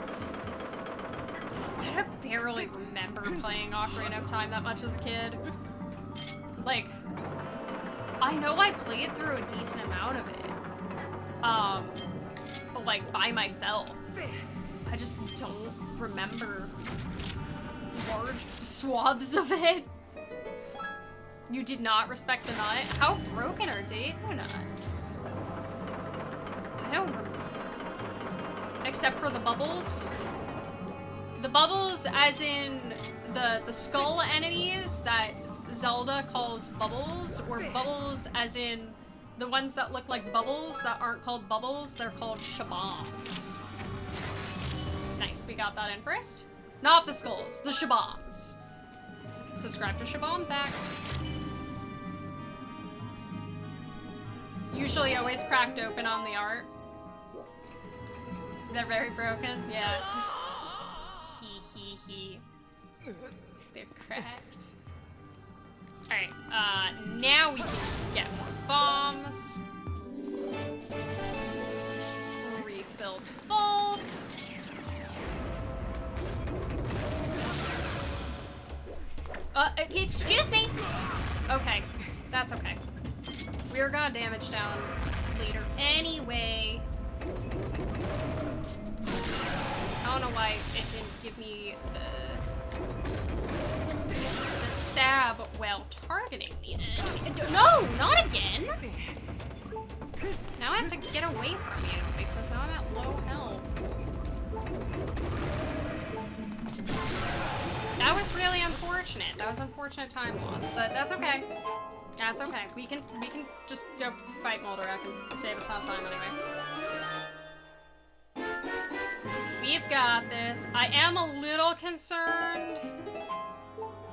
S1: I barely remember playing Ocarina of Time that much as a kid. Like, I know I played through a decent amount of it. But like by myself. I just don't remember large swaths of it. You did not respect the nut? How broken are Deku nuts? I don't remember. Except for the bubbles. The bubbles as in the skull enemies that Zelda calls bubbles, or bubbles as in the ones that look like bubbles that aren't called bubbles, they're called shaboms. Nice, we got that in first. Not the skulls, the shaboms. Subscribe to Shabom Facts. Usually always cracked open on the art. They're very broken, yeah. He. They're cracked. Alright, now we can get more bombs. Refilled full. Excuse me! Okay, that's okay. We're gonna damage down later anyway. I don't know why it didn't give me the stab while targeting the enemy. No, not again! Now I have to get away from you because now I'm at low health. That was really unfortunate. That was unfortunate time loss, but that's okay. That's okay. We can just go fight Moldarak and save a ton of time anyway. We've got this. I am a little concerned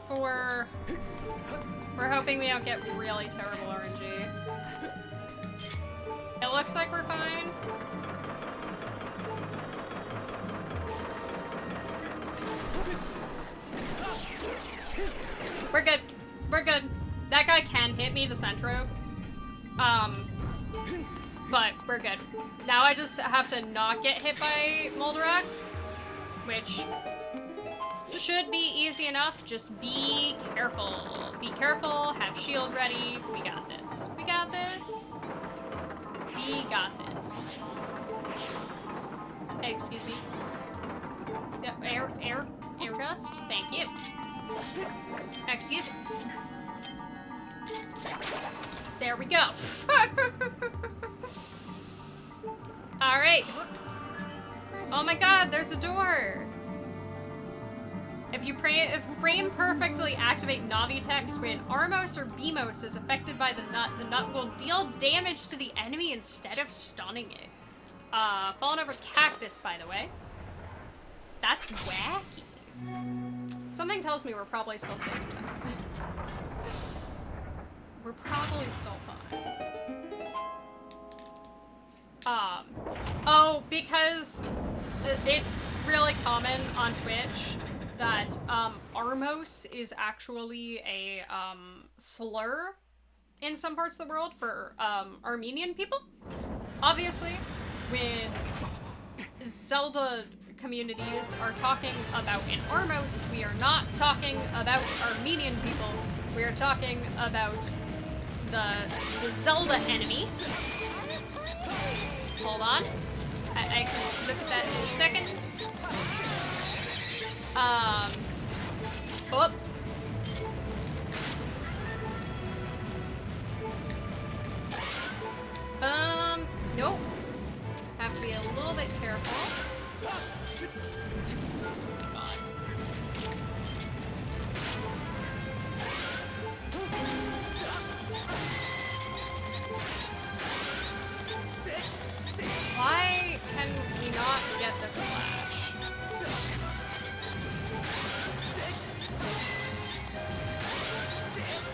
S1: for... We're hoping we don't get really terrible RNG. It looks like we're fine. We're good. We're good. That guy can hit me, the Centro. But we're good. Now I just have to not get hit by Moldarak, which should be easy enough. Just be careful. Be careful. Have shield ready. We got this. We got this. We got this. Excuse me. Air gust? Thank you. Excuse me. There we go. Alright. Oh my god, there's a door! If you frame perfectly activate Navi text when Armos or Beamos is affected by the nut will deal damage to the enemy instead of stunning it. Fallen over cactus, by the way. That's wacky. Something tells me we're probably still saving time. We're probably still fine. Oh, because it's really common on Twitch that Armos is actually a slur in some parts of the world for Armenian people. Obviously, when Zelda communities are talking about in Armos, we are not talking about Armenian people. We are talking about the Zelda enemy. Hold on. I can look at that in a second. Oh. Nope. Have to be a little bit careful. Oh my god. Why can we not get the slash?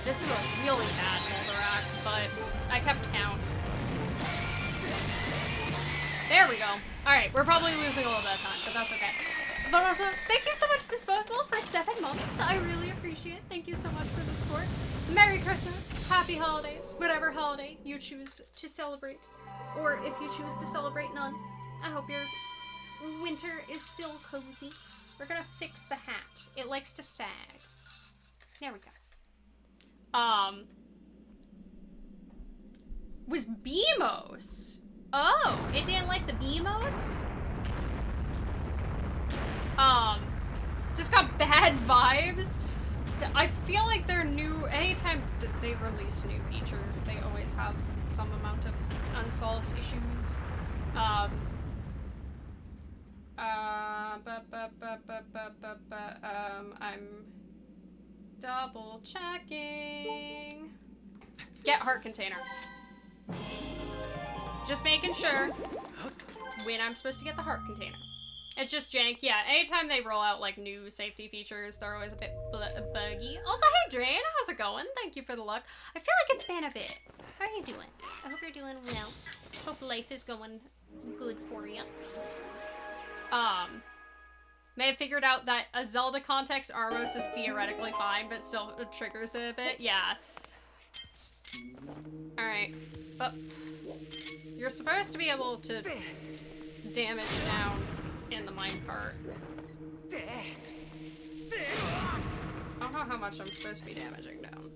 S1: This is a really bad Moldarak, but I kept count. There we go. Alright, we're probably losing a little bit of time, but that's okay. But also, thank you so much, Disposable, for 7 months. I really appreciate it. Thank you so much for the support. Merry Christmas, happy holidays, whatever holiday you choose to celebrate. Or if you choose to celebrate none, I hope your winter is still cozy. We're gonna fix the hat. It likes to sag. There we go. Was Beamos? Oh, it didn't like the Beamos? Just got bad vibes. I feel like they're new, anytime they release new features, they always have some amount of unsolved issues. I'm double checking. Get heart container. Just making sure when I'm supposed to get the heart container. It's just jank. Yeah, anytime they roll out like new safety features, they're always a bit buggy. Also, hey Drain, how's it going? Thank you for the luck. I feel like it's been a bit. How are you doing? I hope you're doing well. Hope life is going good for you. May have figured out that a Zelda context Armos is theoretically fine, but still triggers it a bit. Yeah. Alright. Oh. You're supposed to be able to damage down in the minecart. I don't know how much I'm supposed to be damaging down.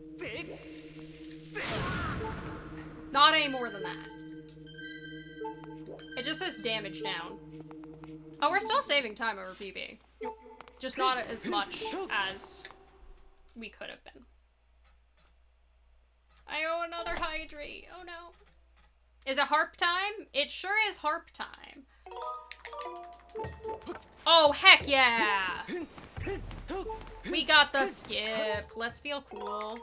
S1: Not any more than that. It just says damage down. Oh, we're still saving time over PB. Just not as much as we could have been. I owe another hydrate. Oh no. Is it harp time? It sure is harp time. Oh, heck yeah! We got the skip. Let's feel cool.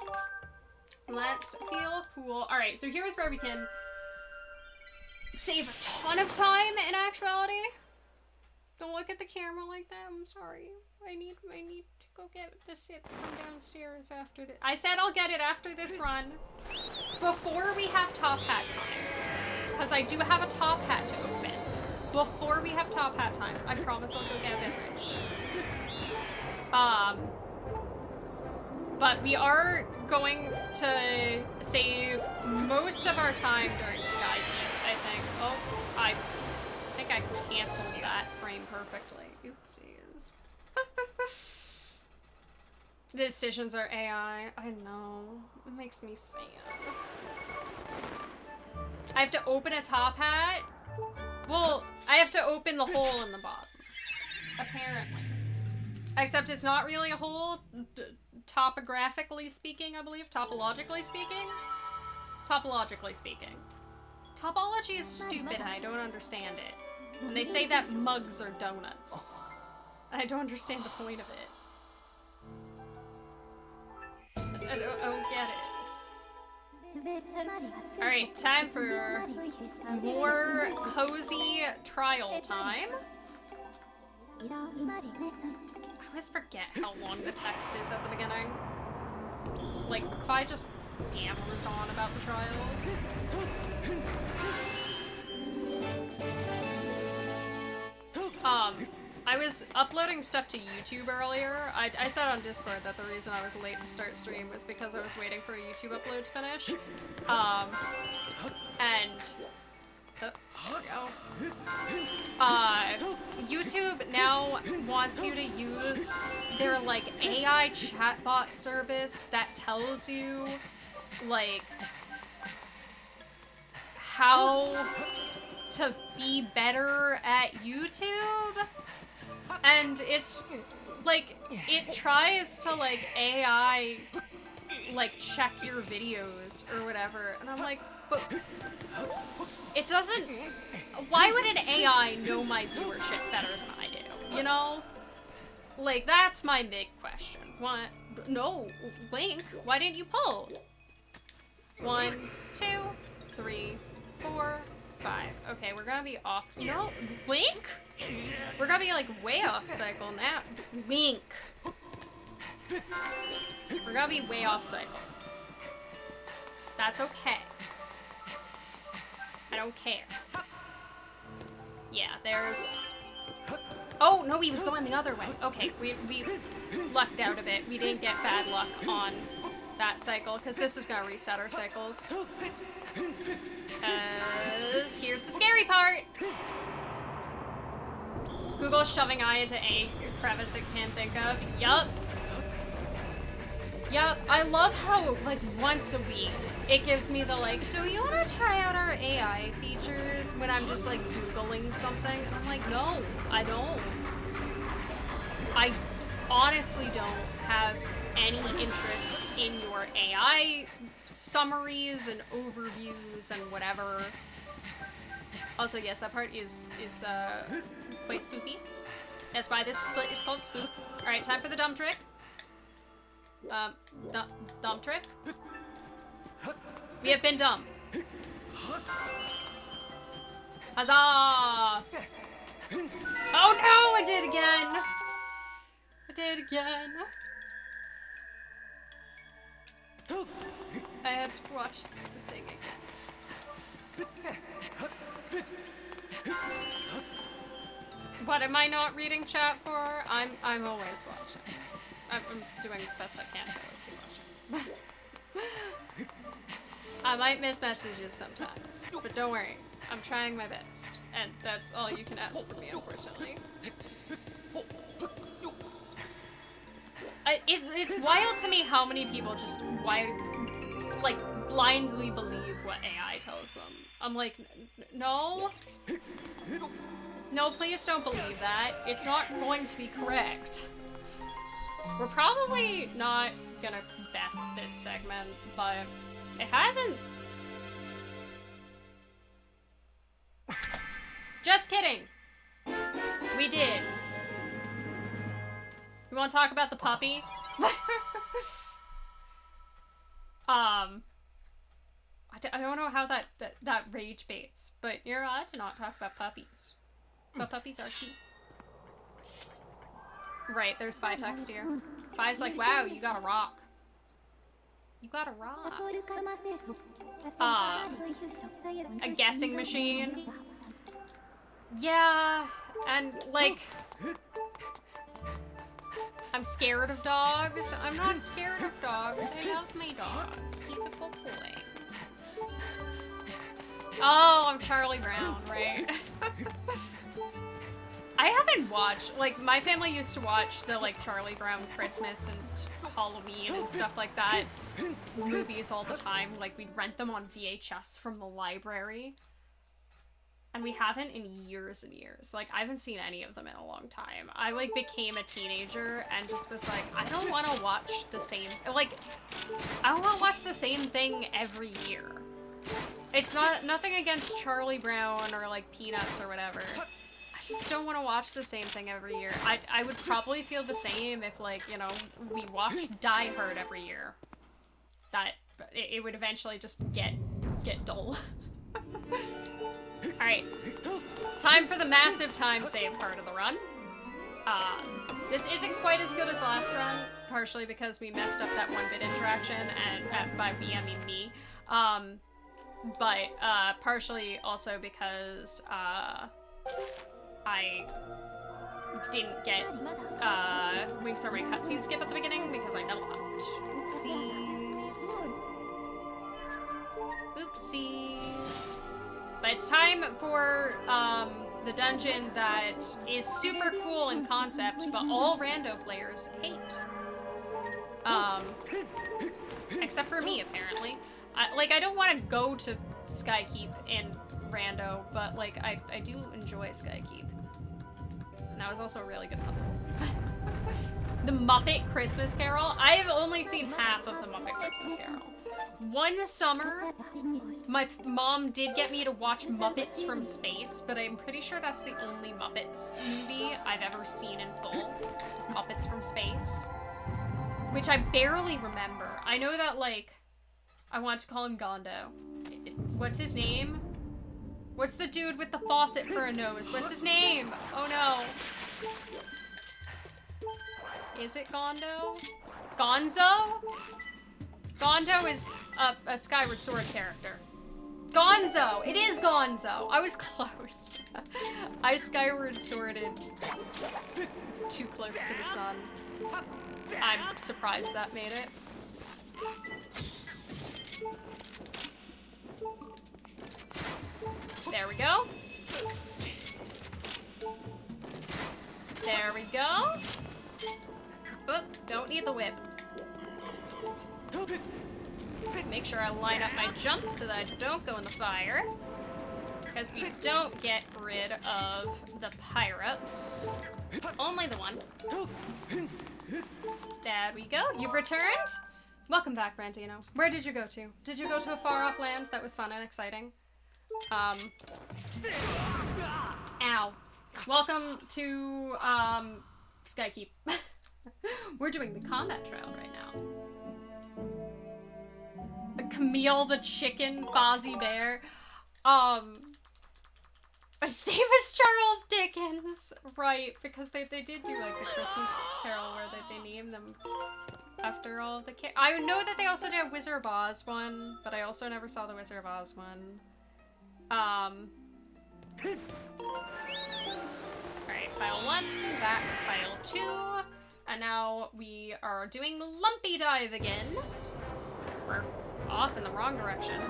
S1: Let's feel cool. Alright, so here's where we can save a ton of time in actuality. Don't look at the camera like that. I'm sorry. I need to go get the sip from downstairs after this. I said I'll get it after this run. Before we have top hat time. Because I do have a top hat to open. Before we have top hat time, I promise I'll go get a beverage. But we are going to save most of our time during Skypeing, I think. Oh, I think I canceled that frame perfectly. Oopsies. The decisions are AI. I know. It makes me sad. I have to open a top hat? Well, I have to open the hole in the bottom. Apparently. Except it's not really a hole, topographically speaking, I believe. Topologically speaking? Topologically speaking. Topology is stupid and I don't understand it. And they say that mugs are donuts. I don't understand the point of it. I don't get it. Alright, time for more cozy trial time. I always forget how long the text is at the beginning. Like, if I just hammers on about the trials. I was uploading stuff to YouTube earlier. I said on Discord that the reason I was late to start stream was because I was waiting for a YouTube upload to finish. YouTube now wants you to use their, like, AI chatbot service that tells you, like, how to be better at YouTube. And it's, like, it tries to, like, AI, like, check your videos or whatever. And I'm like, but it doesn't... Why would an AI know my viewership better than I do? You know? Like, that's my big question. What? No, Link, why didn't you pull? 1, 2, 3, 4, 5. Okay, we're gonna be off. No, Link? We're gonna be, like, way off cycle now. Link. We're gonna be way off cycle. That's okay. I don't care. Yeah, there's... Oh, no, he was going the other way. Okay, we lucked out a bit. We didn't get bad luck on that cycle, because this is gonna reset our cycles. Here's the scary part. Google shoving eye into any crevice it can think of. Yup. Yup. I love how, like, once a week, it gives me the, like, do you want to try out our AI features when I'm just, like, Googling something? And I'm like, no, I don't. I honestly don't have any interest in your AI summaries and overviews and whatever. Also, yes, that part is quite spooky. That's why this foot is called Spook. Alright, time for the dumb trick. Dumb trick? We have been dumb. Huzzah! Oh no, I did again! I did again. I had to watch the thing again. What am I not reading chat for? I'm always watching. I'm doing the best I can to always keep watching. I might miss messages sometimes, but don't worry. I'm trying my best. And that's all you can ask from me, unfortunately. It's wild to me how many people just like blindly believe what AI tells them. I'm like, no. No, please don't believe that. It's not going to be correct. We're probably not gonna best this segment, but it hasn't... Just kidding! We did. You wanna talk about the puppy? I don't know how that rage baits, but you're allowed to not talk about puppies. But puppies are cute. Right, there's Fi text here. Fi's like, wow, you got a rock. You got a rock. A guessing machine. Yeah, and like... I'm scared of dogs. I'm not scared of dogs. I love my dog. He's a good boy. Oh, I'm Charlie Brown, right? I haven't watched, like, my family used to watch the, like, Charlie Brown Christmas and Halloween and stuff like that movies all the time. Like, we'd rent them on VHS from the library. And we haven't in years and years. Like, I haven't seen any of them in a long time. I, like, became a teenager and just was like, I don't want to watch the same... Like, I don't want to watch the same thing every year. It's nothing against Charlie Brown or, like, Peanuts or whatever. just don't want to watch the same thing every year. I would probably feel the same if, like, you know, we watched Die Hard every year. That it would eventually just get dull. Alright. Time for the massive time save part of the run. This isn't quite as good as the last run, partially because we messed up that 1-bit interaction, and by we, I mean me. But partially also because I didn't get Wings Armory cutscene skip at the beginning because I don't. Oopsies. Oopsies. But it's time for the dungeon that is super cool in concept, but all rando players hate. Except for me, apparently. Like, I don't want to go to Skykeep in rando, but, like, I do enjoy Skykeep. And that was also a really good puzzle. The Muppet Christmas Carol? I have only seen half of the Muppet Christmas Carol. One summer, my mom did get me to watch Muppets from Space, but I'm pretty sure that's the only Muppets movie I've ever seen in full, is Muppets from Space. Which I barely remember. I know that, like, I want to call him Gondo. What's his name? What's the dude with the faucet for a nose? What's his name? Oh no. Is it Gondo? Gonzo? Gondo is a Skyward Sword character. Gonzo! It is Gonzo! I was close. I Skyward Sworded too close to the sun. I'm surprised that made it. There we go. There we go. Oop, don't need the whip. Make sure I line up my jumps so that I don't go in the fire. Because we don't get rid of the pyre-ups. Only the one. There we go. You've returned? Welcome back, Brandino. Where did you go to? Did you go to a far-off land that was fun and exciting? Ow. Welcome to, Skykeep. We're doing the combat trial right now. Camille the chicken, Fozzie Bear. Same as Charles Dickens. Right, because they did do, like, the Christmas Carol where they named them after all of the I know that they also did a Wizard of Oz one, but I also never saw the Wizard of Oz one. Alright, file 1, back file 2, and now we are doing the Lumpy Dive again. We're off in the wrong direction.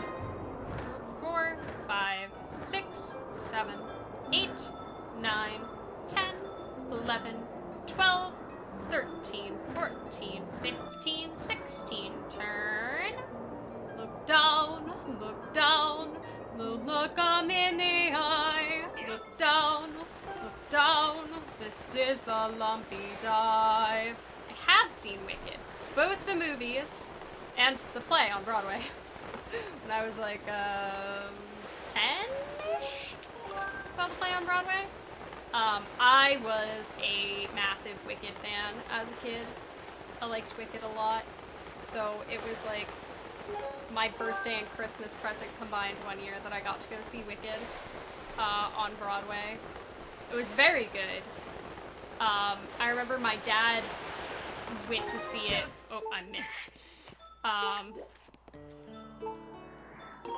S1: 4, 5, 6, 7, 8, 9, 10, 11, 12, 13, 14, 15, 16. Turn. Look down, look down. Look 'em in the eye. Look down, look down. This is the Lumpy Dive. I have seen Wicked. Both the movies and the play on Broadway. When I was like, 10-ish? Saw the play on Broadway. I was a massive Wicked fan as a kid. I liked Wicked a lot. So it was like my birthday and Christmas present combined one year that I got to go see Wicked on Broadway. It was very good. I remember my dad went to see it. Oh, I missed.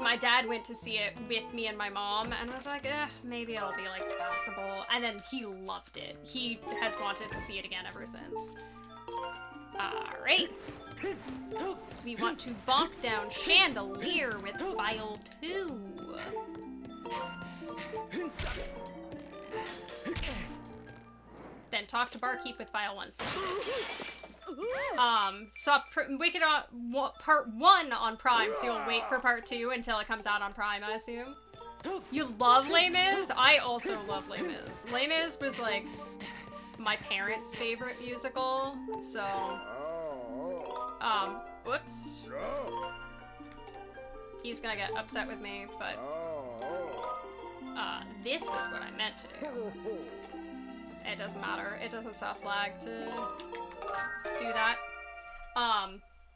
S1: My dad went to see it with me and my mom, and I was like, maybe it'll be, like, passable. And then he loved it. He has wanted to see it again ever since. Alright. We want to bonk down Chandelier with file 2. Then talk to Barkeep with file 1. Saw Wicked on part 1 on Prime, so you'll wait for part 2 until it comes out on Prime, I assume. You love Les Mis? I also love Les Mis. Les Mis was, like, my parents' favorite musical, so... whoops. He's gonna get upset with me, but... This was what I meant to do. It doesn't matter. It doesn't soft lag to do that.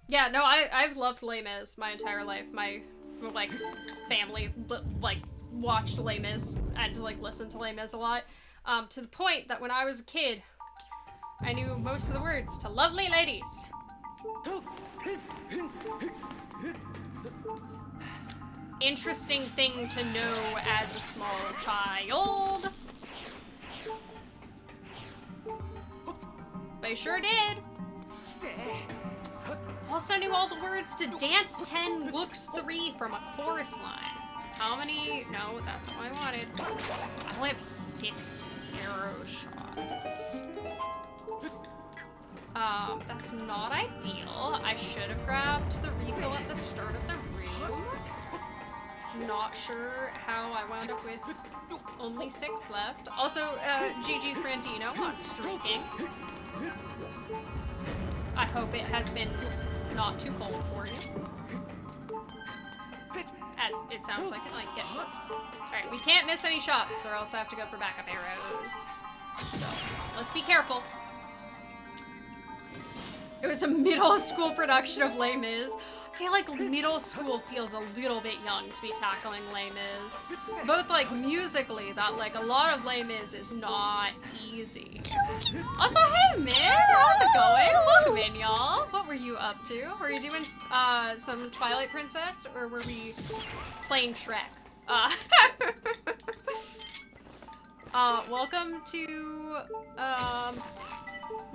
S1: Yeah, no, I've loved Les Mis my entire life. My, like, family, like, watched Les Mis and, like, listened to Les Mis a lot. To the point that when I was a kid, I knew most of the words to Lovely Ladies. Interesting thing to know as a small child. They sure did. Also knew all the words to Dance 10, Looks 3 from a chorus line. How many? No, that's not what I wanted. I only have 6 arrow shots. That's not ideal. I should have grabbed the refill at the start of the room. Not sure how I wound up with only 6 left. Also, GG's Brandino on streaking. I hope it has been not too cold for you. As it sounds like it might get. Alright, we can't miss any shots or else I have to go for backup arrows. So, let's be careful. It was a middle school production of Les Mis. I feel like middle school feels a little bit young to be tackling Les Mis. Both, like, musically, that, like, a lot of Les Mis is not easy. Also, hey, Min! How's it going? Welcome in, y'all. What were you up to? Were you doing, some Twilight Princess, or were we playing Shrek? Welcome to,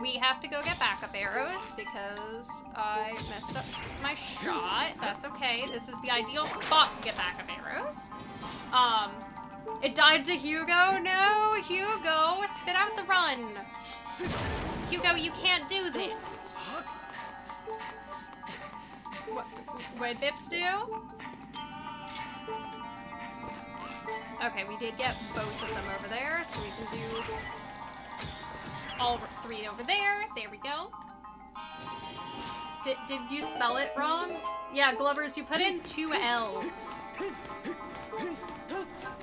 S1: we have to go get backup arrows because I messed up my shot. That's okay. This is the ideal spot to get backup arrows. It died to Hugo. No, Hugo, spit out the run. Hugo, you can't do this. What'd Bips do? Okay, we did get both of them over there, so we can do all 3 over there. There we go. Did you spell it wrong? Yeah, Glovers, you put in 2 L's.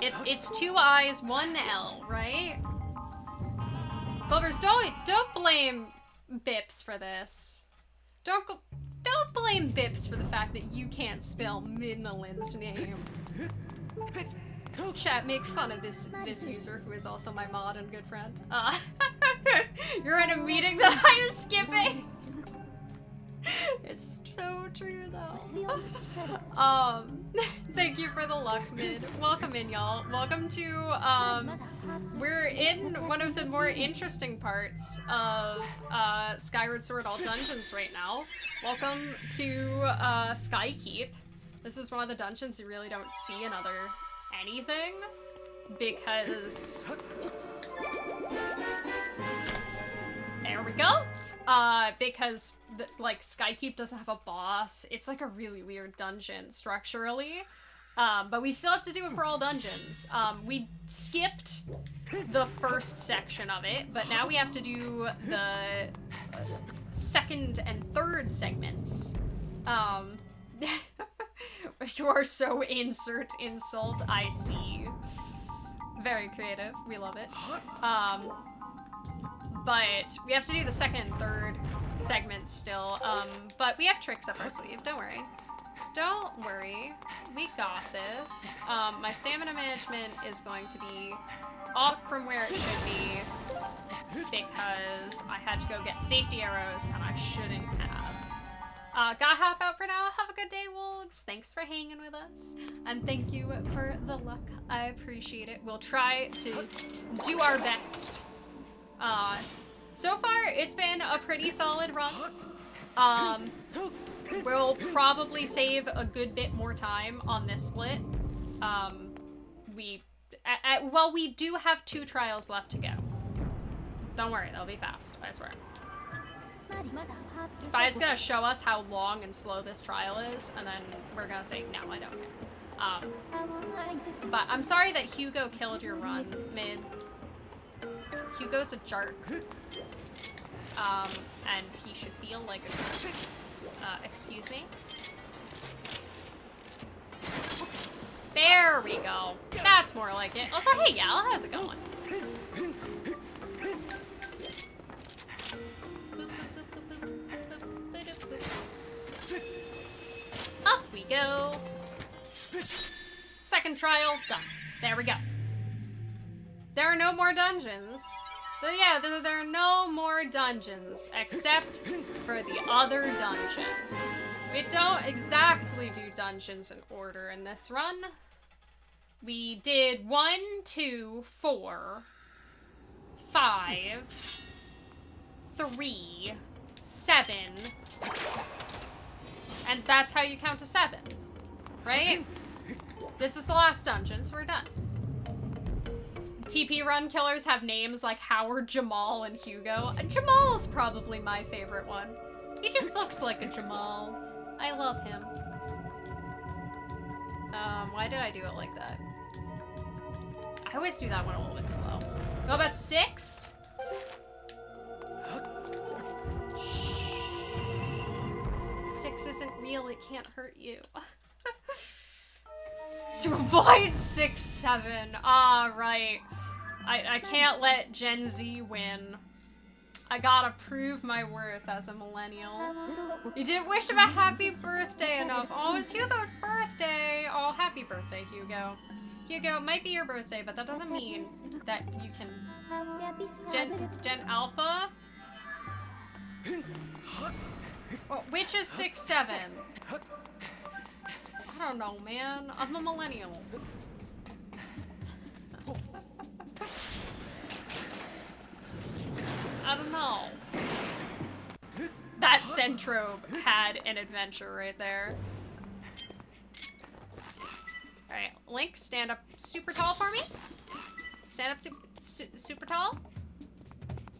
S1: It's 2 I's, 1 L, right? Glovers, don't blame Bips for this. Don't blame Bips for the fact that you can't spell Midnalin's name. Chat, make fun of this user who is also my mod and good friend. You're in a meeting that I am skipping. It's so true though. Thank you for the luck, Mid. Welcome in, y'all. Welcome to we're in one of the more interesting parts of Skyward Sword All Dungeons right now. Welcome to Skykeep. This is one of the dungeons you really don't see in other anything because there we go. Because like Skykeep doesn't have a boss. It's like a really weird dungeon structurally. But we still have to do it for all dungeons. We skipped the first section of it, but now we have to do the second and third segments. You are so insert insult, I see. Very creative, we love it. But we have to do the second and third segments still. But we have tricks up our sleeve, don't worry. Don't worry, we got this. My stamina management is going to be off from where it should be because I had to go get safety arrows and I shouldn't have. Gotta hop out for now. Have a good day, Wolves. Thanks for hanging with us. And thank you for the luck. I appreciate it. We'll try to do our best. So far, it's been a pretty solid run. We'll probably save a good bit more time on this split. Well, we do have 2 trials left to go. Don't worry, they'll be fast, I swear. Spy's gonna show us how long and slow this trial is, and then we're gonna say, no, I don't care. But I'm sorry that Hugo killed your run, Mid. Hugo's a jerk. And he should feel like a jerk. Excuse me? There There we go. That's more like it. Also, hey, Yal, how's it going? Up we go. Second trial done. There we go. There are no more dungeons. Yeah, there are no more dungeons except for the other dungeon. We don't exactly do dungeons in order in this run. We did 1, 2, 4, 5, 3, 7, and that's how you count to 7, right? This is the last dungeon, so we're done. TP run killers have names like Howard, Jamal, and Hugo. Jamal's probably my favorite one. He just looks like a Jamal. I love him. Why did I do it like that? I always do that one a little bit slow. Go about 6? 6 isn't real, it can't hurt you. To avoid 6, 7. Ah, right. I can't let Gen Z win. I gotta prove my worth as a millennial. You didn't wish him a happy birthday enough. Oh, it's Hugo's birthday. Oh, happy birthday, Hugo. Hugo, it might be your birthday, but that doesn't mean that you can... Gen Alpha? Well, which is 6, 7? I don't know, man. I'm a millennial. I don't know. That Centrobe had an adventure right there. Alright, Link, stand up super tall for me. Stand up super tall.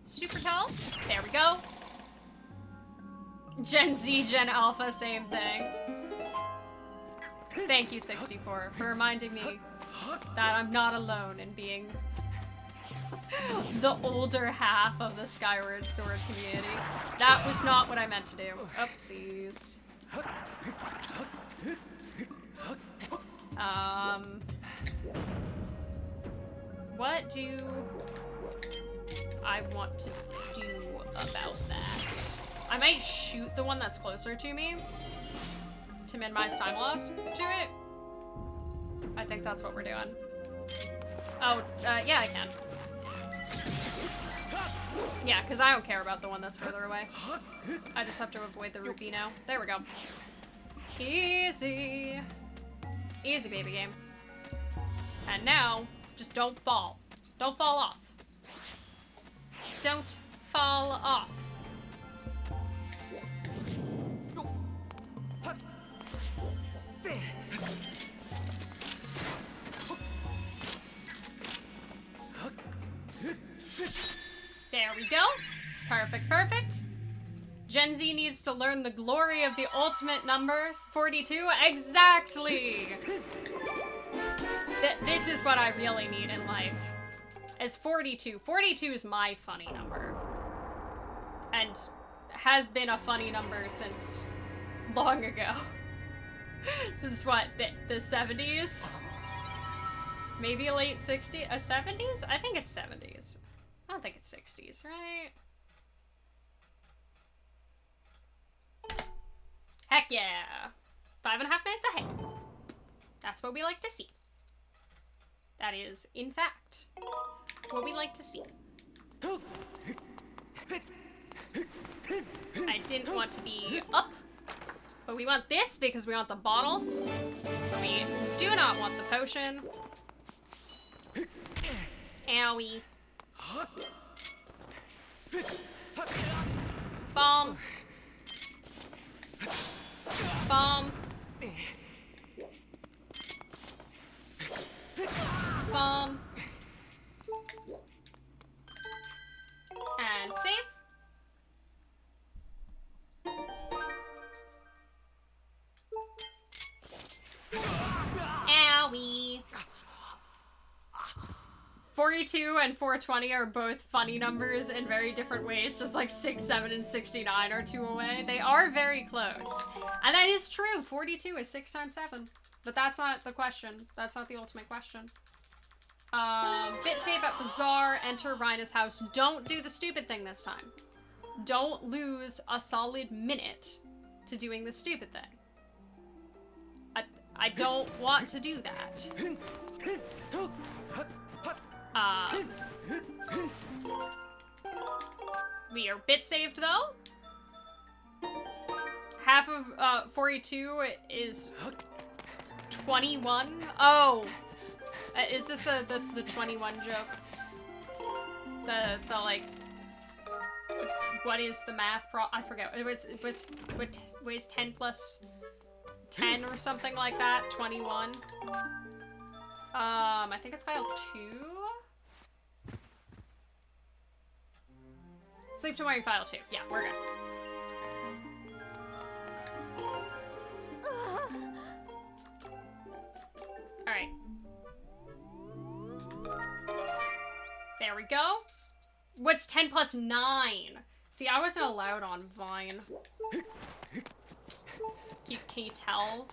S1: Super tall. There we go. Gen Z, Gen Alpha, same thing. Thank you, 64, for reminding me that I'm not alone in being the older half of the Skyward Sword community. That was not what I meant to do. Oopsies. What do I want to do about that? I might shoot the one that's closer to me to minimize time loss to it. I think that's what we're doing. Oh, yeah, I can. Yeah, because I don't care about the one that's further away. I just have to avoid the rupee now. There we go. Easy. Easy, baby game. And now, just don't fall. Don't fall off. Don't fall off. There we go. Perfect, perfect. Gen Z needs to learn the glory of the ultimate numbers. 42, exactly. This is what I really need in life. Is 42. 42 is my funny number. And has been a funny number since long ago. Since what, the 70s? Maybe late 60s? 70s? I think it's 70s. I don't think it's 60s, right? Heck yeah! 5.5 minutes ahead. That's what we like to see. That is, in fact, what we like to see. I didn't want to be up, but we want this because we want the bottle. But we do not want the potion. Owie. Bomb. Bomb. Bomb. And save. Owie. 42 and 420 are both funny numbers in very different ways, just like 6, 7, and 69 are 2 away. They are very close. And that is true. 42 is 6 times 7. But that's not the question. That's not the ultimate question. Bit save at Bazaar, enter Rhina's house. Don't do the stupid thing this time. Don't lose a solid minute to doing the stupid thing. I don't want to do that. We are bit saved though. Half of 42 is 21. Oh, is this the 21 joke? The like, what is the math I forget. What is 10 plus 10 or something like that? 21. I think it's file 2. Sleep to morning file 2. Yeah, we're good. Alright. There we go. What's 10 plus 9? See, I wasn't allowed on Vine. Can you tell?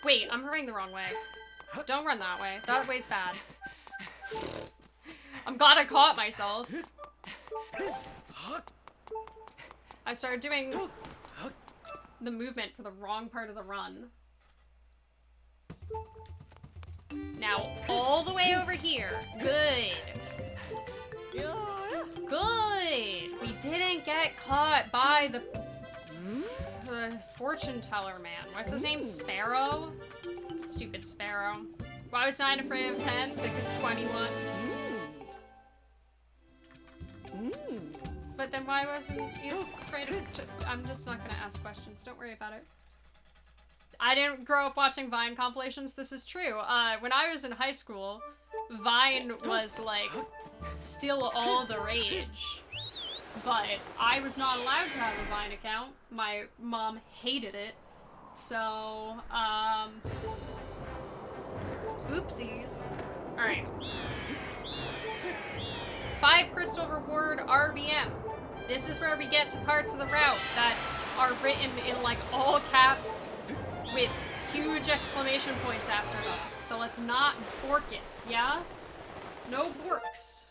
S1: Wait, I'm running the wrong way. Don't run that way. That way's bad. I'm glad I caught myself. I started doing the movement for the wrong part of the run. Now, all the way over here. Good. Good. We didn't get caught by the fortune teller man. What's his name? Sparrow? Stupid Sparrow. Why was 9 afraid of 10? Because 21. But then why wasn't you afraid of... I'm just not gonna ask questions. Don't worry about it. I didn't grow up watching Vine compilations. This is true. When I was in high school, Vine was, like, still all the rage. But I was not allowed to have a Vine account. My mom hated it. So, oopsies. Alright. 5 crystal reward RBM. This is where we get to parts of the route that are written in, like, all caps with huge exclamation points after them. So let's not bork it, yeah? No borks.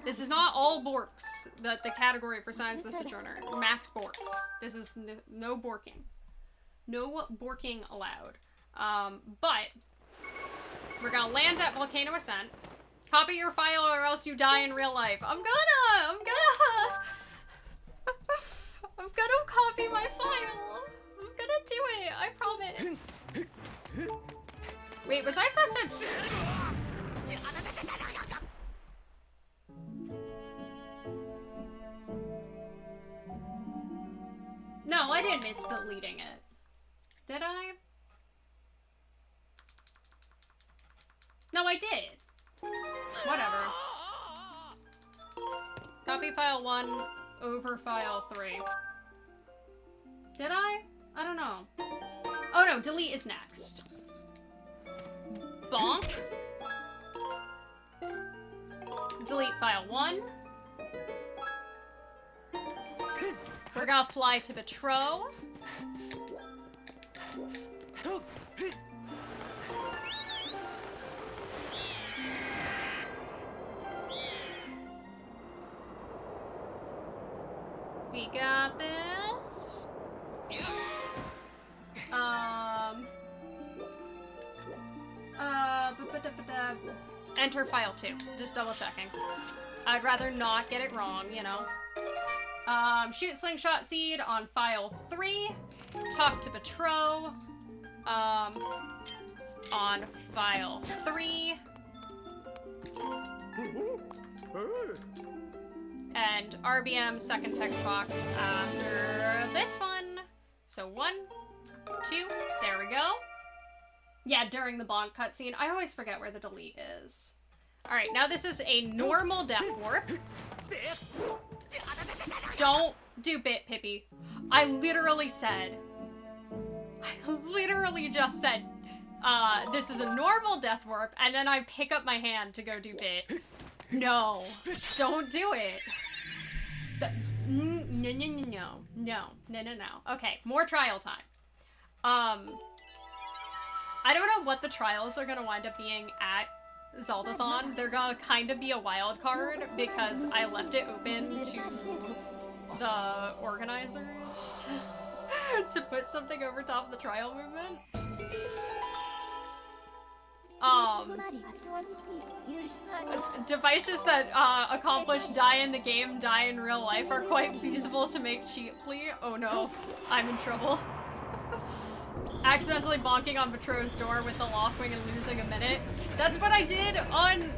S1: This is not all borks, the category for Science of the Sojourner. Max borks. This is no borking. No borking allowed. But we're gonna land at Volcano Ascent. Copy your file or else you die in real life. I'm gonna copy my file. I'm gonna do it, I promise. Wait, was I supposed to... No, I didn't miss deleting it. Did I? No, I did. Whatever. Copy file 1 over file 3. Did I? I don't know. Oh no, delete is next. Bonk. Delete file 1. We're gonna fly to the Tro. We got this. Enter file 2. Just double checking. I'd rather not get it wrong, you know. Shoot slingshot seed on file 3. Talk to Betro. On file 3. And RBM second text box after this one. So 1, 2, there we go. Yeah, during the bonk cutscene. I always forget where the delete is. Alright, now this is a normal death warp. Don't do bit, Pippi. I literally just said, this is a normal death warp, and then I pick up my hand to go do bit. No, don't do it. No. Okay, more trial time. I don't know what the trials are gonna wind up being at Zeldathon. They're gonna kind of be a wild card because I left it open to the organizers to put something over top of the trial movement. Devices that accomplish die in the game, die in real life are quite feasible to make cheaply. Oh no, I'm in trouble. Accidentally bonking on Betro's door with the Lockwing and losing a minute. That's what I did on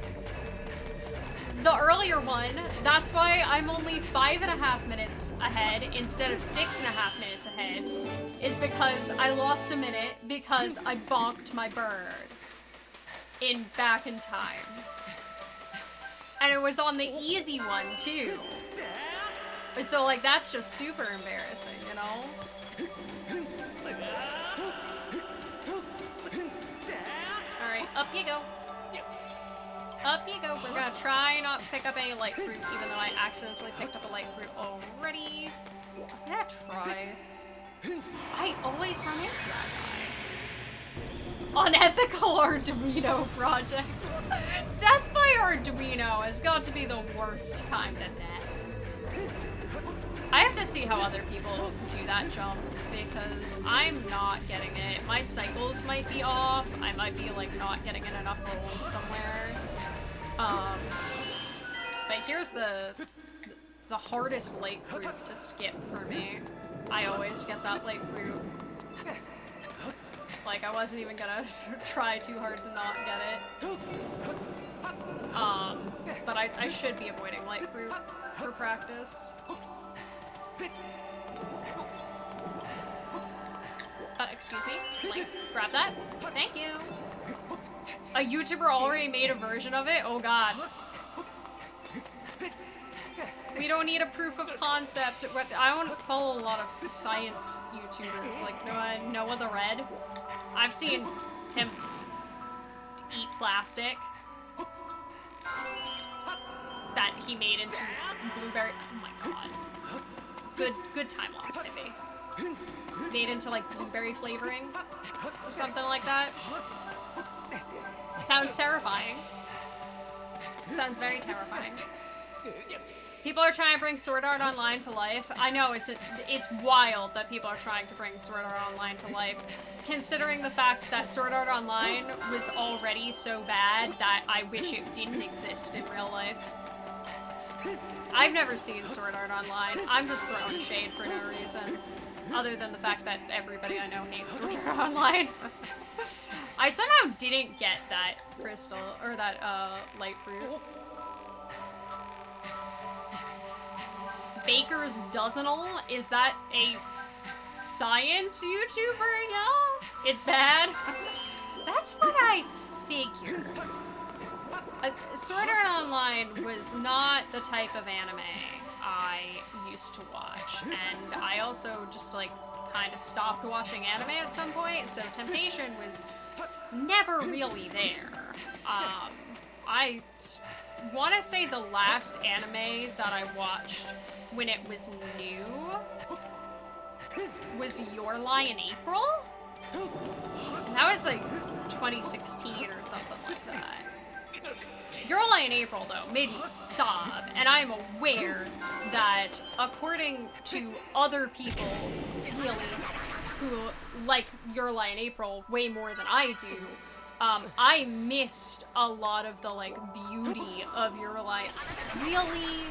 S1: the earlier one. That's why I'm only 5.5 minutes ahead instead of 6.5 minutes ahead, is because I lost a minute because I bonked my bird back in time. And it was on the easy one too. So like that's just super embarrassing, you know? Alright, up you go. Up you go. We're gonna try not to pick up any light fruit, even though I accidentally picked up a light fruit already. I'm gonna try. I always run into that guy. Unethical Arduino project. Death by Arduino has got to be the worst kind of death. I have to see how other people do that jump, because I'm not getting it. My cycles might be off. I might be like not getting in enough rolls somewhere. But here's the hardest light fruit to skip for me. I always get that light fruit. Like, I wasn't even gonna try too hard to not get it. But I should be avoiding light fruit for practice. Excuse me. Like, grab that. Thank you. A YouTuber already made a version of it? Oh god. We don't need a proof of concept. I don't follow a lot of science YouTubers, like Noah the Red. I've seen him eat plastic that he made into blueberry. Oh my god. Good time loss, maybe. Made into like blueberry flavoring or something like that. Sounds terrifying. Sounds very terrifying. People are trying to bring Sword Art Online to life. I know, it's wild that people are trying to bring Sword Art Online to life, considering the fact that Sword Art Online was already so bad that I wish it didn't exist in real life. I've never seen Sword Art Online. I'm just throwing shade for no reason, other than the fact that everybody I know hates Sword Art Online. I somehow didn't get that crystal, or that light fruit. Baker's Dozenal? Is that a science YouTuber, y'all? It's bad? That's what I figured. Sword Art Online was not the type of anime I used to watch, and I also just like kind of stopped watching anime at some point, so temptation was never really there. I want to say the last anime that I watched when it was new was Your Lie in April? And that was like 2016 or something like that. Your Lie in April, though, made me sob, and I'm aware that according to other people, really, who like Your Lie in April way more than I do, I missed a lot of the, like, beauty of Your Lie. Really?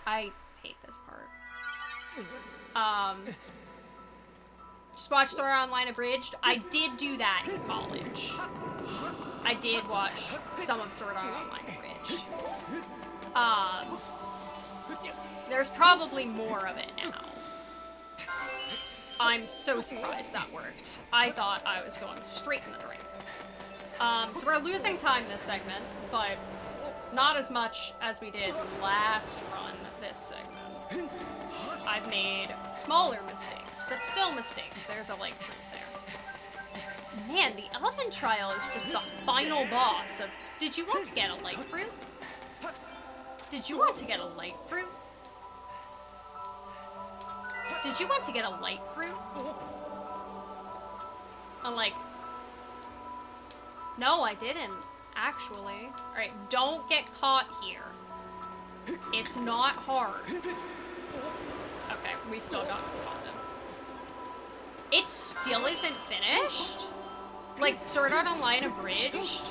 S1: I hate this part. Just watch Sword Art Online Abridged. I did do that in college. I did watch some of Sword Art Online Abridged. There's probably more of it now. I'm so surprised that worked. I thought I was going straight in the drain. So we're losing time this segment, but not as much as we did last run this segment. I've made smaller mistakes, but still mistakes. There's a light fruit there. Man, the Elven Trial is just the final boss of, did you want to get a light fruit? Did you want to get a light fruit? Did you want to get a light fruit? I'm like, No, I didn't, actually. Alright, don't get caught here. It's not hard. Okay, we still got caught then. It still isn't finished? Like, Sword Art Online abridged?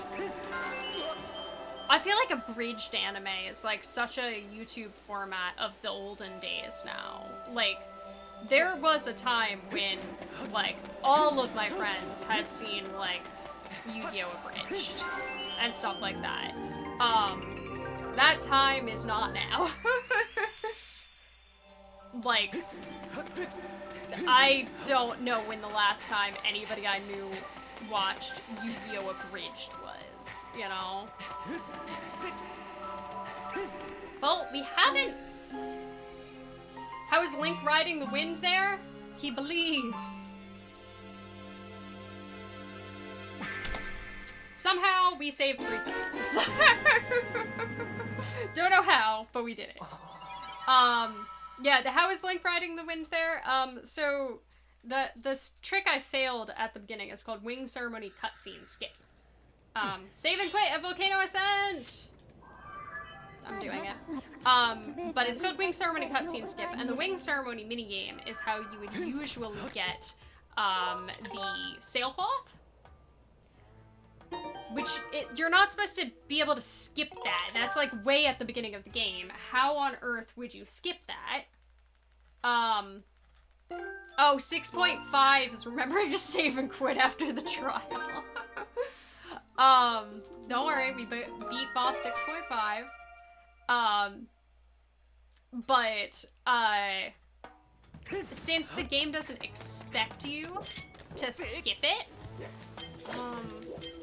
S1: I feel like abridged anime is like such a YouTube format of the olden days now. Like, there was a time when, like, all of my friends had seen, like, Yu-Gi-Oh! Abridged and stuff like that. That time is not now. Like, I don't know when the last time anybody I knew watched Yu-Gi-Oh! Abridged was, you know? Well, we haven't... How is Link riding the wind there? He believes. Somehow, we saved 3 seconds. Don't know how, but we did it. Yeah, how is Link riding the wind there? So, the trick I failed at the beginning is called Wing Ceremony Cutscene Skip. Save and quit at Volcano Ascent! I'm doing it. But it's called Wing Ceremony Cutscene Skip, and the Wing Ceremony minigame is how you would usually get, the sailcloth. Which, you're not supposed to be able to skip that. That's, like, way at the beginning of the game. How on earth would you skip that? Oh, 6.5 is remembering to save and quit after the trial. Don't worry, we beat boss 6.5. But, since the game doesn't expect you to skip it,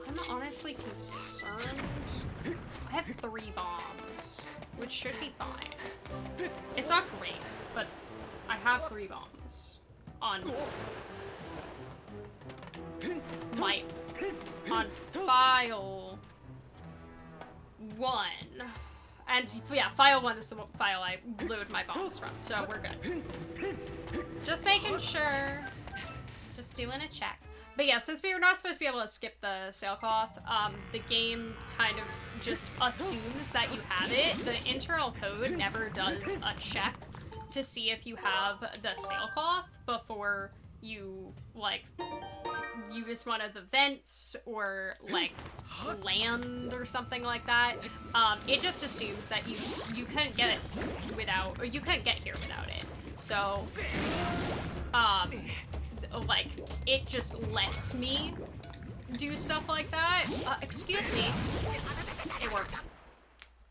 S1: I'm honestly concerned. I have 3 bombs, which should be fine. It's not great, but I have 3 bombs on on file 1. And yeah, file 1 is the file I load my bombs from, so we're good. Just making sure. Just doing a check. But yeah, since we were not supposed to be able to skip the sailcloth, the game kind of just assumes that you have it. The internal code never does a check to see if you have the sailcloth before you, like, use one of the vents or, like, land or something like that. It just assumes that you couldn't get it without, or you couldn't get here without it. So, like, it just lets me do stuff like that. Excuse me. It worked.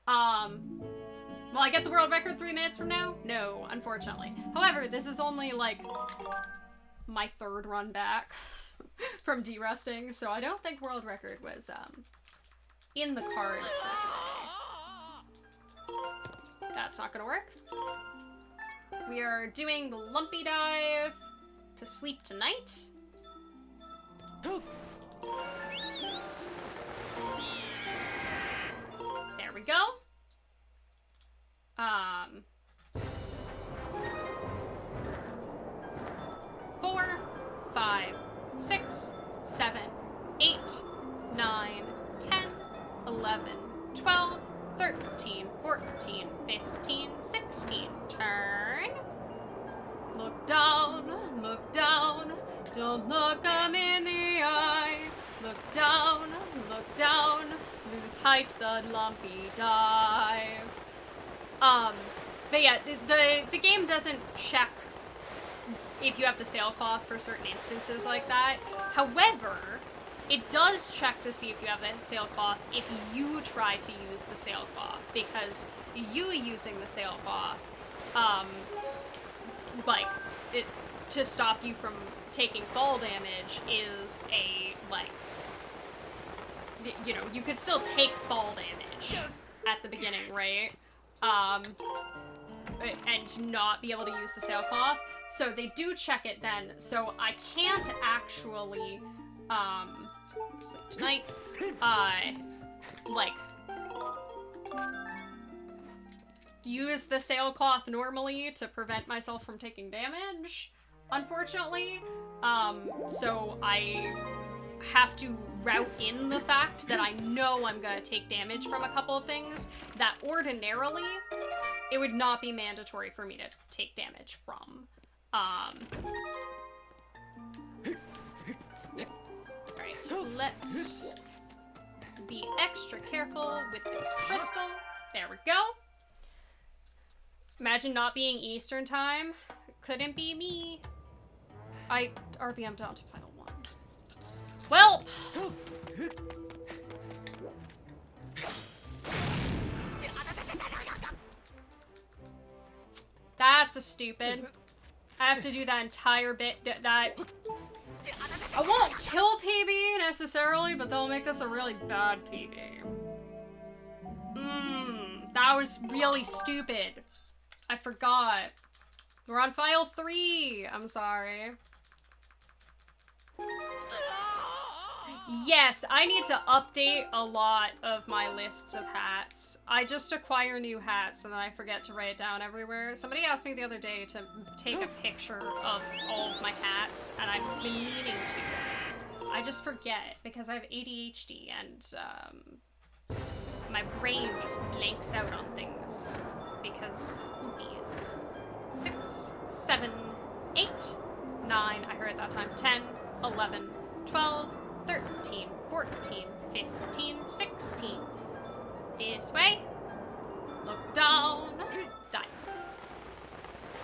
S1: Will I get the world record 3 minutes from now? No, unfortunately. However, this is only, like, my 3rd run back from derusting, so I don't think world record was, in the cards for today. That's not gonna work. We are doing the lumpy dive to sleep tonight. There we go. 4, 5, 6, 7, 8, 9, 10, 11, 12, 13, 14, 15, 16. Turn. Look down, don't look 'em in the eye. Look down, lose height, the lumpy dive. But yeah, the game doesn't check if you have the sailcloth for certain instances like that. However, it does check to see if you have the sailcloth if you try to use the sailcloth, because you using the sailcloth, like, to stop you from taking fall damage is a, like, you know, you could still take fall damage at the beginning, right? And not be able to use the sailcloth. So they do check it then. So I can't actually, sleep tonight, like, use the sailcloth normally to prevent myself from taking damage, unfortunately. So I have to route in the fact that I know I'm gonna take damage from a couple of things that ordinarily it would not be mandatory for me to take damage from. Alright, let's be extra careful with this crystal. There we go. Imagine not being Eastern time. Couldn't be me. I RBM down to final one. Well, that's a stupid. I have to do that entire bit. That I won't kill PB necessarily, but they'll make us a really bad PB. That was really stupid. I forgot. We're on file 3. I'm sorry. Yes, I need to update a lot of my lists of hats. I just acquire new hats and then I forget to write it down everywhere. Somebody asked me the other day to take a picture of all of my hats, and I've been meaning to. I just forget because I have ADHD and my brain just blanks out on things because oopies. 6, 7, 8, 9, I heard at that time, 10, 11, 12, 13, 14, 15, 16. This way. Look down. Dive.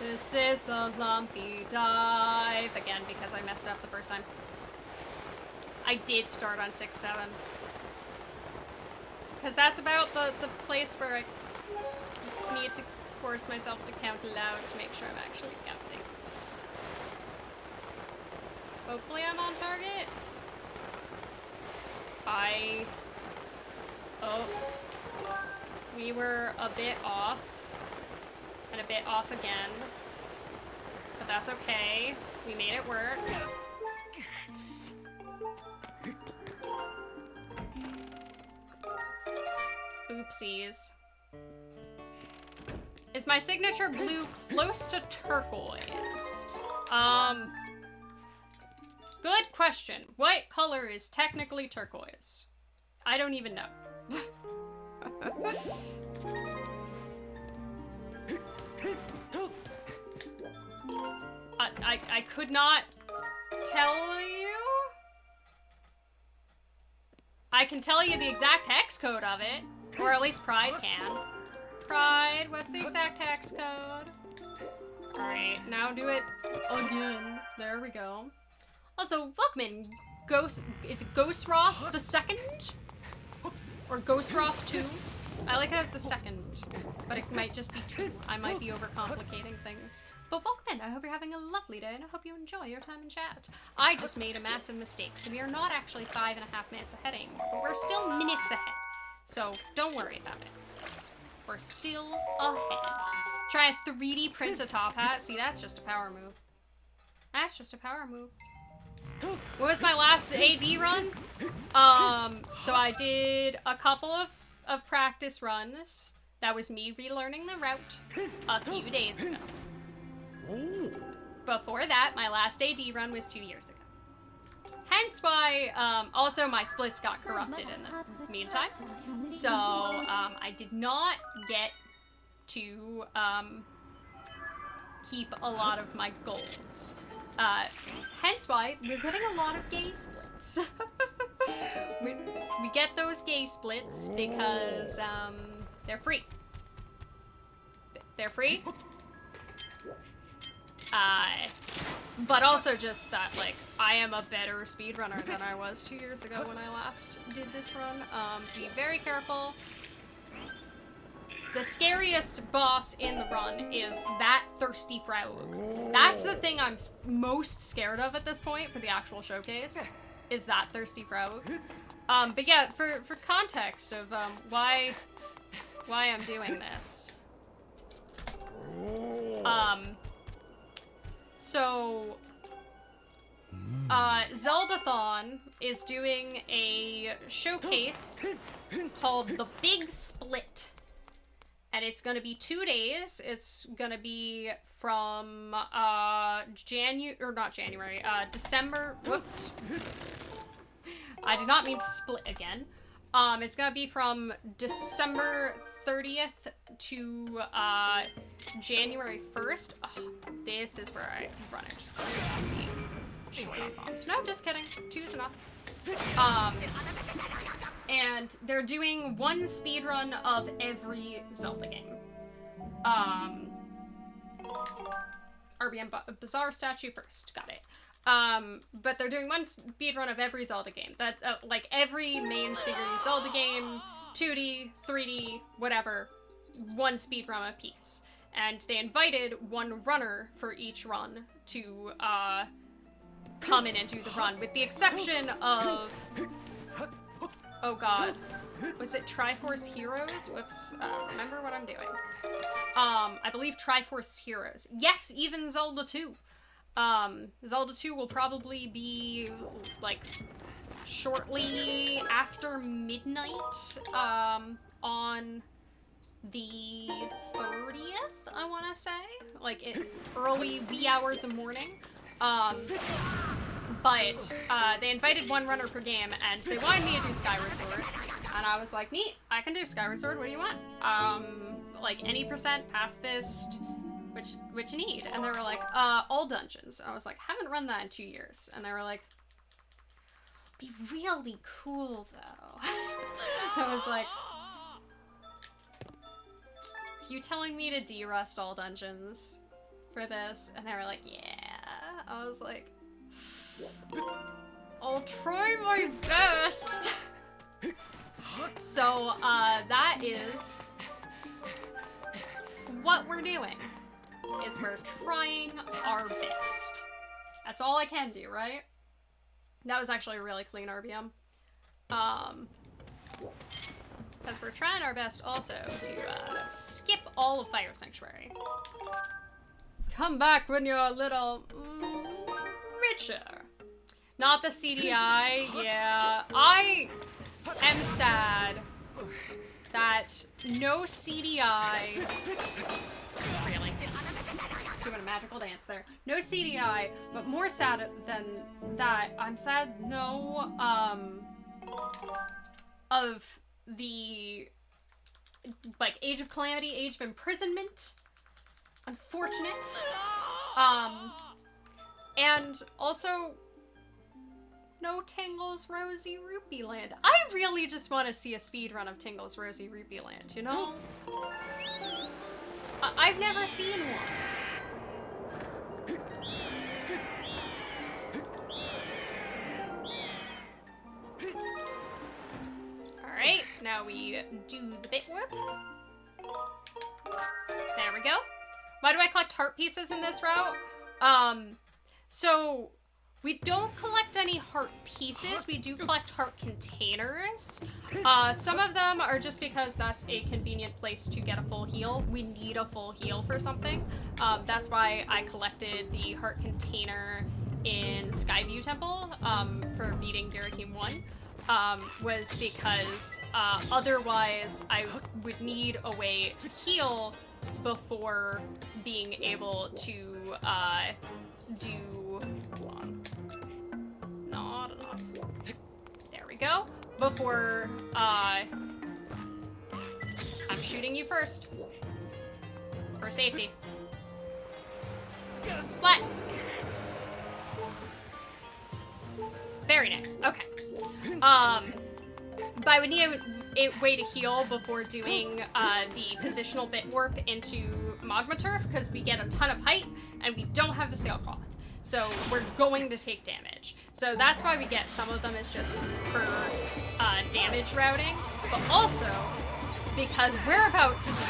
S1: This is the lumpy dive. Again, because I messed up the first time. I did start on 6, 7. Because that's about the place where I need to force myself to count aloud to make sure I'm actually counting. Hopefully I'm on target. Oh. We were a bit off. And a bit off again. But that's okay. We made it work. Oopsies. Is my signature blue close to turquoise? Good question. What color is technically turquoise? I don't even know. I could not tell you. I can tell you the exact hex code of it, or at least Pride can. Pride, what's the exact hex code? Alright, now do it again. There we go. Also, welcome in. Is it Ghostroth the second? Or Ghostroth 2? I like it as the second, but it might just be 2. I might be overcomplicating things. But welcome in. I hope you're having a lovely day, and I hope you enjoy your time in chat. I just made a massive mistake, so we are not actually 5.5 minutes ahead anymore, but we're still minutes ahead. So don't worry about it. We're still ahead. Try a 3D print a top hat. See, that's just a power move. That's just a power move. What was my last AD run? So I did a couple of practice runs. That was me relearning the route a few days ago. Before that, my last AD run was 2 years ago. Hence why, also my splits got corrupted in the meantime. So, I did not get to, keep a lot of my golds. Hence why we're getting a lot of gay splits. we get those gay splits because, they're free. They're free. But also just that, like, I am a better speedrunner than I was 2 years ago when I last did this run. Be very careful. The scariest boss in the run is that thirsty frog. That's the thing I'm most scared of at this point for the actual showcase, is that thirsty frog. But yeah, for context of why I'm doing this. So Zeldathon is doing a showcase called The Big Split. And it's gonna be 2 days. It's gonna be from December, whoops. I did not mean to split again. It's gonna be from December 30th to January 1st. Oh, this is where I run into short on bombs. No, just kidding. 2's enough. And they're doing one speedrun of every Zelda game. RBM Bazaar statue first. Got it. But they're doing one speedrun of every Zelda game. That, like, every main series Zelda game, 2D, 3D, whatever, one speedrun a piece. And they invited one runner for each run to, come in and do the run, with the exception of... Oh god. Was it Triforce Heroes? Whoops. Remember what I'm doing. I believe Triforce Heroes. Yes, even Zelda 2. Zelda 2 will probably be, like, shortly after midnight, on the 30th, I want to say. Like, early wee hours of morning. But they invited one runner per game, and they wanted me to do Skyward Sword. And I was like, neat, I can do Skyward Sword, what do you want? Like, any percent, pacifist, which you need? And they were like, all dungeons. I was like, haven't run that in 2 years. And they were like, be really cool, though. I was like, you telling me to derust all dungeons for this? And they were like, yeah. I was like, I'll try my best. So, that is what we're doing, is we're trying our best. That's all I can do, right? That was actually a really clean RBM. Because we're trying our best also to, skip all of Fire Sanctuary. Come back when you're a little, richer. Not the CDI, yeah. I am sad that no CDI... Really? Doing a magical dance there. No CDI, but more sad than that, I'm sad no, of the, like, Age of Calamity, Age of Imprisonment. Unfortunate. And also, no Tingle's Rosy Rupee Land. I really just want to see a speedrun of Tingle's Rosy Rupee Land, you know? I've never seen one. Alright, now we do the bit warp. There we go. Why do I collect heart pieces in this route? So we don't collect any heart pieces, we do collect heart containers. Some of them are just because that's a convenient place to get a full heal. We need a full heal for something. That's why I collected the heart container in Skyview Temple for beating Garakim 1. Was because otherwise I would need a way to heal before being able to do... Hold on. Not enough. There we go. Before I'm shooting you first. For safety. Splat! Very nice. Okay. But I would need a way to heal before doing the positional bit warp into Magma Turf, because we get a ton of height and we don't have the sailcloth. So we're going to take damage. So that's why we get some of them is just for damage routing, but also because we're about to do,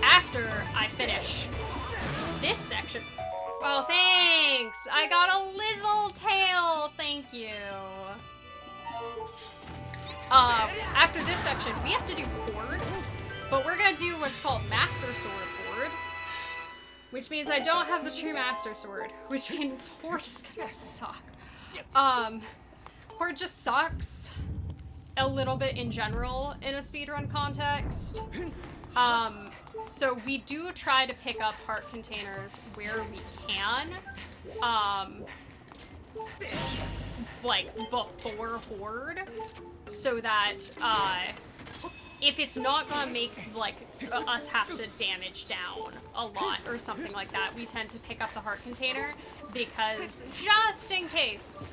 S1: after I finish this section. Oh, thanks! I got a Lizzle tail! Thank you. After this section, we have to do Horde, but we're gonna do what's called Master Sword Horde, which means I don't have the true Master Sword, which means Horde is gonna suck. Horde just sucks a little bit in general in a speedrun context. So we do try to pick up heart containers where we can. like, before Horde, so that, if it's not gonna make, like, us have to damage down a lot or something like that, we tend to pick up the heart container, because just in case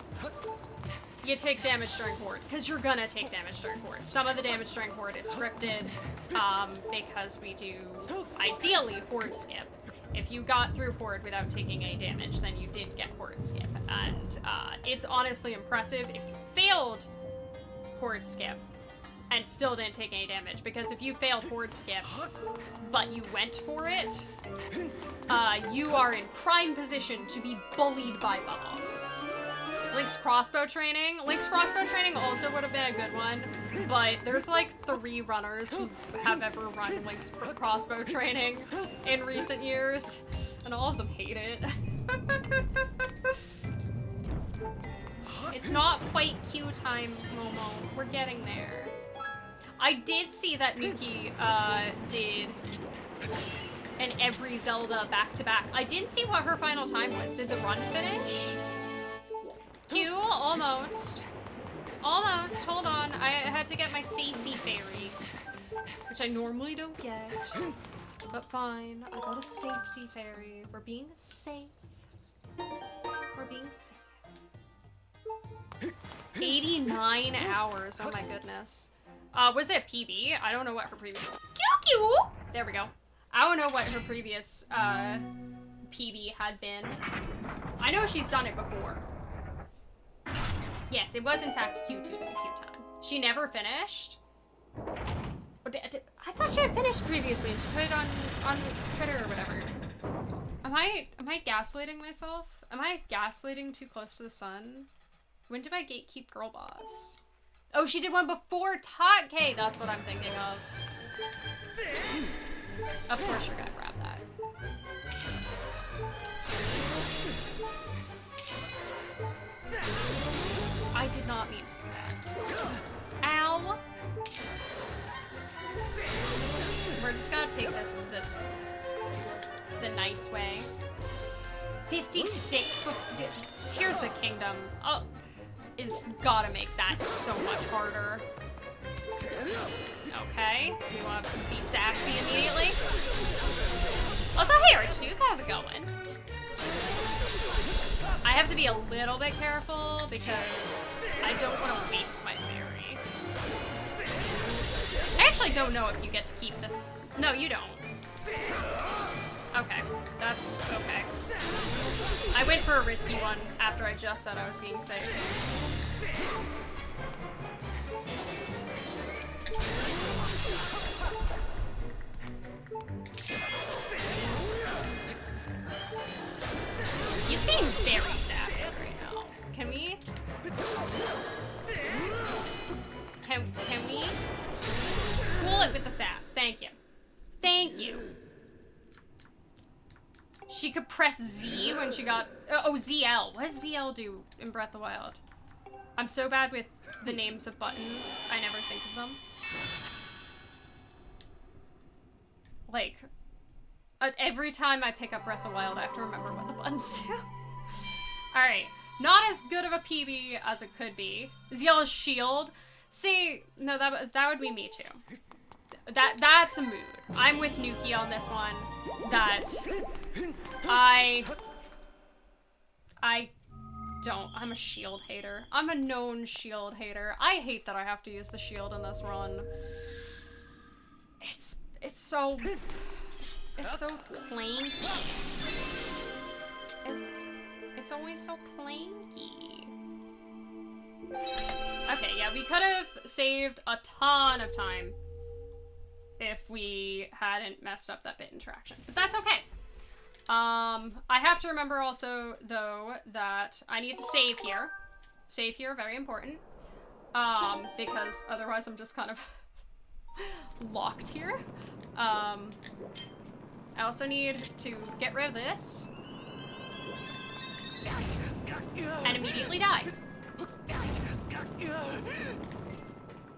S1: you take damage during Horde, because you're gonna take damage during Horde. Some of the damage during Horde is scripted, because we do, ideally, Horde skip. If you got through Horde without taking any damage, then you did get Horde skip, and it's honestly impressive if you failed Horde skip and still didn't take any damage, because if you failed Horde skip, but you went for it, you are in prime position to be bullied by bombs. Link's crossbow training. Link's crossbow training also would have been a good one, but there's like 3 runners who have ever run Link's crossbow training in recent years, and all of them hate it. It's not quite queue time, Momo. We're getting there. I did see that Nuki did an every Zelda back-to-back. I didn't see what her final time was. Did the run finish? Q, almost. Almost, hold on. I had to get my safety fairy, which I normally don't get, but fine. I got a safety fairy. We're being safe. We're being safe. 89 hours, oh my goodness. Was it a PB? I don't know what her previous... Q! There we go. I don't know what her previous, PB had been. I know she's done it before. Yes, it was in fact Q2 the Q time. She never finished? I thought she had finished previously. She put it on Twitter or whatever. Am I gaslighting myself? Am I gaslighting too close to the sun? When did I gatekeep Girl Boss? Oh, she did one before Tatke! That's what I'm thinking of. Of course you're gonna grab that. I did not mean to do that. Ow! We're just gonna take this the nice way. 56 Tears of the Kingdom. Oh, is gotta make that so much harder. Okay, we want to be sassy immediately. Also, hey Archduke, how's it going? I have to be a little bit careful because I don't want to waste my fairy. I actually don't know if you get to keep the... No, you don't. Okay, that's okay. I went for a risky one after I just said I was being safe. He's being very sassy right now. Can we? Can we? Cool it with the sass. Thank you. Thank you. She could press Z when she got... oh, ZL. What does ZL do in Breath of the Wild? I'm so bad with the names of buttons, I never think of them. Like, every time I pick up Breath of the Wild, I have to remember what the buttons do. Alright, not as good of a PB as it could be. ZL is shield. See, no, that would be me too. That's a mood. I'm with Nuki on this one. That I'm a shield hater. I'm a known shield hater. I hate that I have to use the shield in this run. It's so clanky. It's always so clanky. Okay, yeah, we could have saved a ton of time if we hadn't messed up that bit in traction, but that's okay. I have to remember also, though, that I need to save here. Save here, very important. Because otherwise I'm just kind of locked here. I also need to get rid of this. And immediately die.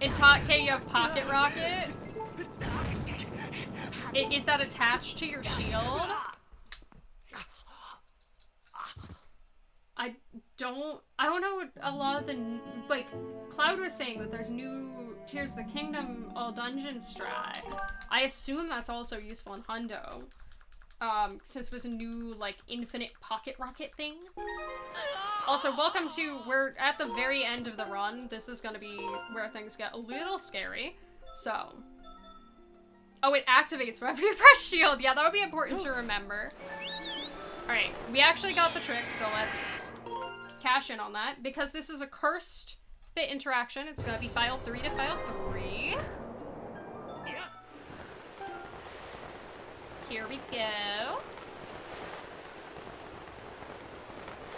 S1: In Tatke, you have Pocket Rocket. Is that attached to your shield? I I don't know a lot of the, like, Cloud was saying that there's new Tears of the Kingdom all dungeon strat. I assume that's also useful in Hundo. Since it was a new, like, infinite pocket rocket thing. Also, welcome to, we're at the very end of the run. This is gonna be where things get a little scary. So. Oh, it activates whenever you press shield. Yeah, that would be important to remember. Alright, we actually got the trick, so let's cash in on that. Because this is a cursed bit interaction, it's gonna be file 3 to file 3. Here we go.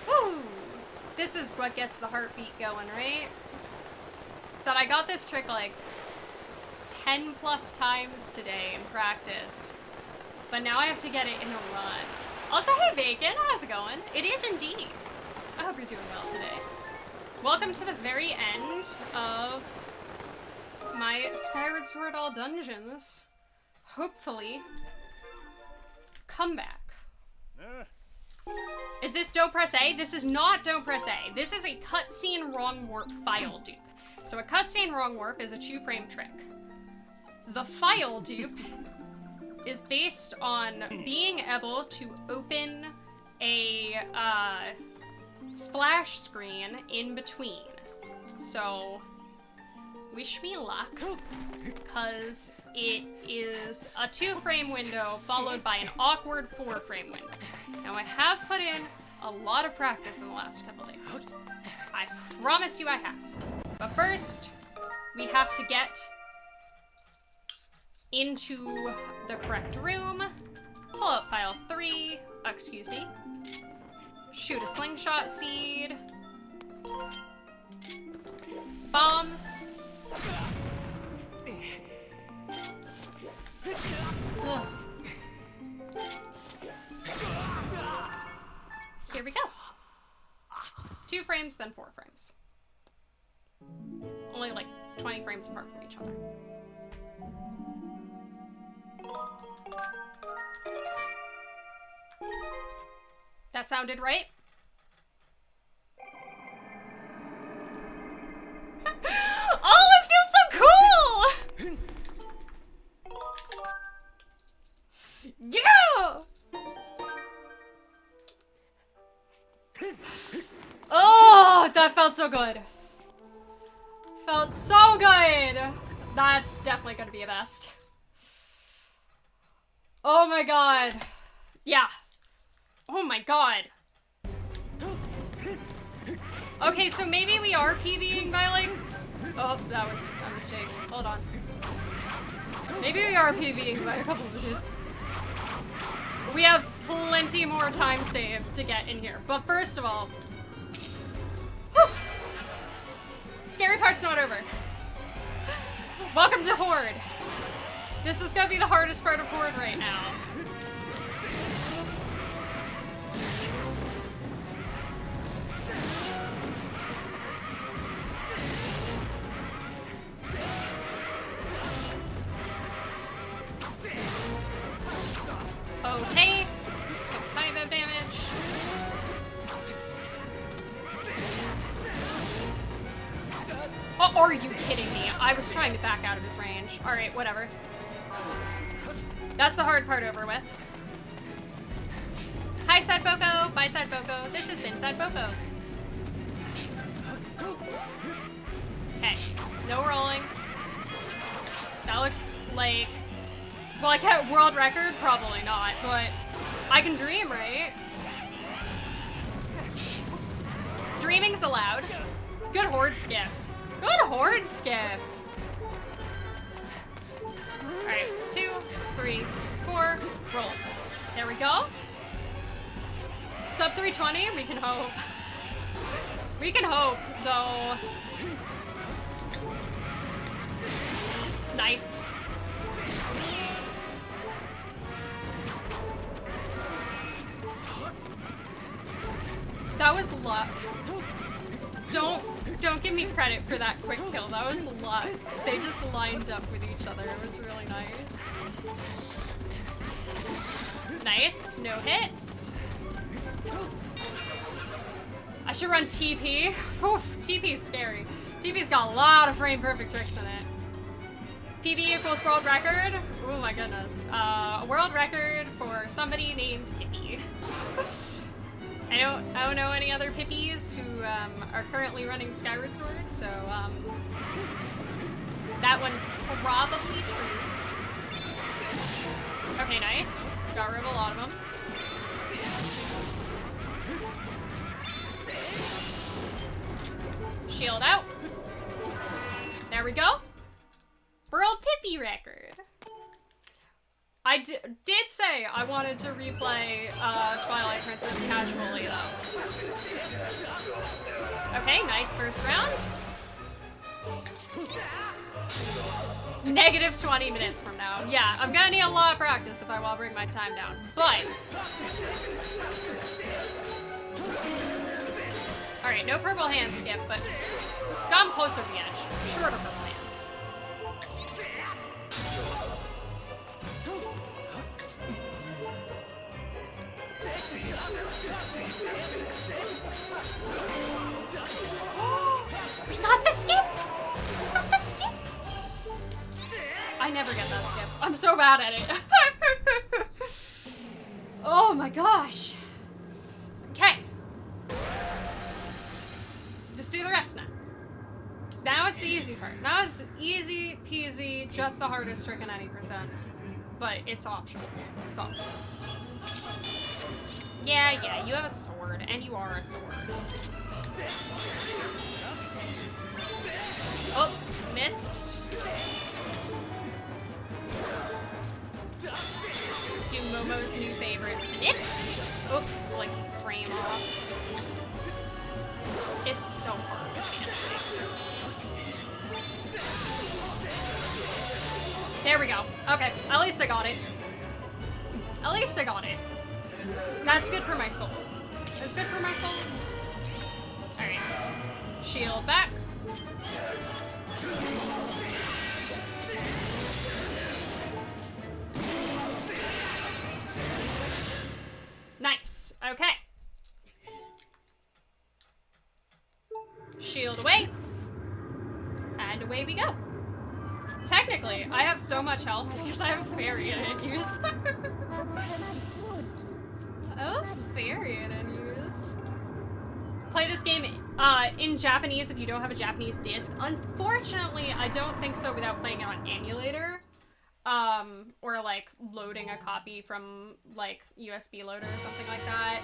S1: Woo! This is what gets the heartbeat going, right? It's that I got this trick like 10 plus times today in practice. But now I have to get it in a run. Also, hey Bacon, how's it going? It is indeed. I hope you're doing well today. Welcome to the very end of my Skyward Sword all dungeons. Hopefully. Come back. Is this don't press A? This is not don't press A. This is a cutscene wrong warp file dupe. So a cutscene wrong warp is a 2-frame trick. The file dupe is based on being able to open a splash screen in between. So wish me luck, because it is a 2-frame window followed by an awkward 4-frame window. Now I have put in a lot of practice in the last couple days. I promise you I have. But first, we have to get into the correct room, pull out file 3, excuse me, shoot a slingshot seed, bombs. Ugh. Here we go. 2 frames, then 4 frames. Only like 20 frames apart from each other. That sounded right. Oh, it feels so cool! Yeah! Oh, that felt so good. Felt so good. That's definitely gonna be a best. Oh my god. Yeah. Oh my god. Okay, so maybe we are PvEing by like... Oh, that was a mistake. Hold on. Maybe we are PvEing by a couple of minutes. We have plenty more time saved to get in here. But first of all... Whew, scary part's not over. Welcome to Horde. This is gonna be the hardest part of Horde right now. Okay, took 5 of damage. Oh, are you kidding me? I was trying to back out of his range. Alright, whatever. That's the hard part over with. Hi, Sad Boko. Bye, Sad Boko. This has been Sad Boko. Okay, no rolling. That looks like... Well, I get world record? Probably not, but I can dream, right? Dreaming's allowed. Good Horde skip. Good Horde skip. Alright, 2, 3, 4, roll. There we go. Sub 320, we can hope. We can hope, though. Nice. That was luck. Don't give me credit for that quick kill. That was luck. They just lined up with each other. It was really nice. Nice. No hits. I should run TP. Whew, TP's scary. TP's got a lot of frame perfect tricks in it. PB equals world record. Oh my goodness. A world record for somebody named Pippi. I don't know any other Pippies who are currently running Skyward Sword, so that one's probably true. Okay, nice. Got rid of a lot of them. Shield out. There we go. World Pippi record. I did say I wanted to replay Twilight Princess casually, though. Okay, nice first round. Negative 20 minutes from now. Yeah, I'm gonna need a lot of practice if I want to bring my time down, but... Alright, no purple hand skip, but gotten closer to the edge. Shorter purple hands. We got the skip! We got the skip! I never get that skip. I'm so bad at it. Oh my gosh. Okay. Just do the rest now. Now it's the easy part. Now it's easy peasy, just the hardest trick in any percent. But it's optional. It's optional. Yeah, you have a sword, and you are a sword. Oh, missed. Do Momo's new favorite. Zip! Oh, like frame off. It's so hard. There we go. Okay, at least I got it. At least I got it. That's good for my soul. That's good for my soul. Alright. Shield back. Nice. Okay. Shield away. And away we go. Technically, I have so much health because I have Fairy in use. Oh, Fairy in use. Play this game in Japanese if you don't have a Japanese disc. Unfortunately, I don't think so without playing it on emulator. Or like loading a copy from like USB loader or something like that.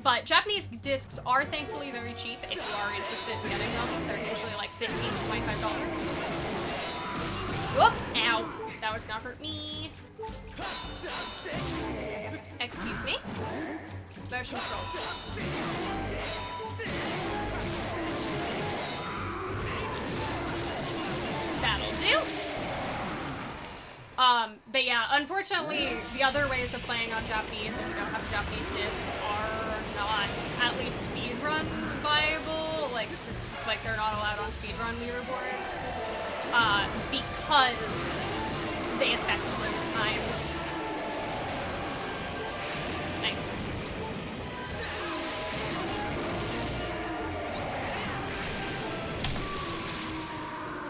S1: But Japanese discs are thankfully very cheap if you are interested in getting them. They're usually like $15 to $25. Whoop! Ow! That was gonna hurt me. Excuse me. Motion controls. That'll do. But yeah, unfortunately, the other ways of playing on Japanese, if you don't have a Japanese disc, are not at least speedrun viable. Like they're not allowed on speedrun leaderboards. Because they affect load times. Nice.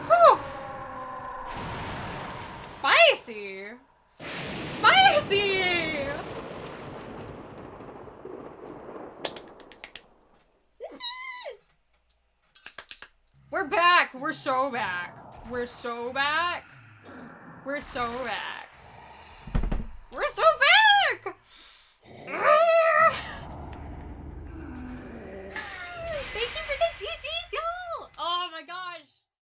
S1: Whew! Spicy! Spicy! We're back! We're so back. We're so back. We're so back. We're so back!